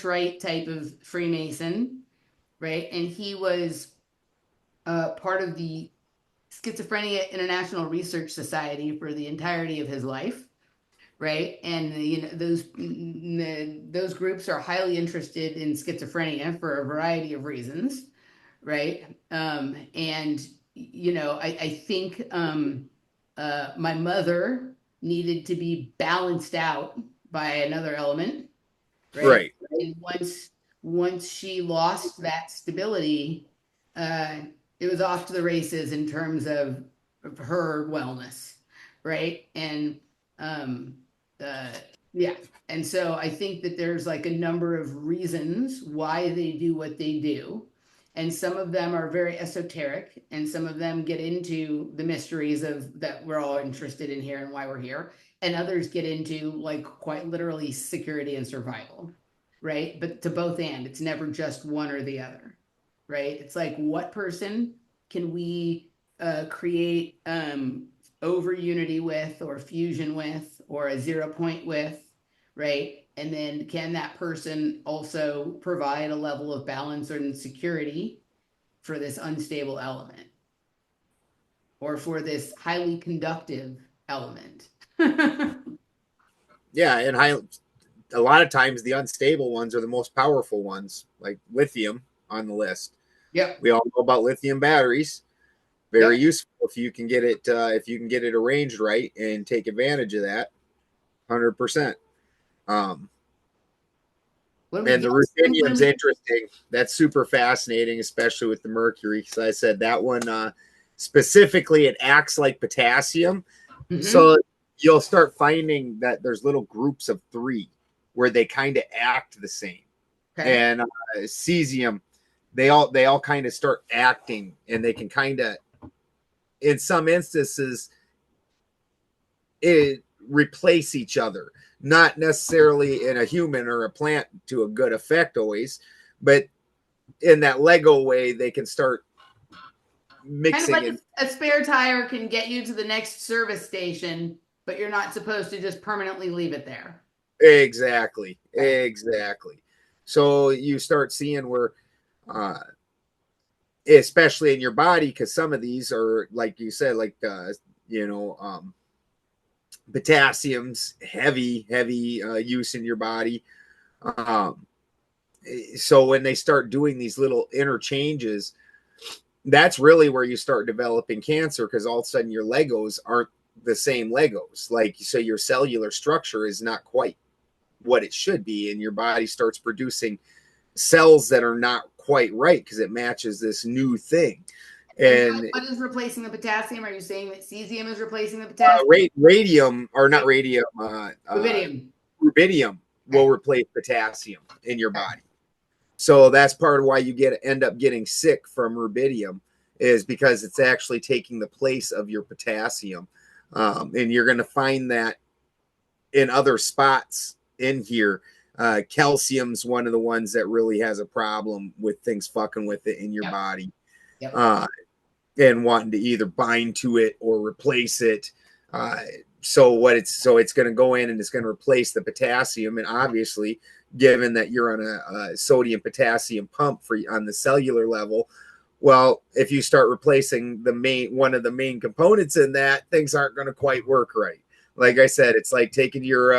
Rite type of Freemason, right? And he was part of the Schizophrenia International Research Society for the entirety of his life, right? And those groups are highly interested in schizophrenia for a variety of reasons, right? And I think my mother needed to be balanced out by another element, right? Right. And once she lost that stability, uh, it was off to the races in terms of her wellness, right? And um, uh, yeah, and so I think that there's like a number of reasons why they do what they do. And some of them are very esoteric, and some of them get into the mysteries of that we're all interested in here and why we're here. And others get into like quite literally security and survival, right? But to both end, it's never just one or the other, right? It's like what person can we create over unity with, or fusion with, or a 0 point with, right? And then can that person also provide a level of balance and security for this unstable element, or for this highly conductive element? Yeah, and a lot of times the unstable ones are the most powerful ones, like lithium on the list. Yep. We all know about lithium batteries. Very Yep. useful if you can get it arranged right and take advantage of that. 100%. What do we And get? the ruthenium's interesting. That's super fascinating, especially with the mercury. So I said that one specifically, it acts like potassium. Mhm. So you'll start finding that there's little groups of 3 where they kind of act the same. Okay. And cesium, they all kind of start acting, and they can kind of, in some instances, replace each other. Not necessarily in a human or a plant to a good effect always, but in that Lego way, they can start mixing. Kind of like a spare tire can get you to the next service station, but you're not supposed to just permanently leave it there. Exactly. So you start seeing where, especially in your body, because some of these are, like you said, like potassium's heavy use in your body. So when they start doing these little interchanges, that's really where you start developing cancer, because all of a sudden your Legos aren't the same Legos. Like, so your cellular structure is not quite what it should be, and your body starts producing cells that are not quite right because it matches this new thing. And what is replacing the potassium? Are you saying that cesium is replacing the potassium? radium, or not radium, Rubidium. rubidium will replace potassium in your body. So that's part of why you end up getting sick from rubidium, is because it's actually taking the place of your potassium. And you're going to find that in other spots in here. Calcium's one of the ones that really has a problem with things fucking with it in your body. Yep. And wanting to either bind to it or replace it. So it's going to go in and it's going to replace the potassium, and obviously given that you're on a sodium potassium pump for on the cellular level. Well, if you start replacing one of the main components in that, things aren't going to quite work right. Like I said, it's like taking your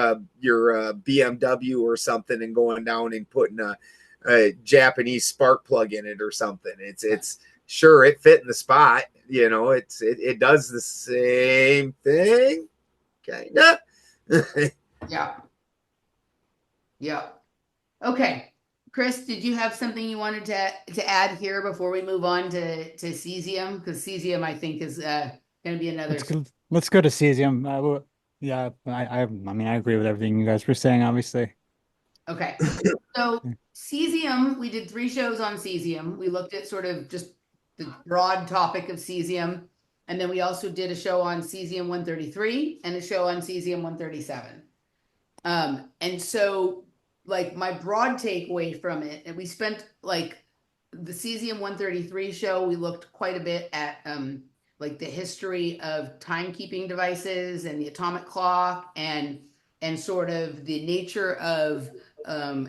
BMW or something and going down and putting a Japanese spark plug in it or something. It's sure it fit in the spot, you know. It does the same thing, kinda. Yeah. Yeah. Okay. Chris, did you have something you wanted to add here before we move on to cesium? Because cesium, I think, is going to be another. Let's go to cesium. Yeah, I mean, I agree with everything you guys were saying, obviously. Okay. So cesium, we did 3 shows on cesium. We looked at sort of just the broad topic of cesium. And then we also did a show on cesium 133 and a show on cesium 137. And so like my broad takeaway from it, and we spent like the cesium 133 show, we looked quite a bit at like the history of timekeeping devices and the atomic clock and sort of the nature of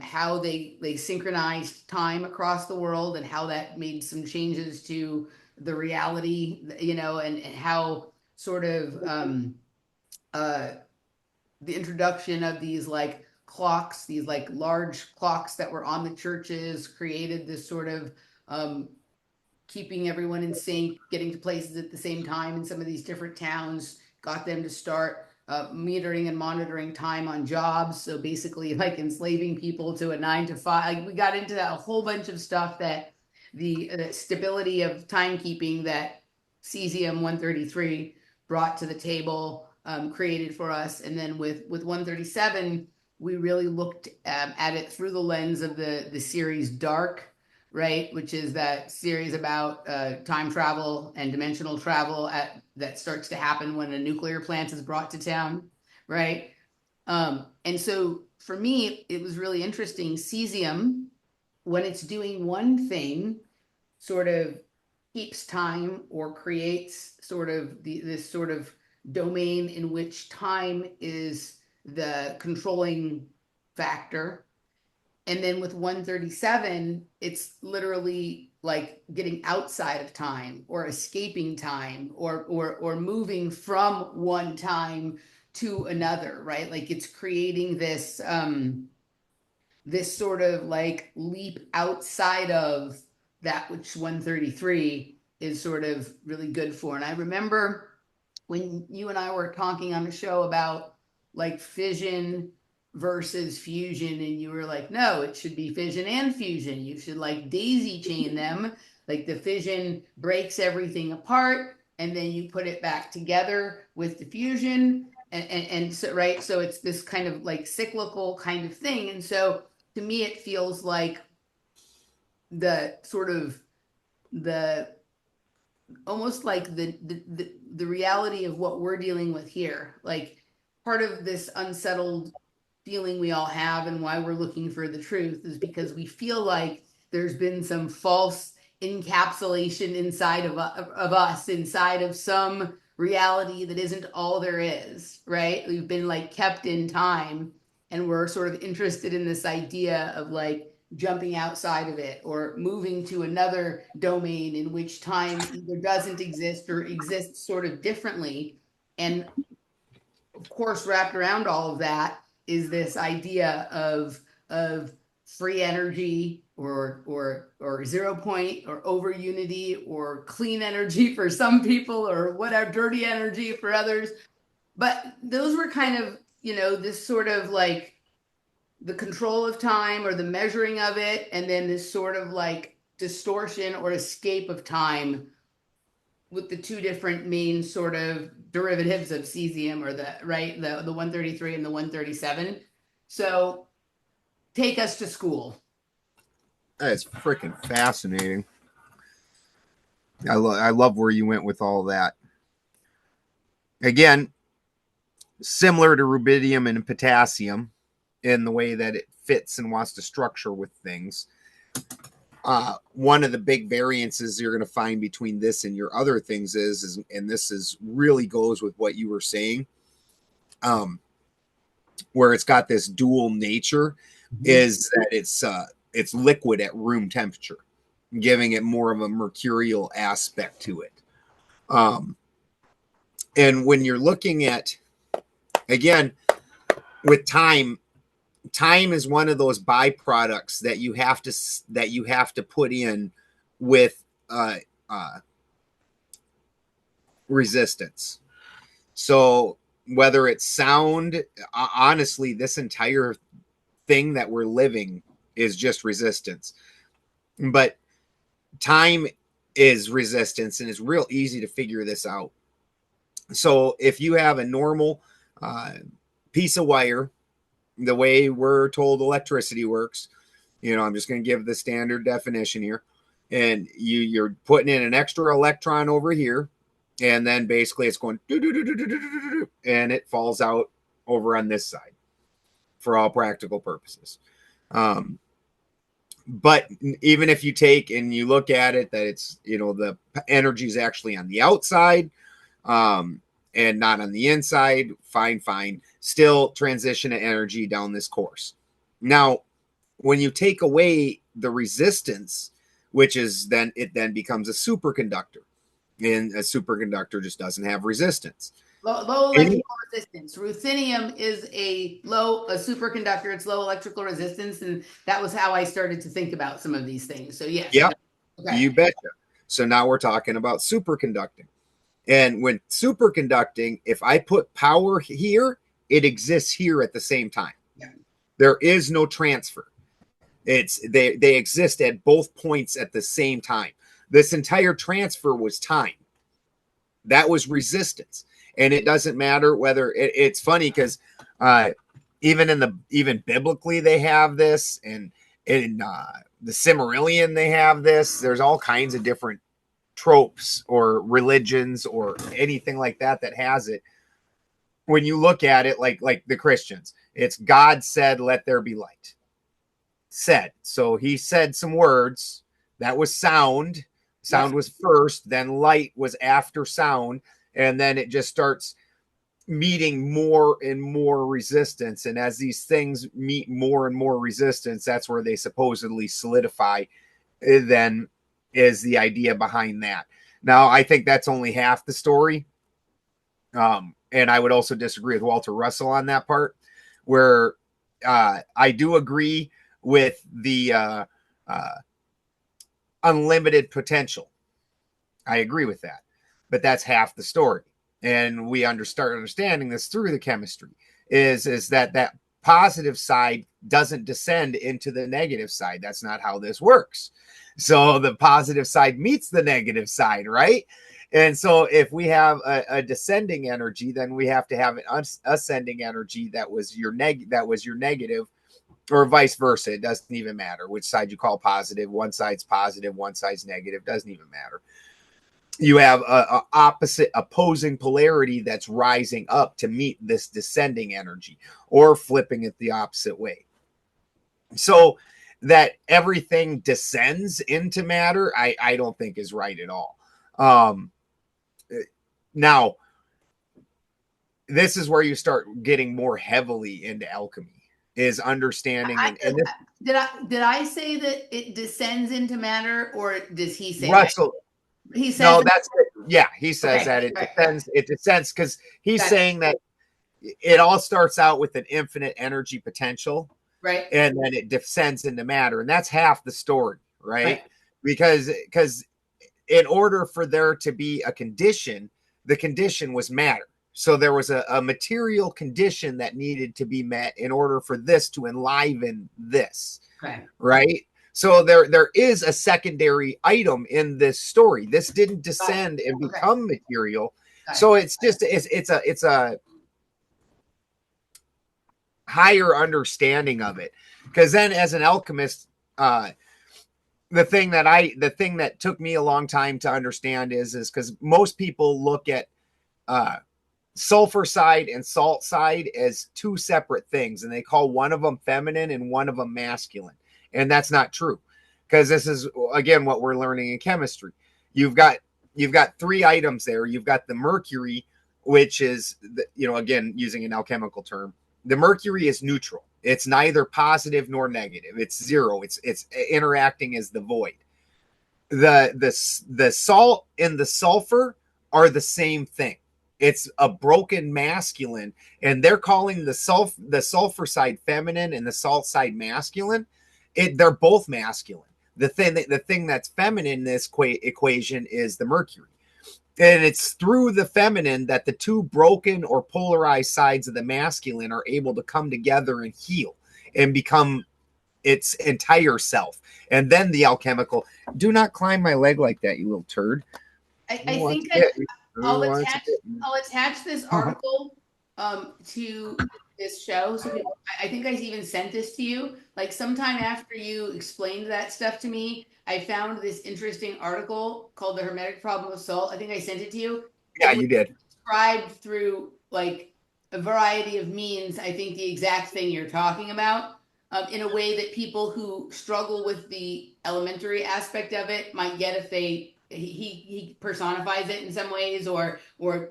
how they synchronized time across the world and how that made some changes to the reality, you know, and how sort of the introduction of these like clocks, these like large clocks that were on the churches, created this sort of keeping everyone in sync, getting to places at the same time in some of these different towns, got them to start metering and monitoring time on jobs. So basically like enslaving people to a 9 to 5. Like we got into a whole bunch of stuff that the stability of timekeeping that cesium 133 brought to the table, created for us. And then with 137, we really looked at it through the lens of the series Dark, right? Which is that series about time travel and dimensional travel that starts to happen when a nuclear plant is brought to town, right? And so for me, it was really interesting. Cesium, when it's doing one thing, sort of keeps time or creates sort of this sort of domain in which time is the controlling factor. And then with 137, it's literally like getting outside of time or escaping time or moving from one time to another, right? Like it's creating this this sort of like leap outside of that which 133 is sort of really good for. And I remember when you and I were talking on the show about like fission versus fusion, and you were like, no, it should be fission and fusion. You should like daisy chain them. Like the fission breaks everything apart, and then you put it back together with the fusion. And so, right. So it's this kind of like cyclical kind of thing. And so to me, it feels like the sort of the almost like the reality of what we're dealing with here. Like part of this unsettled feeling we all have and why we're looking for the truth is because we feel like there's been some false encapsulation inside of us, inside of some reality that isn't all there is, right? We've been like kept in time, and we're sort of interested in this idea of like jumping outside of it or moving to another domain in which time either doesn't exist or exists sort of differently. And of course, wrapped around all of that is this idea of free energy or 0 point or over unity or clean energy for some people or whatever, dirty energy for others. But those were kind of, you know, this sort of like the control of time or the measuring of it, and then this sort of like distortion or escape of time with the 2 different main sort of derivatives of cesium, or the 133 and the 137. So take us to school. That's freaking fascinating. I love where you went with all that. Again, similar to rubidium and potassium in the way that it fits and wants to structure with things. One of the big variances you're going to find between this and your other things is and this is really goes with what you were saying, where it's got this dual nature. is that it's liquid at room temperature, giving it more of a mercurial aspect to it. And when you're looking at, again, with time is one of those byproducts that you have to put in with resistance. So whether it's sound, honestly, this entire thing that we're living is just resistance. But time is resistance, and it's real easy to figure this out. So if you have a normal piece of wire, the way we're told electricity works, I'm just going to give the standard definition here, and you're putting in an extra electron over here, and then basically it's going and it falls out over on this side for all practical purposes. But even if you take and you look at it that it's, the energy is actually on the outside and not on the inside, fine, still transition of energy down this course. Now, when you take away the resistance, which is then becomes a superconductor, and a superconductor just doesn't have resistance. Low electrical resistance. Ruthenium is a superconductor. It's low electrical resistance, and that was how I started to think about some of these things. So yes. Yeah, okay. You betcha. So now we're talking about superconducting. And when superconducting, if I put power here, it exists here at the same time. Yeah. There is no transfer. They exist at both points at the same time. This entire transfer was time. That was resistance. And it doesn't matter whether it's funny because even biblically they have this, and in the Silmarillion they have this. There's all kinds of different tropes or religions or anything like that has it. When you look at it, like the Christians, it's God said, "Let there be light." Said. So he said some words. That was sound. Sound was first, then light was after sound, and then it just starts meeting more and more resistance. And as these things meet more and more resistance, that's where they supposedly solidify. Then is the idea behind that. Now, I think that's only half the story. And I would also disagree with Walter Russell on that part, where I do agree with the unlimited potential. I agree with that, but that's half the story. And we start understanding this through the chemistry is that positive side doesn't descend into the negative side. That's not how this works. So the positive side meets the negative side, right? And so if we have a descending energy, then we have to have an ascending energy that was your negative, or vice versa. It doesn't even matter which side you call positive. One side's positive, one side's negative. Doesn't even matter. You have a opposing polarity that's rising up to meet this descending energy, or flipping it the opposite way. So that everything descends into matter, I don't think is right at all. Now, this is where you start getting more heavily into alchemy, is understanding. Did I say that it descends into matter, or does he say Russell? That? He says no, that's it. Yeah, he says that it descends. Right. It descends because he's saying that it all starts out with an infinite energy potential, right? And then it descends into matter, and that's half the story, right? Because in order for there to be a condition, the condition was matter. So there was a material condition that needed to be met in order for this to enliven this, right? So there is a secondary item in this story. This didn't descend and become material. So it's just it's a higher understanding of it. Because then, as an alchemist, the thing that took me a long time to understand is because most people look at sulfur side and salt side as two separate things, and they call one of them feminine and one of them masculine. And that's not true, because this is, again, what we're learning in chemistry. You've got three items there. You've got the mercury, which is, again, using an alchemical term, the mercury is neutral. It's neither positive nor negative. It's zero. It's interacting as the void. The salt and the sulfur are the same thing. It's a broken masculine, and they're calling the sulfur side feminine and the salt side masculine. They're both masculine. The thing that's feminine in this equation is the mercury. And it's through the feminine that the two broken or polarized sides of the masculine are able to come together and heal and become its entire self. And then the alchemical. Do not climb my leg like that, you little turd. I think that I'll attach this article to this show. So I think I even sent this to you. Like sometime after you explained that stuff to me, I found this interesting article called The Hermetic Problem of Salt. I think I sent it to you. Yeah, you did. Described through like a variety of means, I think the exact thing you're talking about, in a way that people who struggle with the elementary aspect of it might get if he personifies it in some ways or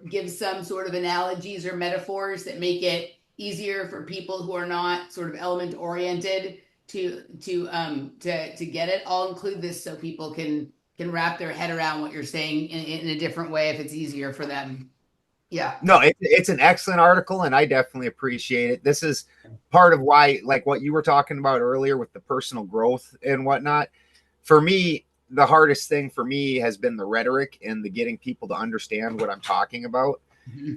gives some sort of analogies or metaphors that make it easier for people who are not sort of element oriented to get it. I'll include this so people can wrap their head around what you're saying in a different way if it's easier for them. Yeah. No, it's an excellent article, and I definitely appreciate it. This is part of why, like what you were talking about earlier with the personal growth and whatnot. For me, the hardest thing for me has been the rhetoric and the getting people to understand what I'm talking about.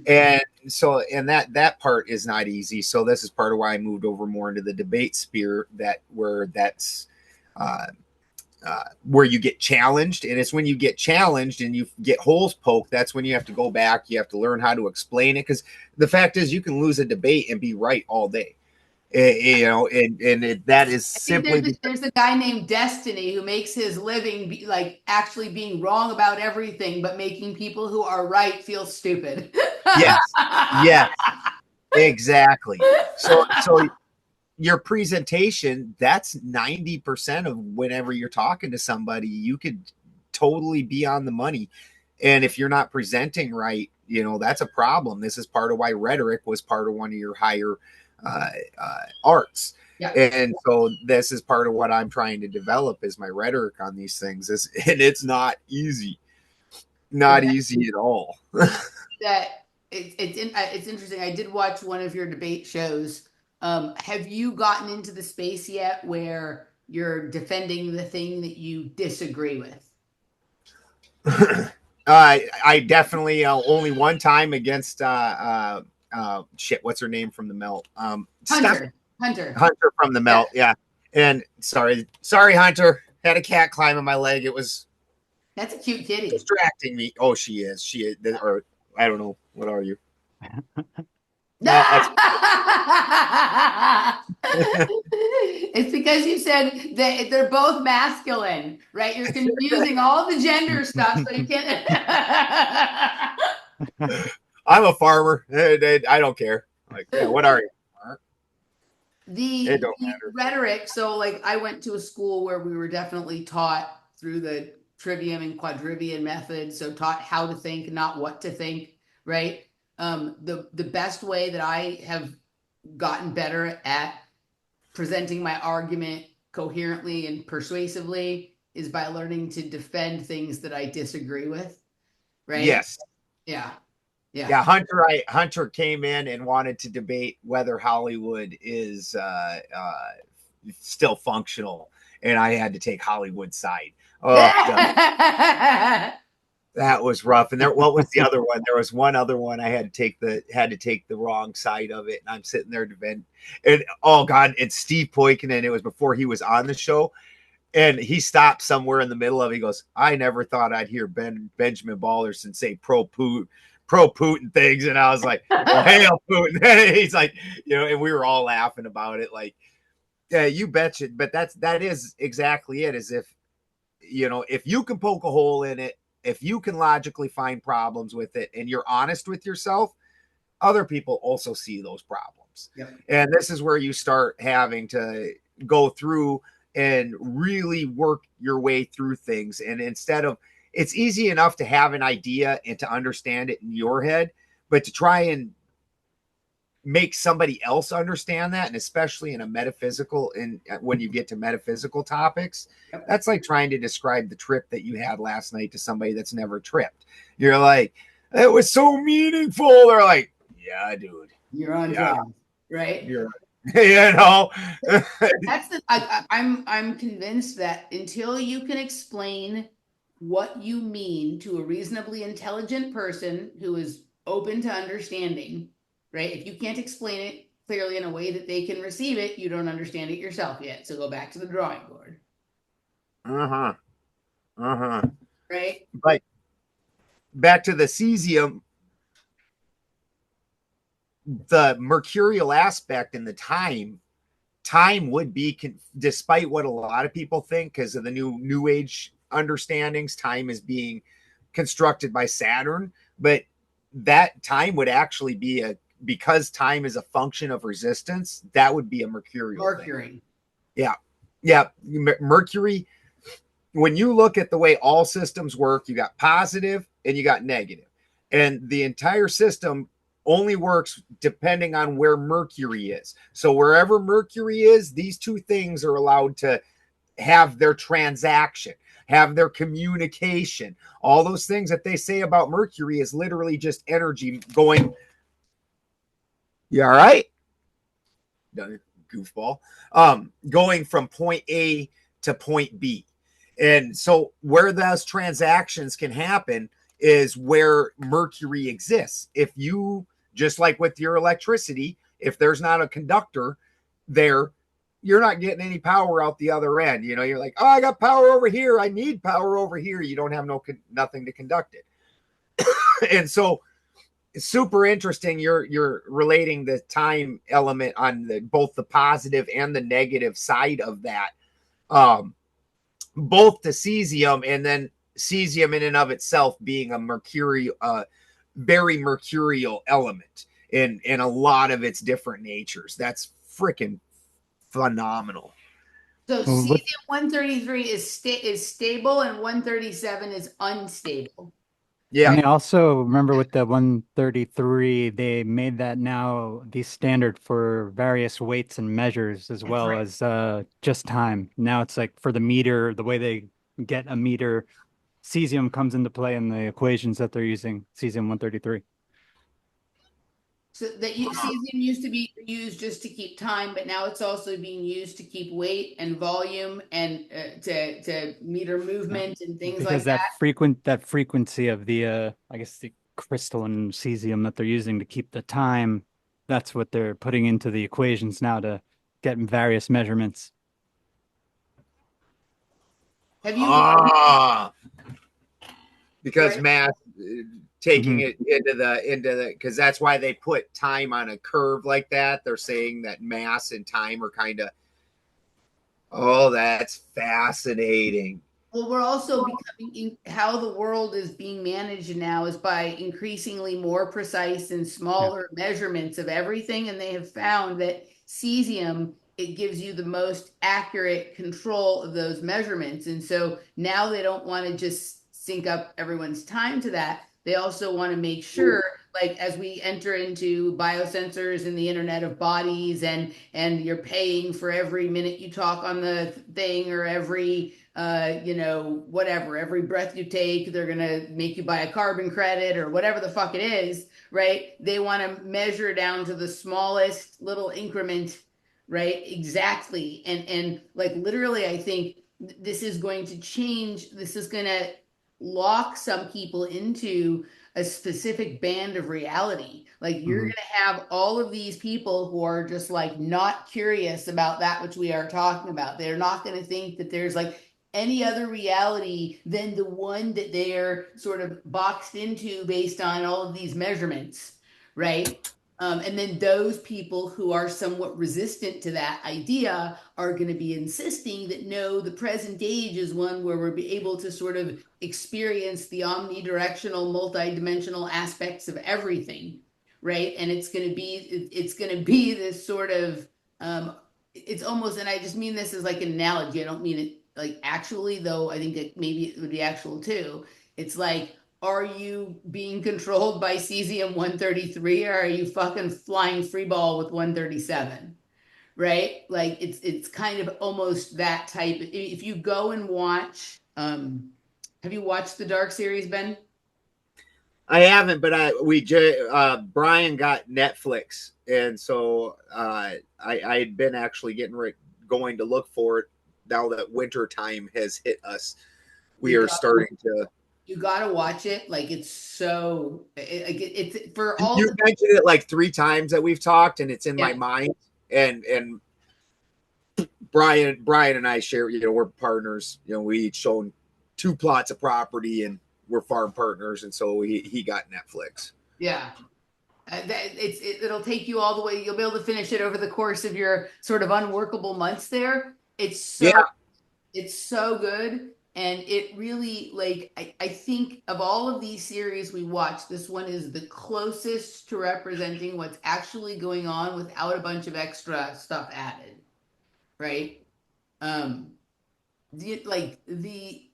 And so, and that part is not easy. So this is part of why I moved over more into the debate sphere, where you get challenged. And it's when you get challenged and you get holes poked, that's when you have to go back. You have to learn how to explain it. Because the fact is, you can lose a debate and be right all day. That is simply there's a guy named Destiny who makes his living like actually being wrong about everything, but making people who are right feel stupid. Yes, exactly. So your presentation, that's 90% of whenever you're talking to somebody, you could totally be on the money. And if you're not presenting right, that's a problem. This is part of why rhetoric was part of one of your higher arts. Yeah. And so this is part of what I'm trying to develop is my rhetoric on these things. And it's not easy. Not easy at all. It's interesting. I did watch one of your debate shows. Have you gotten into the space yet where you're defending the thing that you disagree with? I definitely only one time against what's her name from the Melt? Hunter from the Melt. Yeah. And sorry, Hunter. Had a cat climbing my leg. That's a cute kitty. Distracting me. Oh, she is. Or I don't know. What are you? It's because you said that they're both masculine, right? You're confusing all the gender stuff, so you can't. I'm a farmer. I don't care. Like, yeah, what are you? The rhetoric. So, like, I went to a school where we were definitely taught through the trivium and quadrivium method. So, taught how to think, not what to think, right? The best way that I have gotten better at presenting my argument coherently and persuasively is by learning to defend things that I disagree with. Right? Yes. Yeah. Hunter came in and wanted to debate whether Hollywood is still functional, and I had to take Hollywood's side. Oh, that was rough. And what was the other one? There was one other one I had to take the wrong side of it, and I'm sitting there defending. And oh God, it's Steve Poikinen. It was before he was on the show, and he stopped somewhere in the middle of it. He goes, "I never thought I'd hear Benjamin Balderson say pro Putin things," and I was like, "Well, hail Putin!" He's like, and we were all laughing about it. Like, yeah, you betcha. But that is exactly it. As if if you can poke a hole in it. If you can logically find problems with it and you're honest with yourself, other people also see those problems. Yep. And this is where you start having to go through and really work your way through things. And it's easy enough to have an idea and to understand it in your head, but to try and make somebody else understand that, and especially in a metaphysical, and when you get to metaphysical topics, that's like trying to describe the trip that you had last night to somebody that's never tripped. You're like, it was so meaningful. They're like, yeah, dude, you're on drugs, right? You're you know. That's the I'm convinced that until you can explain what you mean to a reasonably intelligent person who is open to understanding, right? If you can't explain it clearly in a way that they can receive it, you don't understand it yourself yet. So go back to the drawing board. Uh-huh. Uh-huh. Right? But back to the cesium, the mercurial aspect and the time would be, despite what a lot of people think because of the new age understandings, time is being constructed by Saturn, but that time would actually be because time is a function of resistance, that would be a mercurial thing. Yeah. Mercury, when you look at the way all systems work, you got positive and you got negative, and the entire system only works depending on where Mercury is. So wherever Mercury is, these two things are allowed to have their transaction, have their communication. All those things that they say about Mercury is literally just energy going. You all right? Goofball. Going from point A to point B. And so where those transactions can happen is where Mercury exists. If you, just like with your electricity, if there's not a conductor there, you're not getting any power out the other end. You know, you're like, oh, I got power over here. I need power over here. You don't have nothing to conduct it. And so it's super interesting. You're relating the time element on both the positive and the negative side of that. Both to cesium, and then cesium in and of itself being a very mercurial element in a lot of its different natures. That's freaking phenomenal. So cesium 133 is stable and 137 is unstable. Yeah. And they also, remember with the 133, they made that now the standard for various weights and measures as well as just time. Now it's like for the meter, the way they get a meter, cesium comes into play in the equations that they're using, cesium 133. So that cesium used to be used just to keep time, but now it's also being used to keep weight and volume and to meter movement and things because like that frequency of the I guess the crystalline cesium that they're using to keep the time, that's what they're putting into the equations now to get various measurements. Have you because math taking it into the because that's why they put time on a curve like that. They're saying that mass and time are kind of, that's fascinating. Well, we're also becoming how the world is being managed now is by increasingly more precise and smaller measurements of everything. And they have found that cesium, it gives you the most accurate control of those measurements. And so now they don't want to just sync up everyone's time to that. They also want to make sure, like as we enter into biosensors and the Internet of Bodies, and you're paying for every minute you talk on the thing, or every whatever, every breath you take, they're gonna make you buy a carbon credit or whatever the fuck it is, right? They want to measure down to the smallest little increment, right? Exactly. And like literally, I think this is going to change. This is going to lock some people into a specific band of reality. Like you're going to have all of these people who are just like not curious about that which we are talking about. They're not going to think that there's like any other reality than the one that they're sort of boxed into based on all of these measurements, right? And then those people who are somewhat resistant to that idea are going to be insisting that no, the present age is one where we're able to sort of experience the omnidirectional, multidimensional aspects of everything, right? And it's going to be this sort of it's almost, and I just mean this as like an analogy. I don't mean it like actually, though I think that maybe it would be actual too. It's like are you being controlled by Cesium 133 or are you fucking flying free ball with 137? Right? Like it's kind of almost that type. If you go and watch, have you watched the Dark series, Ben? I haven't, but Brian got Netflix, and so I had been actually going to look for it now that winter time has hit us. We You are got starting to. you gotta watch it. Like it's so it's for all You the mentioned it like 3 times that we've talked, and it's in my yeah. mind. And Brian and I share. We're partners. We each own 2 plots of property, and we're farm partners. And so he got Netflix. Yeah. It'll take you all the way. You'll be able to finish it over the course of your sort of unworkable months there. It's Yeah, so it's so good. And it really like I think of all of these series we watch, this one is the closest to representing what's actually going on without a bunch of extra stuff added. Right? Um like the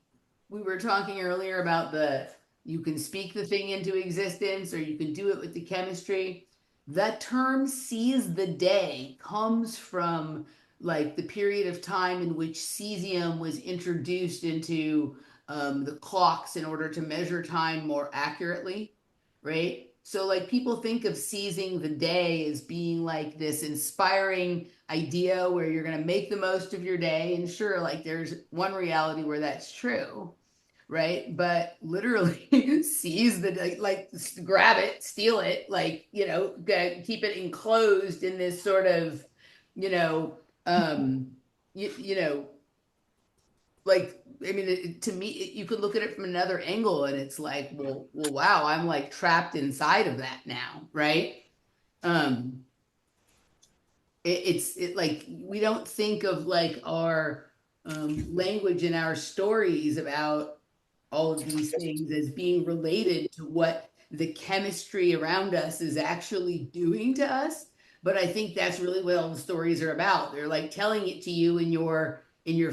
we were talking earlier about the you can speak the thing into existence or you can do it with the chemistry. That term "seize the day" comes from like the period of time in which cesium was introduced into the clocks in order to measure time more accurately, right? So like people think of seizing the day as being like this inspiring idea where you're going to make the most of your day. And sure, like there's one reality where that's true, right? But literally seize the like grab it, steal it, like keep it enclosed in this sort of you know um you know like I mean to me you could look at it from another angle and it's like well wow, I'm like trapped inside of that now, right? um it's like we don't think of like our language and our stories about all of these things as being related to what the chemistry around us is actually doing to us. But I think that's really what all the stories are about. They're like telling it to you in your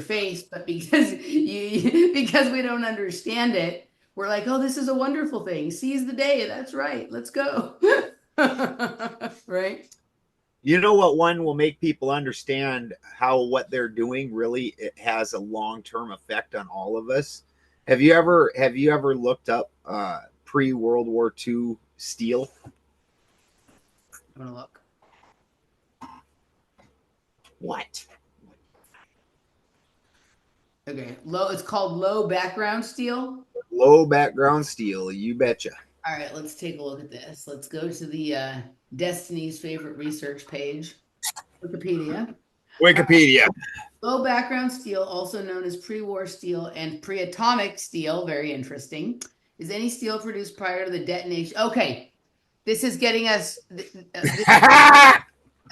face, but because you because we don't understand it, we're like, oh, this is a wonderful thing. Seize the day. That's right. Let's go. Right? you know what one will make people understand how what they're doing really it has a long-term effect on all of us. Have you ever looked up pre-World War II steel? I'm gonna look. What? Okay, low. It's called low background steel. Low background steel, you betcha. All right, let's take a look at this. Let's go to the Destiny's favorite research page, Wikipedia. Wikipedia. Low background steel, also known as pre-war steel and pre-atomic steel, very interesting, is any steel produced prior to the detonation. Okay, this is getting us.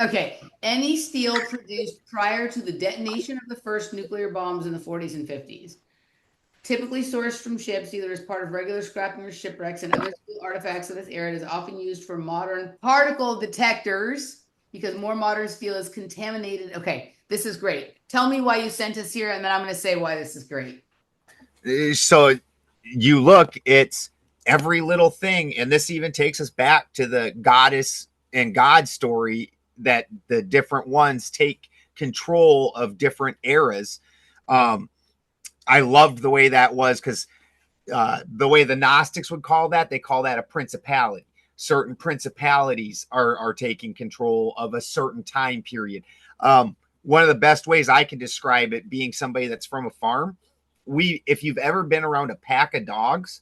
Okay, any steel produced prior to the detonation of the first nuclear bombs in the 40s and 50s. Typically sourced from ships, either as part of regular scrapping or shipwrecks and other steel artifacts of this era, it is often used for modern particle detectors because more modern steel is contaminated. Okay, this is great. Tell me why you sent us here, and then I'm going to say why this is great. So you look, it's every little thing, and this even takes us back to the goddess and God story that the different ones take control of different eras. I loved the way that was because the way the Gnostics would call that, they call that a principality. Certain principalities are taking control of a certain time period. One of the best ways I can describe it, being somebody that's from a farm, if you've ever been around a pack of dogs,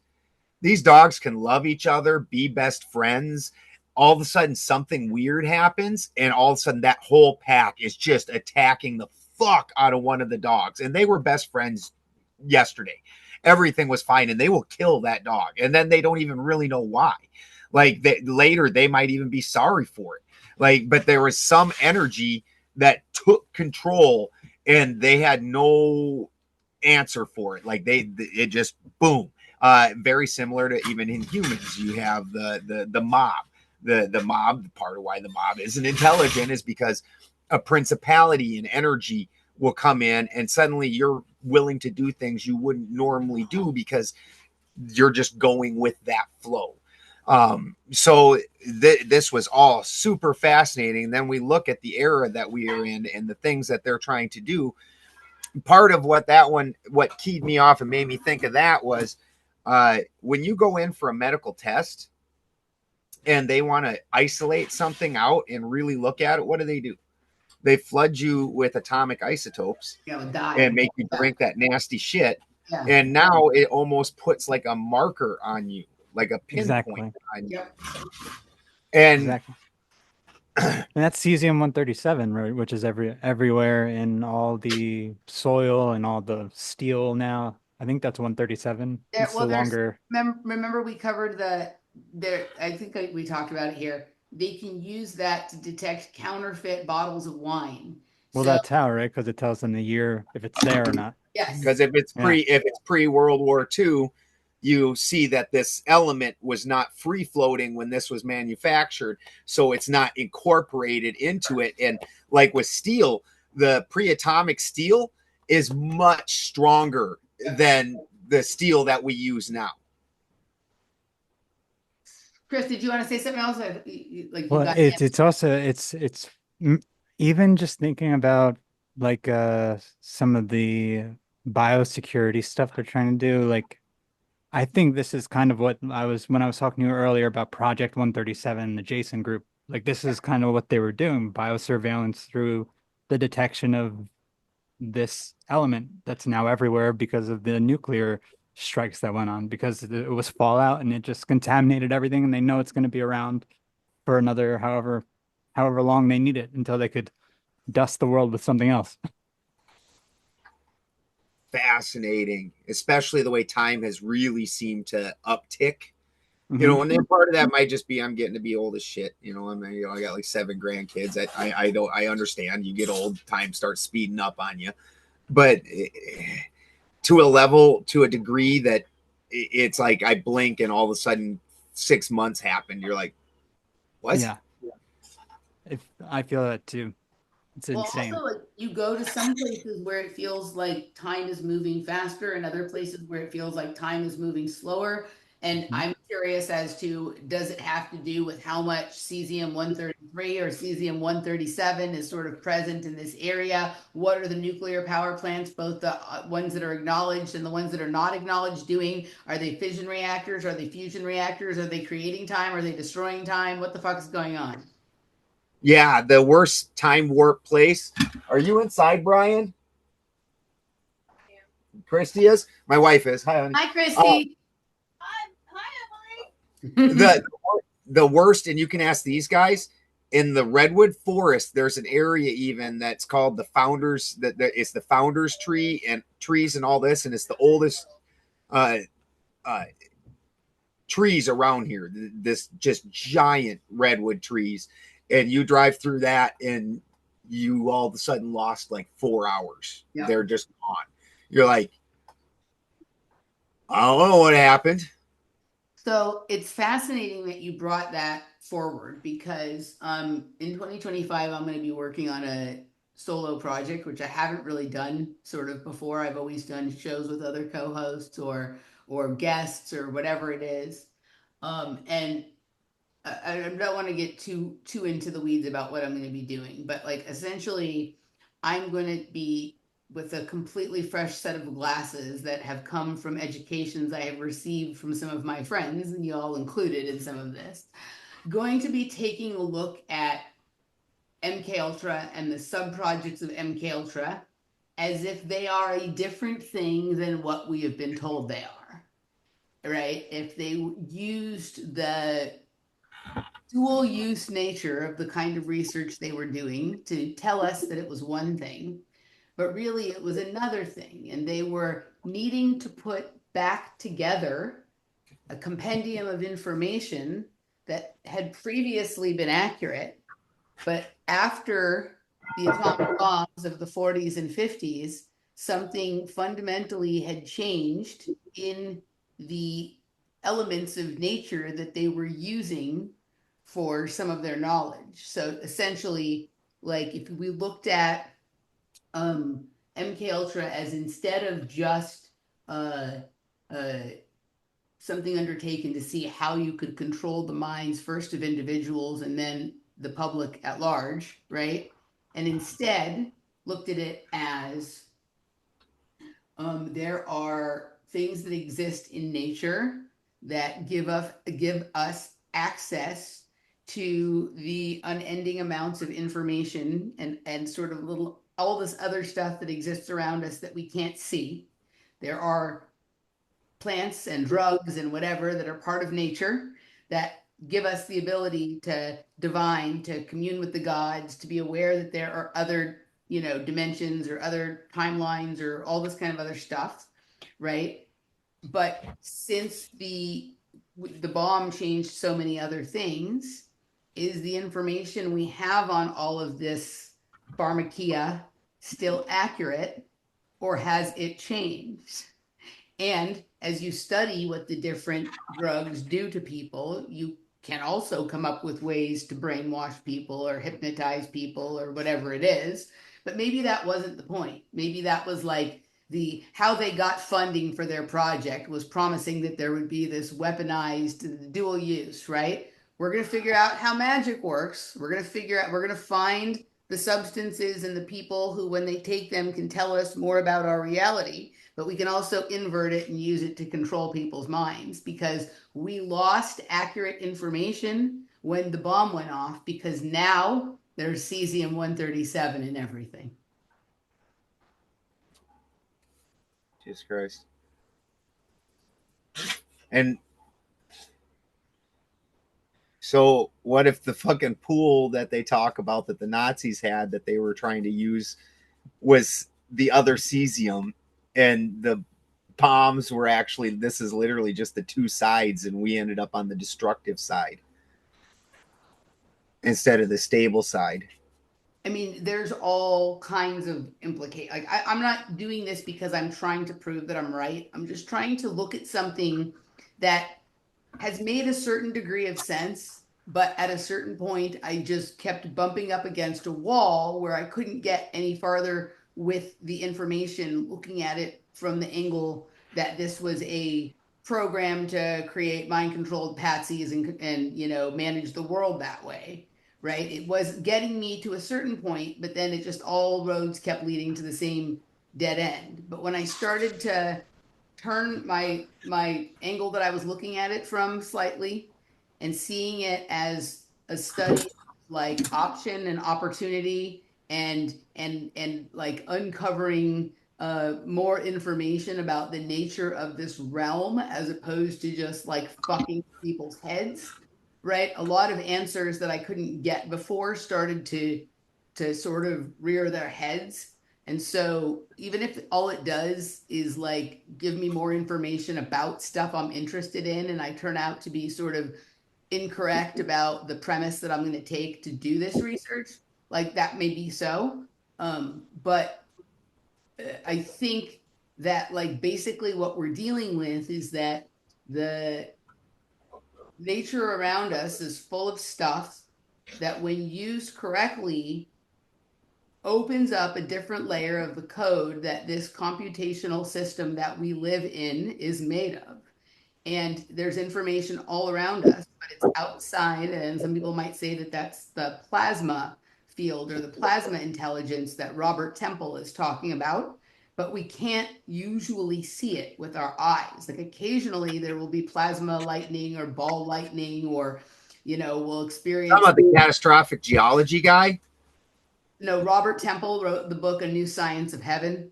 these dogs can love each other, be best friends. All of a sudden, something weird happens, and all of a sudden, that whole pack is just attacking the fuck out of one of the dogs. And they were best friends yesterday. Everything was fine, and they will kill that dog. And then they don't even really know why. Like later, they might even be sorry for it. But there was some energy that took control, and they had no answer for it. It just boom. Very similar to even in humans, you have the mob. The mob, part of why the mob isn't intelligent is because a principality and energy will come in and suddenly you're willing to do things you wouldn't normally do because you're just going with that flow. So this was all super fascinating. Then we look at the era that we are in and the things that they're trying to do. Part of what keyed me off and made me think of that was when you go in for a medical test and they want to isolate something out and really look at it, what do? They flood you with atomic isotopes and make you drink that nasty shit. Yeah. And now it almost puts like a marker on you, like a pinpoint on you. Yep. And exactly. And that's cesium 137, right? Which is everywhere in all the soil and all the steel now. I think that's 137. It's Well, the longer. remember we covered I think we talked about it here. They can use that to detect counterfeit bottles of wine. Well, So, that's how, right? Because it tells them the year if it's there or not. yes. Because if it's pre World War II, you see that this element was not free floating when this was manufactured, so it's not incorporated into it. And like with steel, the pre-atomic steel is much stronger than the steel that we use now. Chris, did you want to say something else? Well, it's also even just thinking about like some of the biosecurity stuff they're trying to do. Like, I think this is kind of what when I was talking to you earlier about Project 137, the Jason group. Like, this is kind of what they were doing, biosurveillance through the detection of this element that's now everywhere because of the nuclear strikes that went on, because it was fallout and it just contaminated everything, and they know it's going to be around for another however long they need it until they could dust the world with something else. Fascinating, especially the way time has really seemed to uptick. You know, and then part of that might just be I'm getting to be old as shit. You know, I got like 7 grandkids. I understand. You get old, time starts speeding up on you, but to a degree that it's like I blink and all of a sudden 6 months happened. You're like, what? Yeah. I feel that too. It's insane. Also, like, you go to some places where it feels like time is moving faster, and other places where it feels like time is moving slower. And I'm curious as to, does it have to do with how much cesium 133 or cesium 137 is sort of present in this area? What are the nuclear power plants, both the ones that are acknowledged and the ones that are not acknowledged, doing? Are they fission reactors? Are they fusion reactors? Are they creating time? Are they destroying time? What the fuck is going on? Yeah, the worst time warp place. Are you inside, Brian? Christy is. My wife is. Hi, honey. Hi, Christy. The worst, and you can ask these guys, in the redwood forest, there's an area even that's called the founders, that it's the founders tree and trees and all this, and it's the oldest trees around here. This just giant redwood trees, and you drive through that and you all of a sudden lost like 4 hours. Yeah. They're just gone. You're like, I don't know what happened. So it's fascinating that you brought that forward, because in 2025, I'm going to be working on a solo project, which I haven't really done sort of before. I've always done shows with other co-hosts or guests or whatever it is. And I don't want to get too into the weeds about what I'm going to be doing, but like essentially I'm going to be with a completely fresh set of glasses that have come from educations I have received from some of my friends, and you all included in some of this, going to be taking a look at MKUltra and the sub-projects of MKUltra as if they are a different thing than what we have been told they are, right? If they used the dual use nature of the kind of research they were doing to tell us that it was one thing, but really it was another thing. And they were needing to put back together a compendium of information that had previously been accurate, but after the atomic bombs of the 40s and 50s, something fundamentally had changed in the elements of nature that they were using for some of their knowledge. So essentially, like if we looked at MKUltra as, instead of just something undertaken to see how you could control the minds first of individuals and then the public at large, right? And instead looked at it as there are things that exist in nature that give us access to the unending amounts of information and sort of little all this other stuff that exists around us that we can't see. There are plants and drugs and whatever that are part of nature that give us the ability to divine, to commune with the gods, to be aware that there are other, dimensions or other timelines or all this kind of other stuff, right? But since the bomb changed so many other things, is the information we have on all of this pharmakia still accurate, or has it changed? And as you study what the different drugs do to people, you can also come up with ways to brainwash people or hypnotize people or whatever it is. But maybe that wasn't the point. Maybe that was like how they got funding for their project was promising that there would be this weaponized dual use, right? We're going to figure out how magic works. We're going to find the substances and the people who, when they take them, can tell us more about our reality. But we can also invert it and use it to control people's minds, because we lost accurate information when the bomb went off, because now there's Cesium-137 in everything. Jesus Christ. And so what if the fucking pool that they talk about that the Nazis had that they were trying to use was the other cesium, and the bombs were actually, this is literally just the two sides, and we ended up on the destructive side instead of the stable side? I mean, there's all kinds of implications. Like, I'm not doing this because I'm trying to prove that I'm right. I'm just trying to look at something that has made a certain degree of sense, but at a certain point, I just kept bumping up against a wall where I couldn't get any farther with the information, looking at it from the angle that this was a program to create mind-controlled patsies and manage the world that way. Right? It was getting me to a certain point, but then it just all roads kept leading to the same dead end. But when I started to turn my angle that I was looking at it from slightly and seeing it as a study like option and opportunity and like uncovering more information about the nature of this realm as opposed to just like fucking people's heads, right? A lot of answers that I couldn't get before started to sort of rear their heads. And so even if all it does is like give me more information about stuff I'm interested in, and I turn out to be sort of incorrect about the premise that I'm going to take to do this research, like that may be so. But I think that like basically what we're dealing with is that the nature around us is full of stuff that when used correctly opens up a different layer of the code that this computational system that we live in is made of. And there's information all around us, but it's outside. And some people might say that that's the plasma field or the plasma intelligence that Robert Temple is talking about. But we can't usually see it with our eyes. Like occasionally there will be plasma lightning or ball lightning, or, we'll experience. How about the catastrophic geology guy? No, Robert Temple wrote the book A New Science of Heaven.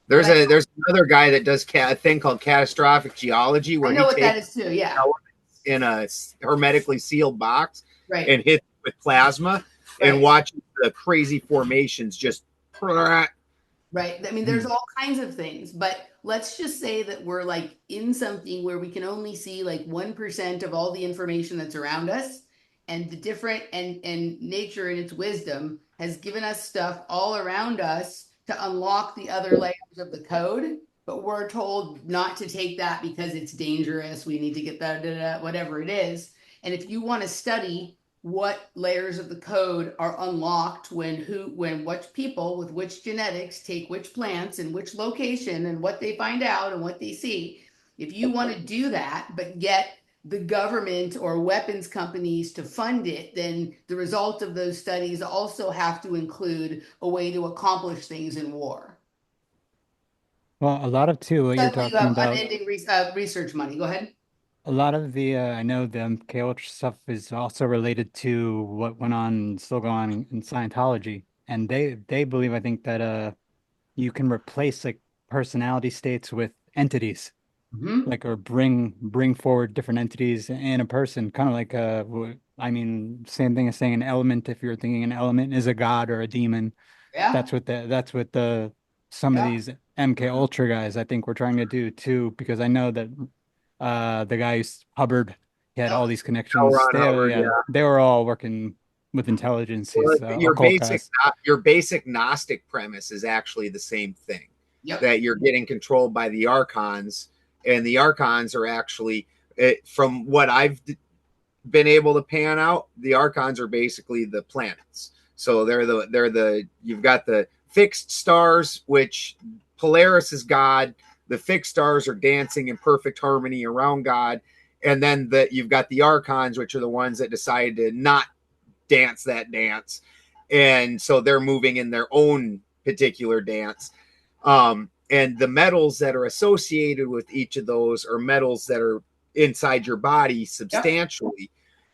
There's another guy that does a thing called catastrophic geology, where I know what that is too. Yeah, in a hermetically sealed box, right, and hit with plasma, and watch the crazy formations just. Right. I mean, there's all kinds of things, but let's just say that we're like in something where we can only see like 1% of all the information that's around us, and the different and nature in its wisdom has given us stuff all around us to unlock the other layers of the code, but we're told not to take that because it's dangerous. We need to get that, whatever it is. And if you want to study what layers of the code are unlocked when which people with which genetics take which plants in which location and what they find out and what they see, If you want to do that, but get the government or weapons companies to fund it, then the result of those studies also have to include a way to accomplish things in war. Well, a lot of too what you're Suddenly you talking have about, unending research money. Go ahead. a lot of the I know the MKUltra stuff is also related to what went on and still going on in Scientology. And they believe, I think, that you can replace like personality states with entities, Mhm. like, or bring forward different entities in a person, kind of like I mean, same thing as saying an element. If you're thinking an element is a god or a demon, Yeah, that's what the some of yeah, these MK Ultra guys I think were trying to do too, because I know that the guy Hubbard, he had yeah. all these L. connections. Ron Hubbard, Yeah, yeah. they were all working with intelligence, Well, these occult guys. your basic Gnostic premise is actually the same thing. Yep. That you're getting controlled by the archons, and the archons are actually, from what I've been able to pan out, the archons are basically the planets. So they're the you've got the fixed stars, which Polaris is God. The fixed stars are dancing in perfect harmony around God, and then you've got the archons, which are the ones that decided to not dance that dance, and so they're moving in their own particular dance. And the metals that are associated with each of those are metals that are inside your body Yep. substantially.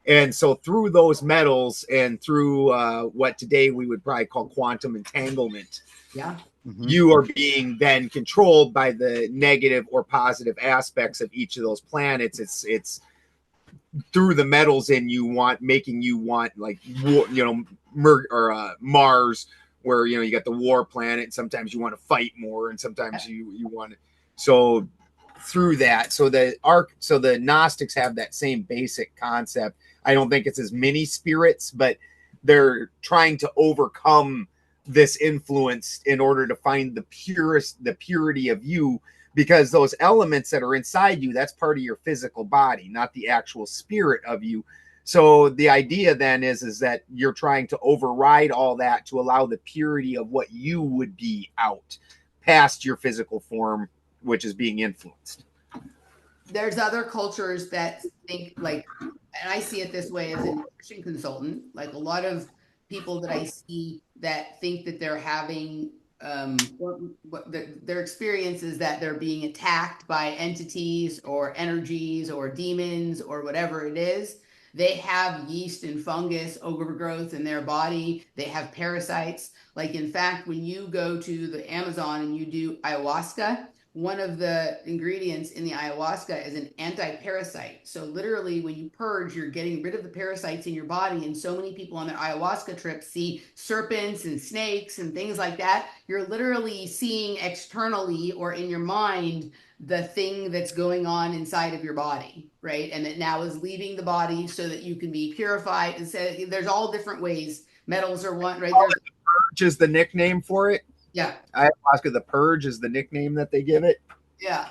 And so through those metals and through what today we would probably call quantum entanglement, Yeah. you are being then controlled by the negative or positive aspects of each of those planets. It's through the metals in you making you want, like, Mars, where you got the war planet, and sometimes you want to fight more, and sometimes you want to. So through that, so the Gnostics have that same basic concept. I don't think it's as many spirits, but they're trying to overcome this influence in order to find the purity of you, because those elements that are inside you, that's part of your physical body, not the actual spirit of you. So the idea then is that you're trying to override all that to allow the purity of what you would be out past your physical form, which is being influenced. There's other cultures that think like, and I see it this way as a nutrition consultant, like a lot of people that I see that think that they're having their experience is that they're being attacked by entities or energies or demons or whatever it is. They have yeast and fungus overgrowth in their body. They have parasites. Like, in fact, when you go to the Amazon and you do ayahuasca, one of the ingredients in the ayahuasca is an anti-parasite. So literally when you purge, you're getting rid of the parasites in your body. And so many people on their ayahuasca trips see serpents and snakes and things like that. You're literally seeing externally or in your mind the thing that's going on inside of your body, right? And that now is leaving the body so that you can be purified. And so there's all different ways. Metals are one, right? There's Purge is the nickname for it. yeah. Ayahuasca, the purge is the nickname that they give it. Yeah.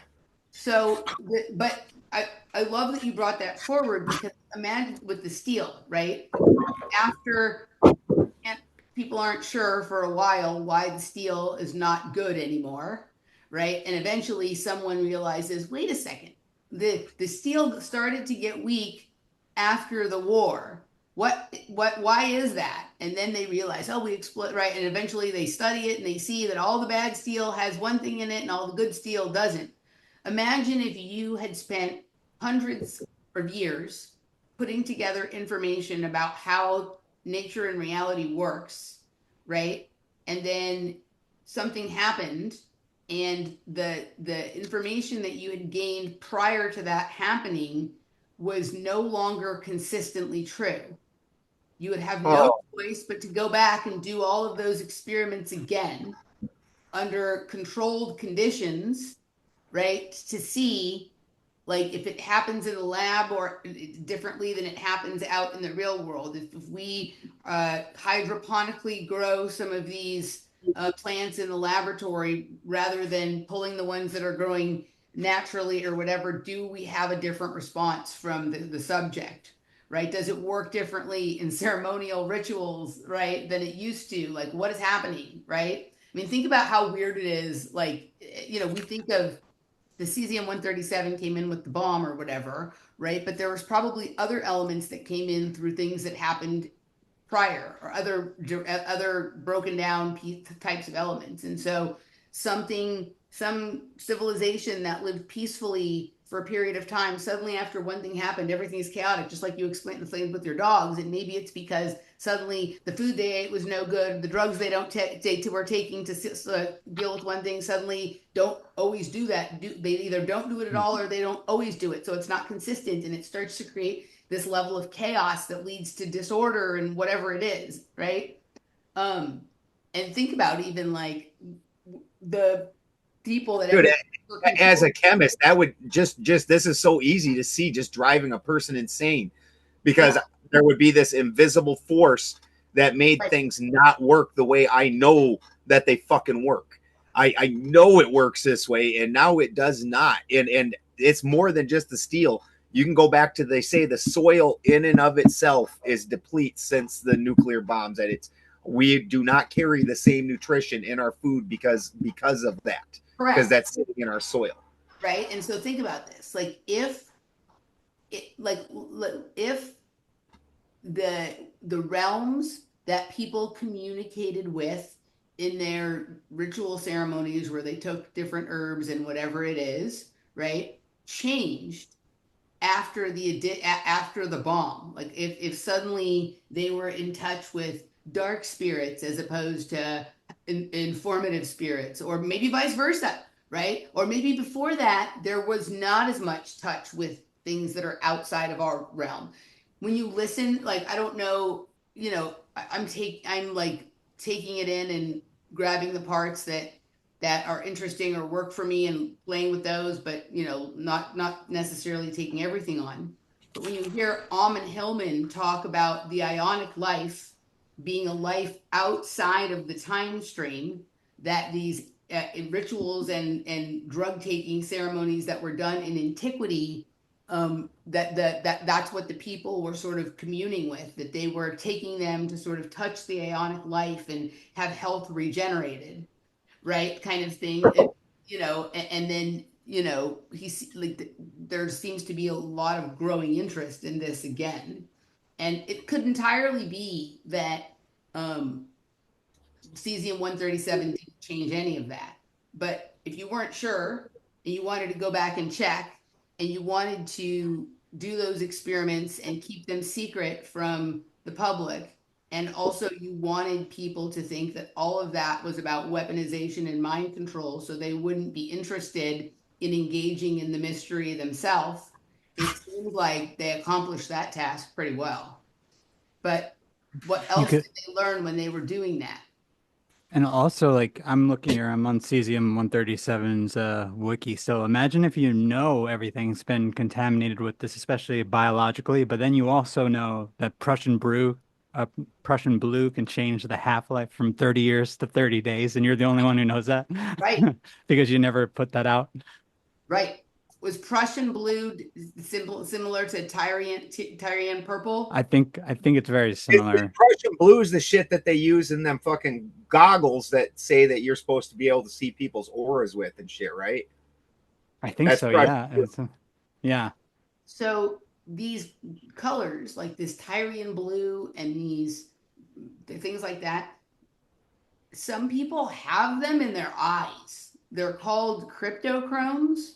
So, but I love that you brought that forward, because imagine with the steel, right? After, and people aren't sure for a while why the steel is not good anymore, right? And eventually someone realizes, wait a second, the steel started to get weak after the war. Why is that? And then they realize, oh, we explode, right? And eventually they study it and they see that all the bad steel has one thing in it and all the good steel doesn't. Imagine if you had spent hundreds of years putting together information about how nature and reality works, right? And then something happened, and the information that you had gained prior to that happening was no longer consistently true. You would have no Oh, choice but to go back and do all of those experiments again under controlled conditions, right? To see, like, if it happens in a lab or differently than it happens out in the real world. If we hydroponically grow some of these plants in the laboratory rather than pulling the ones that are growing naturally or whatever, do we have a different response from the subject? Right? Does it work differently in ceremonial rituals, right, than it used to? Like, what is happening, right? I mean, think about how weird it is. Like, we think of the Cesium-137 came in with the bomb or whatever, right? But there was probably other elements that came in through things that happened prior, or other broken down types of elements. And so some civilization that lived peacefully for a period of time, suddenly after one thing happened, everything is chaotic, just like you explained the thing with your dogs. And maybe it's because suddenly the food they ate was no good, the drugs they don't were taking to deal with one thing suddenly don't always do that. They either don't do it at all or they don't always do it. So it's not consistent, and it starts to create this level of chaos that leads to disorder and whatever it is, right? And think about even like the people that Dude, as control. a chemist, that would just this is so easy to see, just driving a person insane, because Yeah, there would be this invisible force that made right, things not work the way I know that they fucking work. I know it works this way, and now it does not. And it's more than just the steel. You can go back to, they say the soil in and of itself is deplete since the nuclear bombs. That it's, we do not carry the same nutrition in our food because of that, because correct, that's sitting in our soil. right. And so think about this, like if it, like if the realms that people communicated with in their ritual ceremonies where they took different herbs and whatever it is, right, changed after the bomb. Like if suddenly they were in touch with dark spirits as opposed to informative spirits, or maybe vice versa, right? Or maybe before that there was not as much touch with things that are outside of our realm. When you listen, like I don't know, I'm like taking it in and grabbing the parts that are interesting or work for me and playing with those, but not necessarily taking everything on. But when you hear Amon Hillman talk about the ionic life being a life outside of the time stream, that these rituals and drug taking ceremonies that were done in antiquity, that's what the people were sort of communing with, that they were taking them to sort of touch the ionic life and have health regenerated, right? Kind of thing. And then, he's like, there seems to be a lot of growing interest in this again. And it could entirely be that Cesium-137 didn't change any of that. But if you weren't sure and you wanted to go back and check and you wanted to do those experiments and keep them secret from the public, and also you wanted people to think that all of that was about weaponization and mind control so they wouldn't be interested in engaging in the mystery themselves, it seems like they accomplished that task pretty well. But what You else could, did they learn when they were doing that? and also like I'm looking here, I'm on Cesium 137's wiki. So imagine if you know everything's been contaminated with this, especially biologically, but then you also know that Prussian blue can change the half-life from 30 years to 30 days, and you're the only one who knows that Right, because you never put that out. right. Was Prussian blue similar to Tyrian purple? I think it's very The similar. Prussian blue is the shit that they use in them fucking goggles that say that you're supposed to be able to see people's auras with and shit, right? I think That's so, Prussian yeah. blue. Yeah. So these colors, like this Tyrian blue and these things like that, some people have them in their eyes. They're called cryptochromes,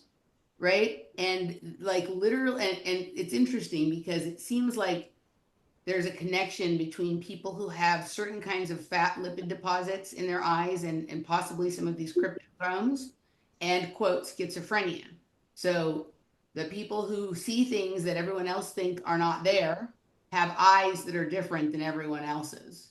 right? And like literally, and it's interesting because it seems like there's a connection between people who have certain kinds of fat lipid deposits in their eyes and possibly some of these cryptochromes and quote schizophrenia. So the people who see things that everyone else think are not there have eyes that are different than everyone else's,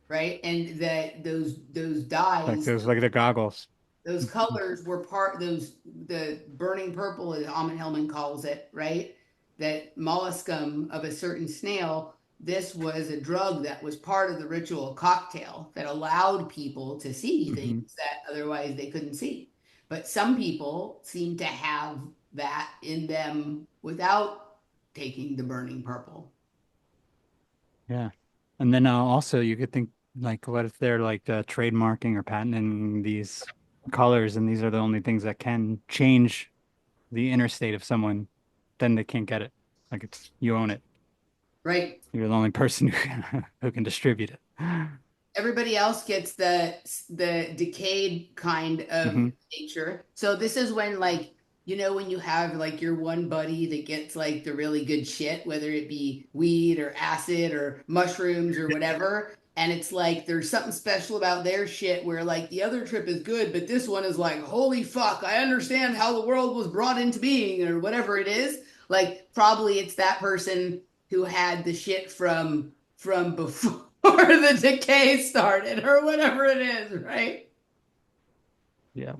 right? And that those Like dyes, those like the goggles. those colors were part those the burning purple, as Amon Hellman calls it, right? That molluscum of a certain snail. This was a drug that was part of the ritual cocktail that allowed people to see Hmm. things that otherwise they couldn't see. But some people seem to have that in them without taking the burning purple. Yeah. And then also you could think like what if they're like trademarking or patenting these colors, and these are the only things that can change the inner state of someone, then they can't get it. Like it's you own it. Right. You're the only person who can distribute it. Everybody else gets the decayed kind of Hmm. nature. So this is when like when you have like your one buddy that gets like the really good shit, whether it be weed or acid or mushrooms or whatever, and it's like there's something special about their shit where like the other trip is good, but this one is like holy fuck, I understand how the world was brought into being or whatever it is. Like probably it's that person who had the shit from before the decay started or whatever it is, right? Yeah.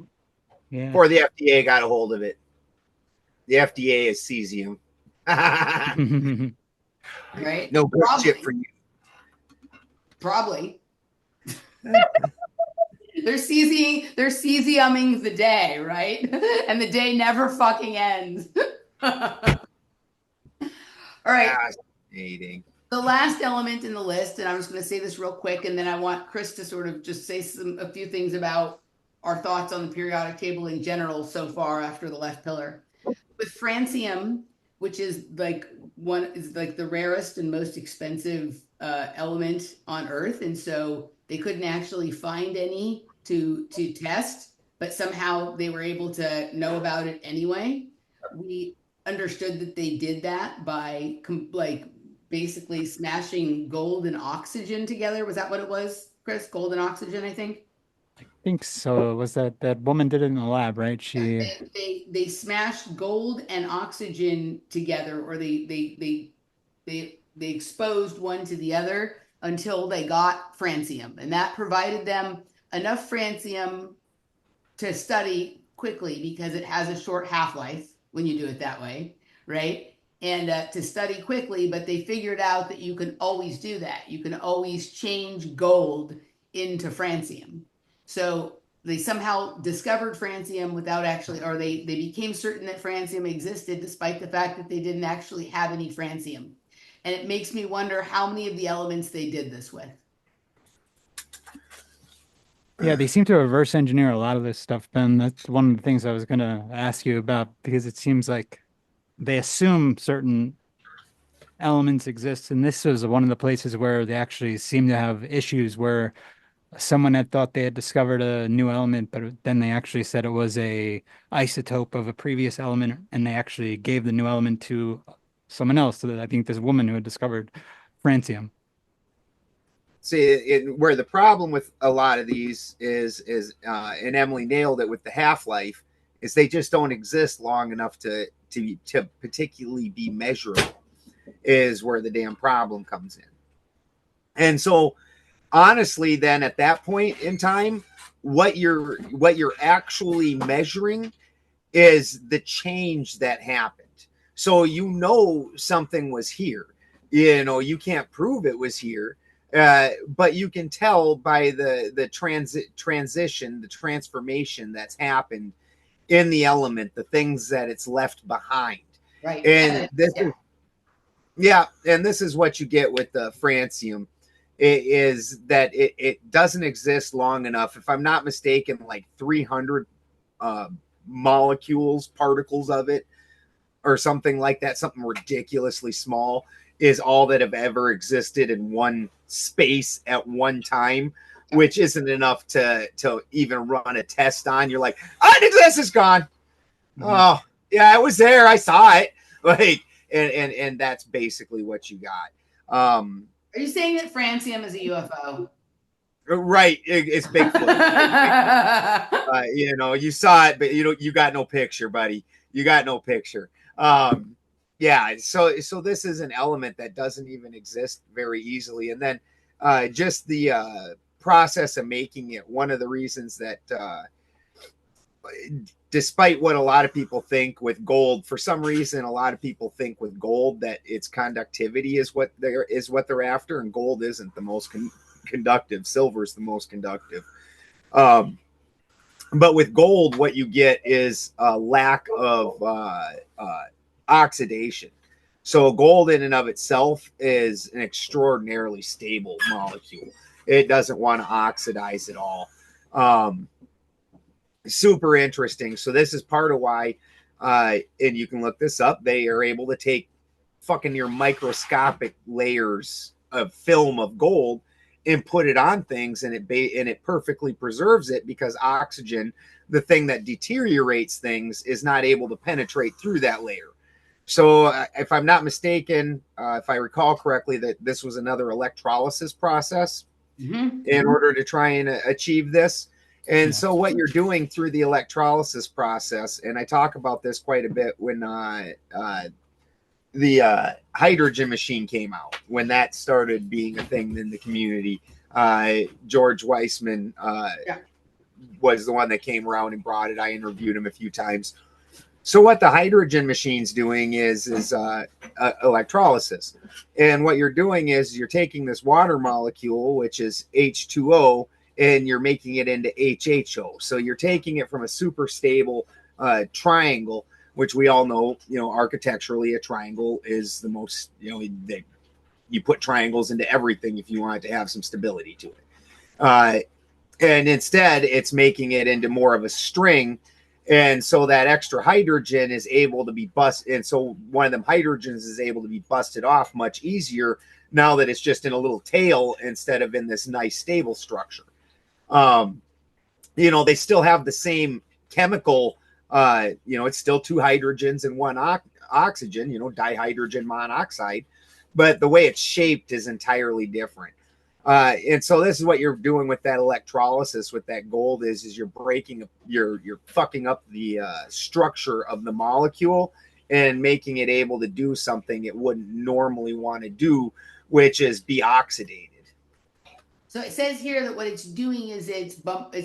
Yeah. Before the FDA got a hold of it. The FDA is Cesium. Right? No good shit for you. Probably. They're cesiuming the day, right? And the day never fucking ends. All right. Fascinating. The last element in the list, and I'm just going to say this real quick, and then I want Chris to sort of just say a few things about our thoughts on the periodic table in general so far after the left pillar. With francium, which is like the rarest and most expensive element on Earth, and so they couldn't actually find any to test, but somehow they were able to know about it anyway. We understood that they did that by like basically smashing gold and oxygen together. Was that what it was, Chris? Gold and oxygen, I think. I think so. Was that woman did it in the lab, right? She They smashed gold and oxygen together, or they exposed one to the other until they got francium, and that provided them enough francium to study quickly because it has a short half-life when you do it that way, right? And to study quickly, but they figured out that you can always do that. You can always change gold into francium. So they somehow discovered francium without actually, or they became certain that francium existed despite the fact that they didn't actually have any francium. And it makes me wonder how many of the elements they did this with. Yeah, they seem to reverse engineer a lot of this stuff, Ben. That's one of the things I was gonna ask you about because it seems like they assume certain elements exist, and this was one of the places where they actually seem to have issues where someone had thought they had discovered a new element, but then they actually said it was a isotope of a previous element, and they actually gave the new element to someone else. So that I think this woman who had discovered francium. See, where the problem with a lot of these is and Emily nailed it with the half life, is they just don't exist long enough to particularly be measurable. Is where the damn problem comes in. And so, honestly, then at that point in time, what you're actually measuring is the change that happened. So something was here. You can't prove it was here, but you can tell by the transition, the transformation that's happened in the element, the things that it's left behind. Right. And this is what you get with the francium. It is that it doesn't exist long enough. If I'm not mistaken, like 300 molecules, particles of it, or something like that, something ridiculously small, is all that have ever existed in one space at one time, which isn't enough to even run a test on. You're like, oh, it exists, it's gone. Mm-hmm. Oh, yeah, it was there. I saw it. Like, and that's basically what you got. Are you saying that francium is a UFO? Right, it's Bigfoot. You saw it, but you got no picture, buddy. You got no picture. Yeah, so this is an element that doesn't even exist very easily, and then just the process of making it. One of the reasons that, despite what a lot of people think with gold, for some reason, a lot of people think with gold that its conductivity is what they're after, and gold isn't the most conductive. Silver is the most conductive. But with gold, what you get is a lack of oxidation. So gold in and of itself is an extraordinarily stable molecule. It doesn't want to oxidize at all. super interesting. So this is part of why, and you can look this up, they are able to take fucking near microscopic layers of film of gold and put it on things, and it perfectly preserves it, because oxygen, the thing that deteriorates things, is not able to penetrate through that layer. So if I'm not mistaken, if I recall correctly, that this was another electrolysis process in order to try and achieve this. And Yeah. so what you're doing through the electrolysis process, and I talk about this quite a bit when the hydrogen machine came out, when that started being a thing in the community. George Weissman was the one that came around and brought it. I interviewed him a few times. So what the hydrogen machine's doing is electrolysis. And what you're doing is you're taking this water molecule, which is H2O, and you're making it into HHO. So you're taking it from a super stable triangle, which we all know, architecturally, a triangle is the most, you put triangles into everything if you want it to have some stability to it. And instead, it's making it into more of a string. And so that extra hydrogen is able to be busted. And so one of them hydrogens is able to be busted off much easier now that it's just in a little tail instead of in this nice stable structure. They still have the same chemical, it's still two hydrogens and one oxygen, dihydrogen monoxide, but the way it's shaped is entirely different. And so this is what you're doing with that electrolysis with that gold is you're breaking, you're fucking up the structure of the molecule and making it able to do something it wouldn't normally want to do, which is be oxidated. So it says here that what it's doing is it's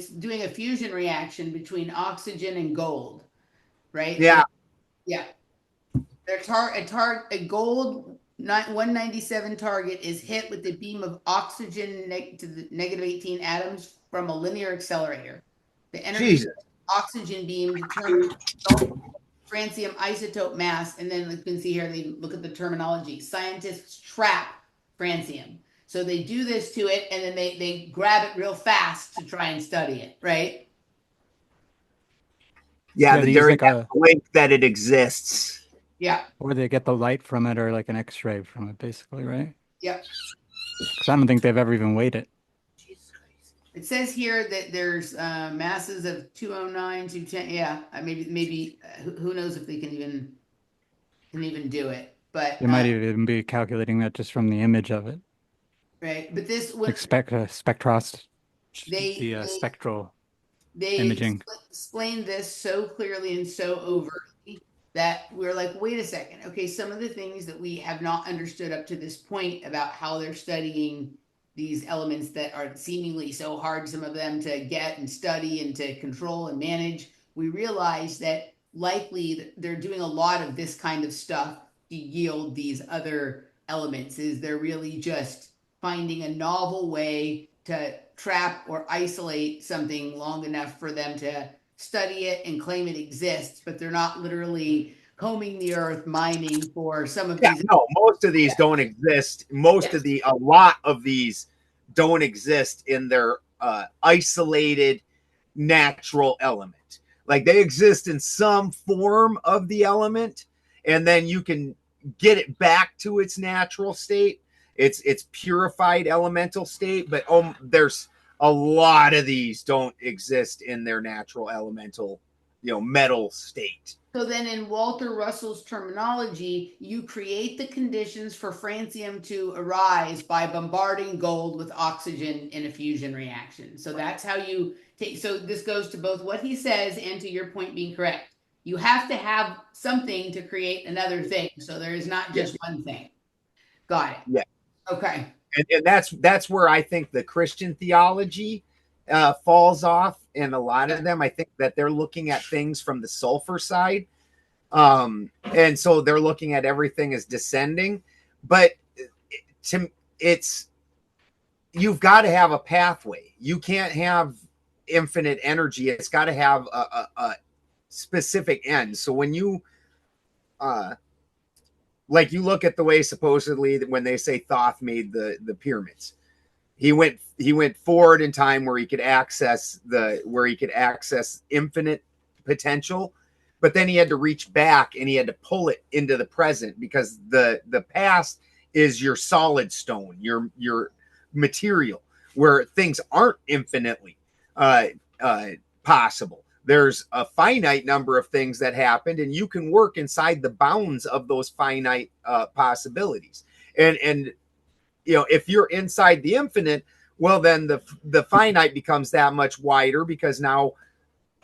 doing a fusion reaction between oxygen and gold, right? Yeah. Yeah. A gold 197 target is hit with the beam of oxygen to the -18 atoms from a linear accelerator. The energy of the oxygen beam determines francium isotope mass, and then you can see here, they look at the terminology. Scientists trap francium. So they do this to it, and then they grab it real fast to try and study it, right? Yeah, during that blink that it exists. Yeah. Or they get the light from it, or like an X-ray from it, basically, right? Yeah. Because I don't think they've ever even weighed it. It says here that there's masses of 209, 210. Yeah, maybe who knows if they can even do it. But They might even be calculating that just from the image of it. Right, but this like spectral imaging. Explain this so clearly and so overtly that we're like, wait a second. Okay, some of the things that we have not understood up to this point about how they're studying these elements that are seemingly so hard, some of them to get and study and to control and manage, we realize that likely they're doing a lot of this kind of stuff to yield these other elements. Is they're really just finding a novel way to trap or isolate something long enough for them to study it and claim it exists, but they're not literally combing the earth, mining for some of these. No, most of these don't exist. A lot of these don't exist in their isolated natural element. Like they exist in some form of the element, and then you can get it back to its natural state. It's purified elemental state, but there's a lot of these don't exist in their natural elemental, metal state. So then in Walter Russell's terminology, you create the conditions for francium to arise by bombarding gold with oxygen in a fusion reaction. So that's how you take, so this goes to both what he says and to your point being correct. You have to have something to create another thing. So there is not just one thing. Got it. Yeah. Okay. And that's where I think the Christian theology falls off. And a lot of them, I think that they're looking at things from the sulfur side. And so they're looking at everything as descending. But you've got to have a pathway. You can't have infinite energy. It's got to have a specific end. So when you like you look at the way supposedly when they say Thoth made the pyramids, he went forward in time where he could access infinite potential, but then he had to reach back and he had to pull it into the present, because the past is your solid stone, your material, where things aren't infinitely possible. There's a finite number of things that happened, and you can work inside the bounds of those finite possibilities. And if you're inside the infinite, well, then the finite becomes that much wider, because now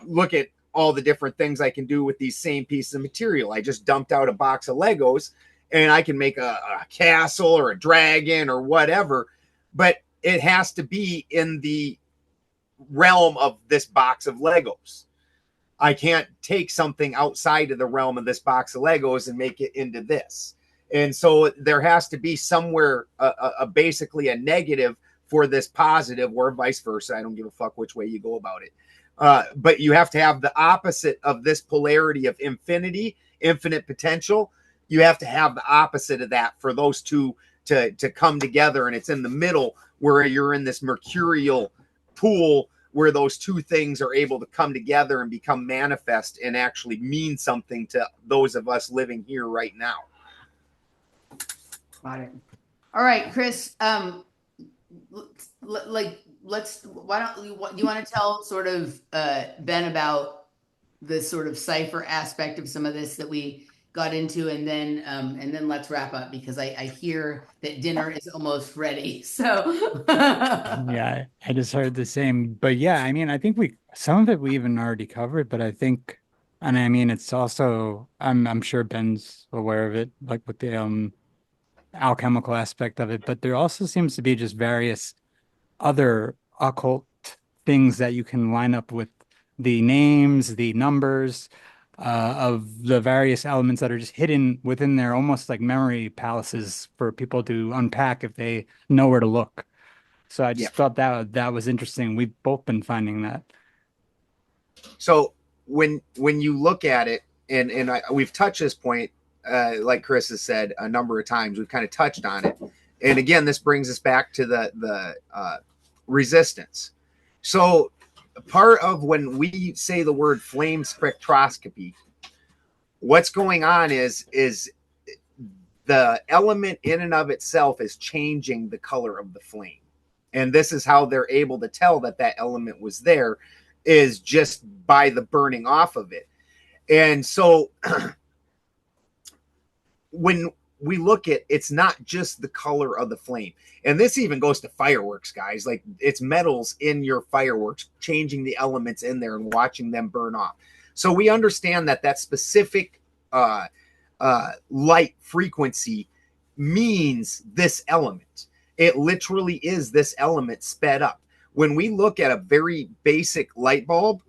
look at all the different things I can do with these same pieces of material. I just dumped out a box of Legos and I can make a castle or a dragon or whatever, but it has to be in the realm of this box of Legos. I can't take something outside of the realm of this box of Legos and make it into this. And so there has to be somewhere basically a negative for this positive, or vice versa. I don't give a fuck which way you go about it. But you have to have the opposite of this polarity of infinity, infinite potential. You have to have the opposite of that for those two to come together. And it's in the middle where you're in this mercurial pool where those two things are able to come together and become manifest and actually mean something to those of us living here right now. Got it. All right, Chris. Why don't you want to tell sort of Ben about the sort of cipher aspect of some of this that we got into, and then let's wrap up, because I hear that dinner is almost ready. So Yeah, I just heard the same. But yeah, I mean, I think some of it we even already covered, but I think, and I mean, it's also, I'm sure Ben's aware of it, like with the alchemical aspect of it, but there also seems to be just various other occult things that you can line up with the names, the numbers of the various elements that are just hidden within there, almost like memory palaces for people to unpack if they know where to look. So I just thought that was interesting. We've both been finding that. So when you look at it, and we've touched this point, like Chris has said a number of times, we've kind of touched on it. And again, this brings us back to the resistance. So part of when we say the word flame spectroscopy, what's going on is the element in and of itself is changing the color of the flame. And this is how they're able to tell that element was there, is just by the burning off of it. And so when we look at, it's not just the color of the flame. And this even goes to fireworks, guys. Like, it's metals in your fireworks, changing the elements in there and watching them burn off. So we understand that specific light frequency means this element. It literally is this element sped up. When we look at a very basic light bulb,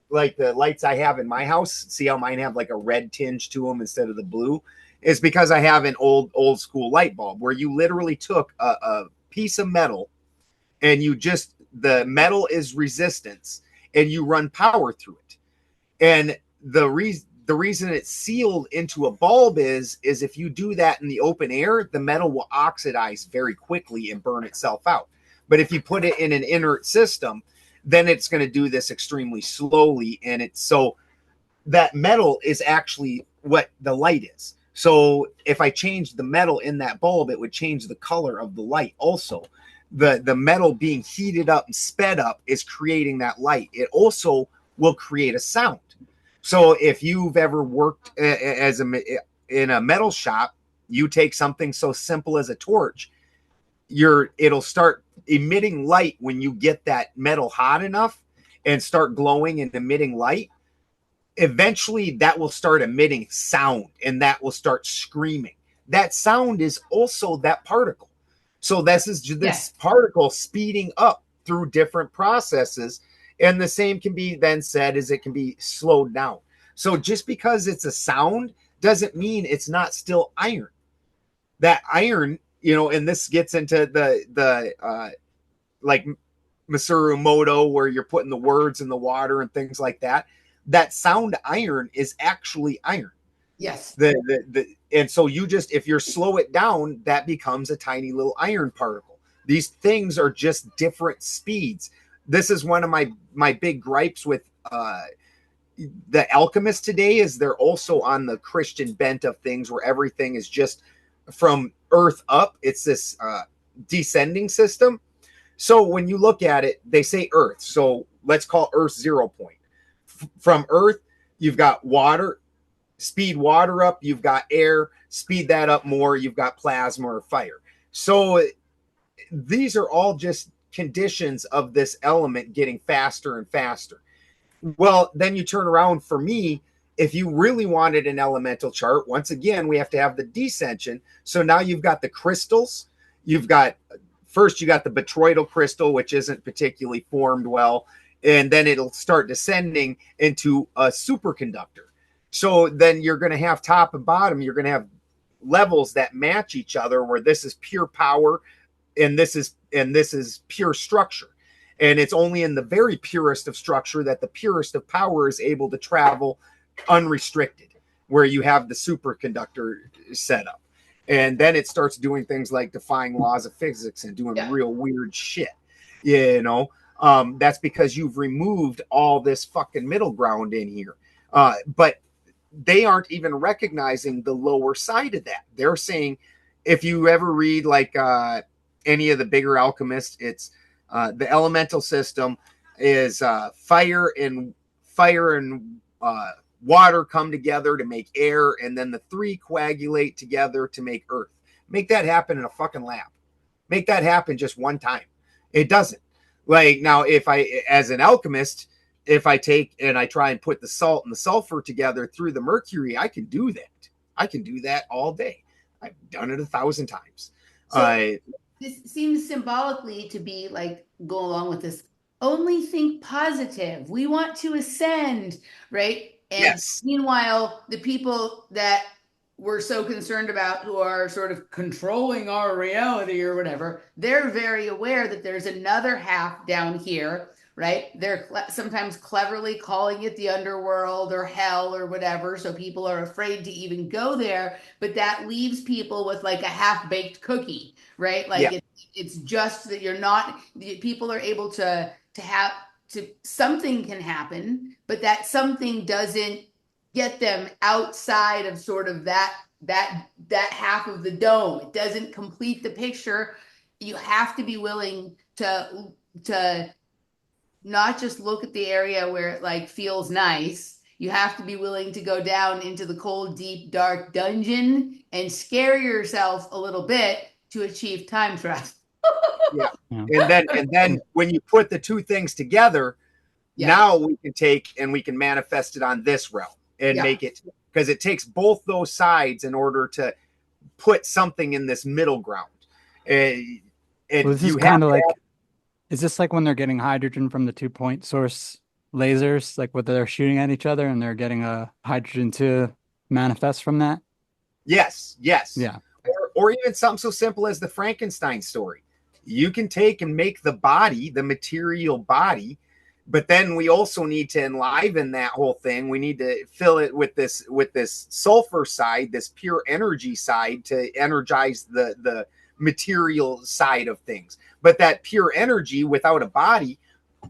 like the lights I have in my house, see how mine have like a red tinge to them instead of the blue? It's because I have an old school light bulb where you literally took a piece of metal and the metal is resistance and you run power through it. And the reason it's sealed into a bulb is if you do that in the open air, the metal will oxidize very quickly and burn itself out. But if you put it in an inert system, then it's going to do this extremely slowly. And so that metal is actually what the light is. So if I changed the metal in that bulb, it would change the color of the light. Also, the metal being heated up and sped up is creating that light. It also will create a sound. So if you've ever worked in a metal shop, you take something so simple as a torch, it'll start emitting light when you get that metal hot enough and start glowing and emitting light. Eventually that will start emitting sound, and that will start screaming. That sound is also that particle. So this particle speeding up through different processes. And the same can be then said as it can be slowed down. So just because it's a sound doesn't mean it's not still iron. That iron, and this gets into the like Masaru Emoto, where you're putting the words in the water and things like that. That sound iron is actually iron. Yes. And so if you slow it down, that becomes a tiny little iron particle. These things are just different speeds. This is one of my big gripes with the alchemists today, is they're also on the Christian bent of things where everything is just from earth up. It's this descending system. So when you look at it, they say earth. So let's call earth 0 point. From earth, you've got water, speed water up, you've got air, speed that up more, you've got plasma or fire. So these are all just conditions of this element getting faster and faster. Well, then you turn around, for me, if you really wanted an elemental chart, once again, we have to have the descension. So now you've got the crystals. You've got, first you got the botryoidal crystal, which isn't particularly formed well. And then it'll start descending into a superconductor. So then you're going to have top and bottom. You're going to have levels that match each other, where this is pure power and this is pure structure. And it's only in the very purest of structure that the purest of power is able to travel unrestricted, where you have the superconductor setup. And then it starts doing things like defying laws of physics and doing real weird shit. You know, that's because you've removed all this fucking middle ground in here. But they aren't even recognizing the lower side of that. They're saying, if you ever read like any of the bigger alchemists, it's the elemental system is fire and water come together to make air, and then the three coagulate together to make earth. Make that happen in a fucking lab. Make that happen just one time. It doesn't. Like, now, if I, as an alchemist, if I take and I try and put the salt and the sulfur together through the mercury, I can do that. I can do that all day. I've done it 1,000 times. So this seems symbolically to be like, go along with this. Only think positive. We want to ascend, right? And yes. Meanwhile, the people that we're so concerned about, who are sort of controlling our reality or whatever, they're very aware that there's another half down here, right? They're sometimes cleverly calling it the underworld or hell or whatever, so people are afraid to even go there, but that leaves people with like a half-baked cookie, right? Like it's just that you're not, people are able to have, to, something can happen, but that something doesn't get them outside of sort of that half of the dome. It doesn't complete the picture. You have to be willing to not just look at the area where it like feels nice. You have to be willing to go down into the cold, deep, dark dungeon and scare yourself a little bit to achieve time travel. And then when you put the two things together, now we can take and we can manifest it on this realm and make it, because it takes both those sides in order to put something in this middle ground. And this is kind of like, is this like when they're getting hydrogen from the 2-point source lasers, like what they're shooting at each other and they're getting a hydrogen to manifest from that? Yes. Yeah. Or even something so simple as the Frankenstein story. You can take and make the body, the material body, but then we also need to enliven that whole thing. We need to fill it with this sulfur side, this pure energy side, to energize the material side of things. But that pure energy without a body,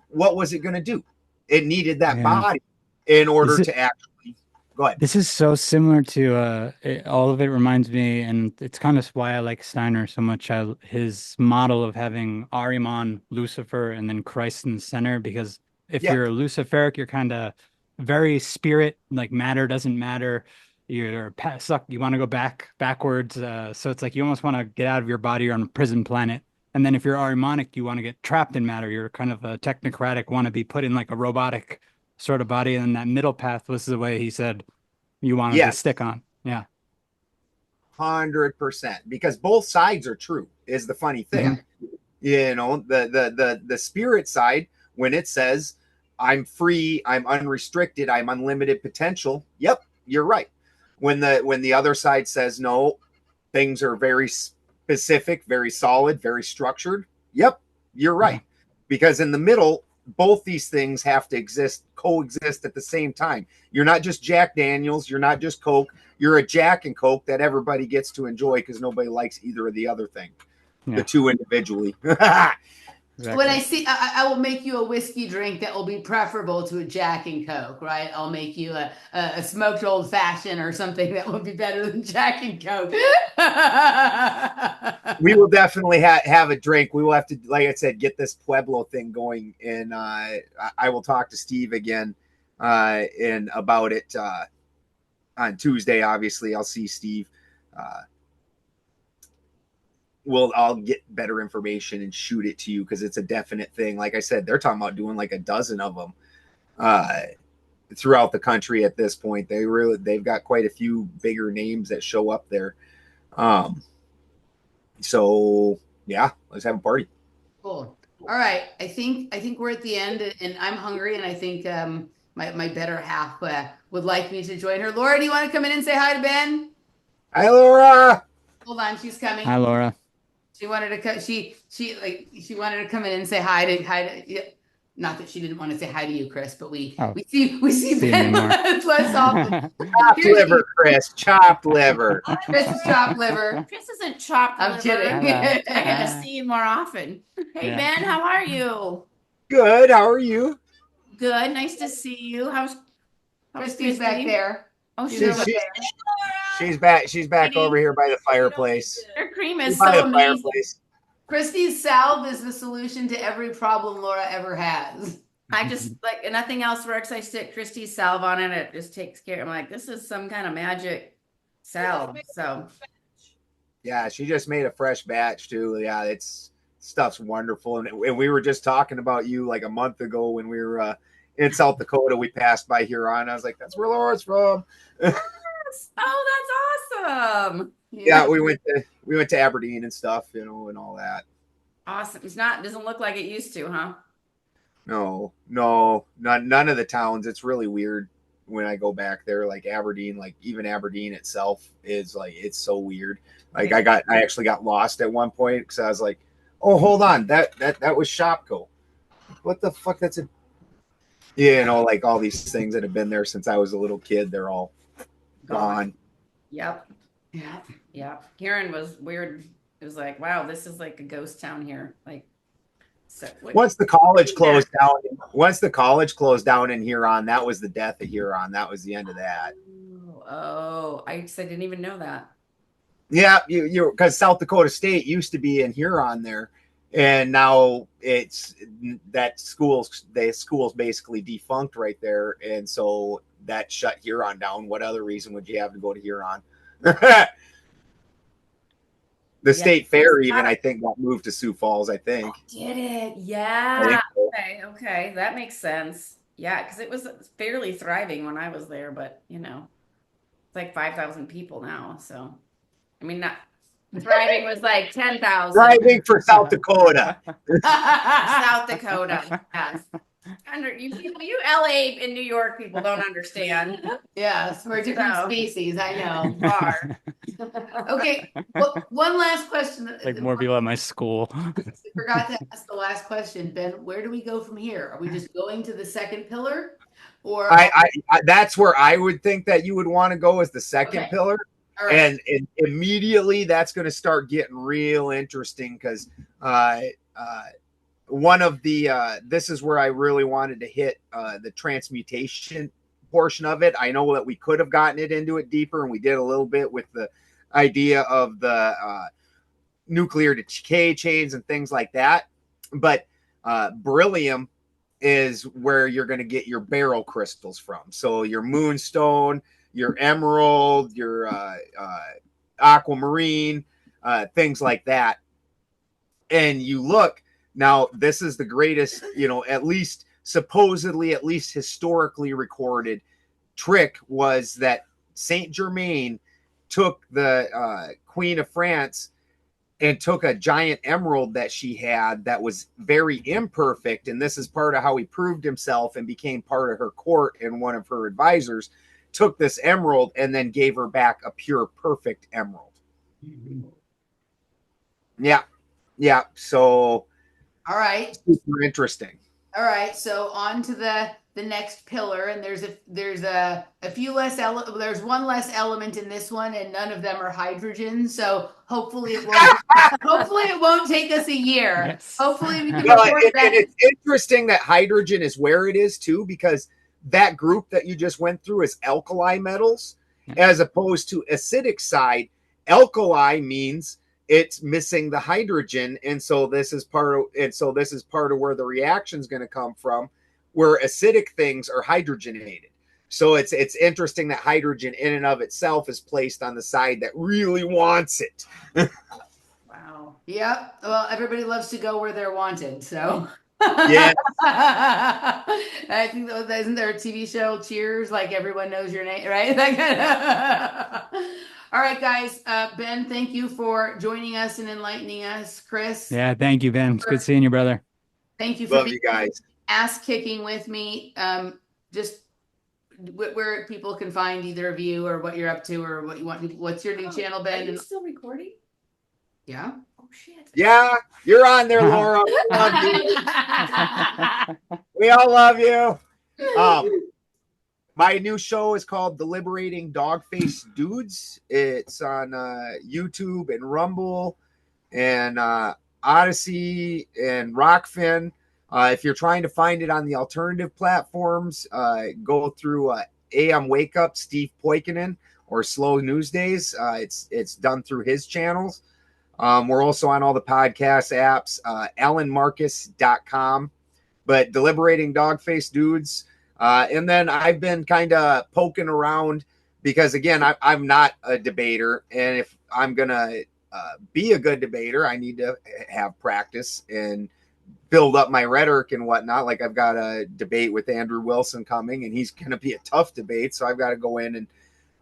what was it going to do? It needed that body in order to actually go ahead. This is so similar to all of it reminds me, and it's kind of why I like Steiner so much, his model of having Ahriman, Lucifer, and then Christ in the center, because if you're Luciferic, you're kind of very spirit, like matter doesn't matter. You're suck. You want to go backwards. So it's like you almost want to get out of your body. You're on a prison planet. And then if you're Ahrimanic, you want to get trapped in matter. You're kind of a technocratic, want to be put in like a robotic sort of body. And then that middle path was the way he said you wanted to stick on. Yeah. 100%. Because both sides are true is the funny thing. You know, the spirit side, when it says I'm free, I'm unrestricted, I'm unlimited potential. Yep, you're right. When the other side says no, things are very specific, very solid, very structured. Yep, you're right. Because in the middle, both these things have to coexist at the same time. You're not just Jack Daniels, you're not just Coke, you're a Jack and Coke that everybody gets to enjoy because nobody likes either of the other thing. Yeah. the two individually. Exactly. When I see, I will make you a whiskey drink that will be preferable to a Jack and Coke, right? I'll make you a smoked old fashioned or something that will be better than Jack and Coke. We will definitely have a drink. We will have to, like I said, get this Pueblo thing going, and I will talk to Steve again and about it on Tuesday. Obviously, I'll see Steve. I'll get better information and shoot it to you because it's a definite thing. Like I said, they're talking about doing like a dozen of them throughout the country at this point. They've got quite a few bigger names that show up there. So yeah, let's have a party. Cool. All right. I think we're at the end, and I'm hungry, and I think my better half would like me to join her. Laura, do you want to come in and say hi to Ben? Hi, Laura. Hold on, she's coming. Hi, Laura. She wanted to come. She wanted to come in and say hi to. Yeah. Not that she didn't want to say hi to you, Chris, but we see Ben less often. Chopped liver, Chris. Chopped liver. Chris is chopped liver. Chris isn't chopped I'm liver. kidding. I get to see you more often. Hey, Yeah. Ben, how are you? Good. How are you? Good. Nice to see you. How's Christy's back there. Oh, She's she's over there. She's back. She's back Kitty. over here by the fireplace. Her cream is By so the amazing. fireplace. Christy's salve is the solution to every problem Laura ever has. I just like nothing else works. I stick Christie's salve on it. It just takes care. I'm like, this is some kind of magic salve. So Yeah, she just made a fresh batch too. Yeah, it's stuff's wonderful. And we were just talking about you like a month ago when we were in South Dakota. We passed by Huron. I was like, that's where Laura's from. oh, that's awesome. Yeah, we went to Aberdeen and stuff, and all that. Awesome. Doesn't look like it used to, huh? No, none of the towns. It's really weird when I go back there. Like Aberdeen, like even Aberdeen itself is like, it's so weird. Like I actually got lost at one point because I was like, oh, hold on, that was Shopko. What the fuck? That's a, like all these things that have been there since I was a little kid. They're all gone. Yep. Yeah. Huron was weird. It was like, wow, this is like a ghost town here. Like, so once the college closed down in Huron, that was the death of Huron. That was the end of that. I didn't even know that. Yeah, you because South Dakota State used to be in Huron there, and now it's that schools basically defunct right there, and so that shut Huron down. What other reason would you have to go to Huron? The state fair even, I think, got moved to Sioux Falls, I think. Did it? Yeah. Okay. That makes sense. Yeah, because it was fairly thriving when I was there, but it's like 5,000 people now. So, I mean, not thriving was like 10,000. Thriving for South Dakota. South Dakota. Yes. You LA and New York people don't understand. Yes, we're different species. I know. Are. Okay. Well, one last question. Like more people at my school. I forgot to ask the last question, Ben. Where do we go from here? Are we just going to the second pillar, or I that's where I would think that you would want to go as the second pillar. All right. And immediately that's going to start getting real interesting because one of the this is where I really wanted to hit the transmutation portion of it. I know that we could have gotten it into it deeper, and we did a little bit with the idea of the nuclear decay chains and things like that. But beryllium is where you're going to get your beryl crystals from. So your moonstone, your emerald, your aquamarine, things like that. And you look now, this is the greatest, at least supposedly, at least historically recorded trick was that Saint Germain took the Queen of France and took a giant emerald that she had that was very imperfect. And this is part of how he proved himself and became part of her court. And one of her advisors took this emerald and then gave her back a pure, perfect emerald. Mm-hmm. Yeah. So, all right. super interesting. All right, so on to the next pillar, and there's a few less there's one less element in this one, and none of them are hydrogen. So hopefully it won't take us a year. Yes. Hopefully we can Well, report and back. it's interesting that hydrogen is where it is too, because that group that you just went through is alkali metals, as opposed to acidic side. Alkali means it's missing the hydrogen, and so this is part of where the reaction is going to come from, where acidic things are hydrogenated. So it's interesting that hydrogen in and of itself is placed on the side that really wants it. Wow. Yep. Well, everybody loves to go where they're wanted, so. Yeah. I think isn't there a TV show, Cheers? Like everyone knows your name, right? All right, guys. Ben, thank you for joining us and enlightening us. Chris. Yeah, thank you, Ben. It's good seeing you, brother. Thank you for Love being you guys. ass kicking with me. Just where people can find either of you or what you're up to or what you want. What's your new channel, Are Ben? you still recording? Yeah. Oh shit. Yeah, you're on there, Laura. We love you. We all love you. My new show is called The Liberating Dog-Faced Dudes. It's on YouTube and Rumble and Odyssey and Rockfin. If you're trying to find it on the alternative platforms, go through AM Wake Up, Steve Poikonen, or Slow News Days. It's done through his channels. We're also on all the podcast apps, alanmarcus.com. But Deliberating Dog-Faced Dudes. And then I've been kind of poking around because, again, I'm not a debater. And if I'm going to be a good debater, I need to have practice and build up my rhetoric and whatnot. Like I've got a debate with Andrew Wilson coming, and he's going to be a tough debate. So I've got to go in and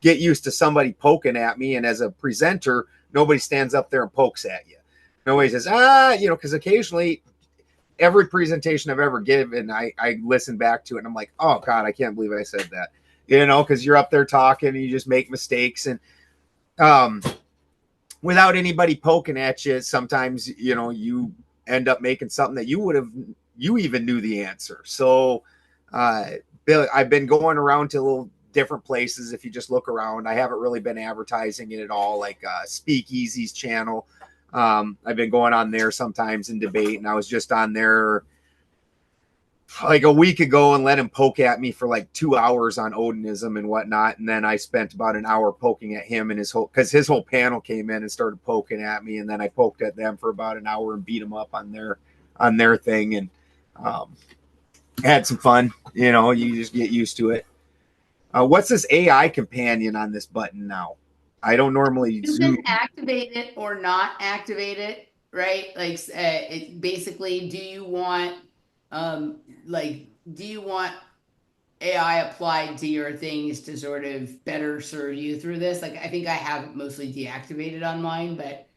get used to somebody poking at me. And as a presenter, nobody stands up there and pokes at you. Nobody says, because occasionally every presentation I've ever given, I listen back to it and I'm like, oh God, I can't believe I said that, because you're up there talking and you just make mistakes. And without anybody poking at you, sometimes, you end up making something that you even knew the answer. So Bill, I've been going around to little different places. If you just look around, I haven't really been advertising it at all, like Speakeasy's channel. I've been going on there sometimes in debate, and I was just on there like a week ago and let him poke at me for like 2 hours on Odinism and whatnot. And then I spent about an hour poking at him and his whole panel came in and started poking at me. And then I poked at them for about an hour and beat them up on their thing. And had some fun. You just get used to it. What's this AI companion on this button now? I don't normally You can activate it or not activate it, right? Like it basically, do you want AI applied to your things to sort of better serve you through this? Like I think I have it mostly deactivated on mine, but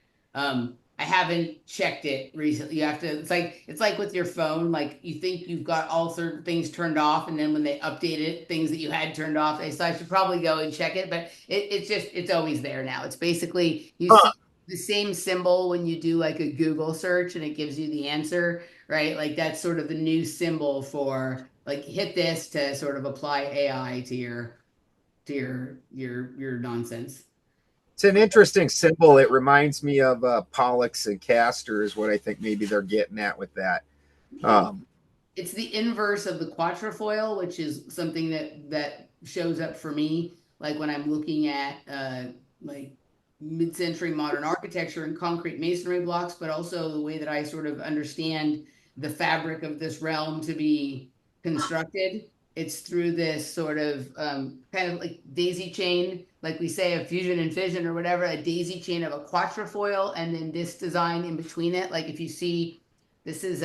I haven't checked it recently. You have to, it's like with your phone, like you think you've got all certain things turned off, and then when they update it, things that you had turned off, so I should probably go and check it, but it's always there now. It's basically, you see the same symbol when you do like a Google search and it gives you the answer, right? Like that's sort of the new symbol for like, hit this to sort of apply AI to your nonsense. It's an interesting symbol. It reminds me of Pollux and Castor is what I think maybe they're getting at with that. It's the inverse of the quatrefoil, which is something that shows up for me, like when I'm looking at like mid-century modern architecture and concrete masonry blocks, but also the way that I sort of understand the fabric of this realm to be constructed. It's through this sort of kind of like daisy chain, like we say, a fusion and fission or whatever, a daisy chain of a quatrefoil, and then this design in between it. Like if you see, this is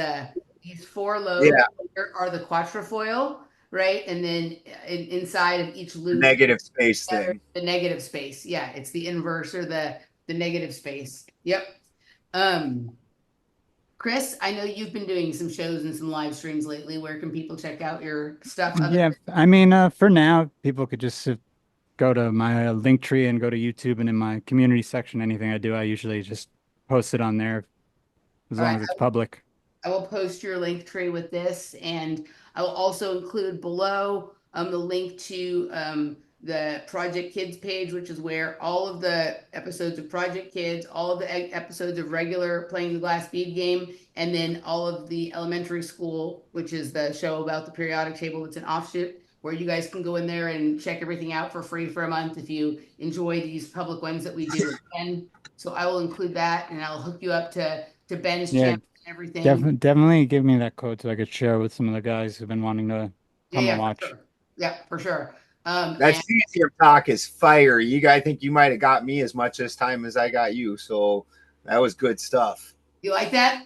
these 4 lobes here are the quatrefoil, right? And then inside of each loop, negative space thing. The negative space. Yeah, it's the inverse or the negative space. Yep. Chris, I know you've been doing some shows and some live streams lately. Where can people check out your stuff? Yeah, I mean, for now, people could just go to my link tree and go to YouTube, and in my community section, anything I do, I usually just post it on there as long as it's public. I will post your link tree with this, and I will also include below the link to the Project Kids page, which is where all of the episodes of Project Kids, all of the episodes of regular Playing the Glass Bead Game, and then all of the elementary school, which is the show about the periodic table. It's an offshoot where you guys can go in there and check everything out for free for a month if you enjoy these public ones that we do. And so I will include that, and I'll hook you up to Ben's Yeah, channel and everything. definitely give me that code so I could share with some of the guys who've been wanting to Yeah, come and yeah, for watch. sure. Yeah, for sure. That And cesium talk is fire. I think you might have got me as much this time as I got you. So that was good stuff. you like that?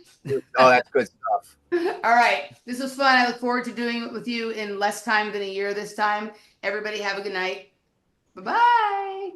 Oh, that's good stuff. All right. This was fun. I look forward to doing it with you in less time than a year this time. Everybody have a good night. Bye-bye.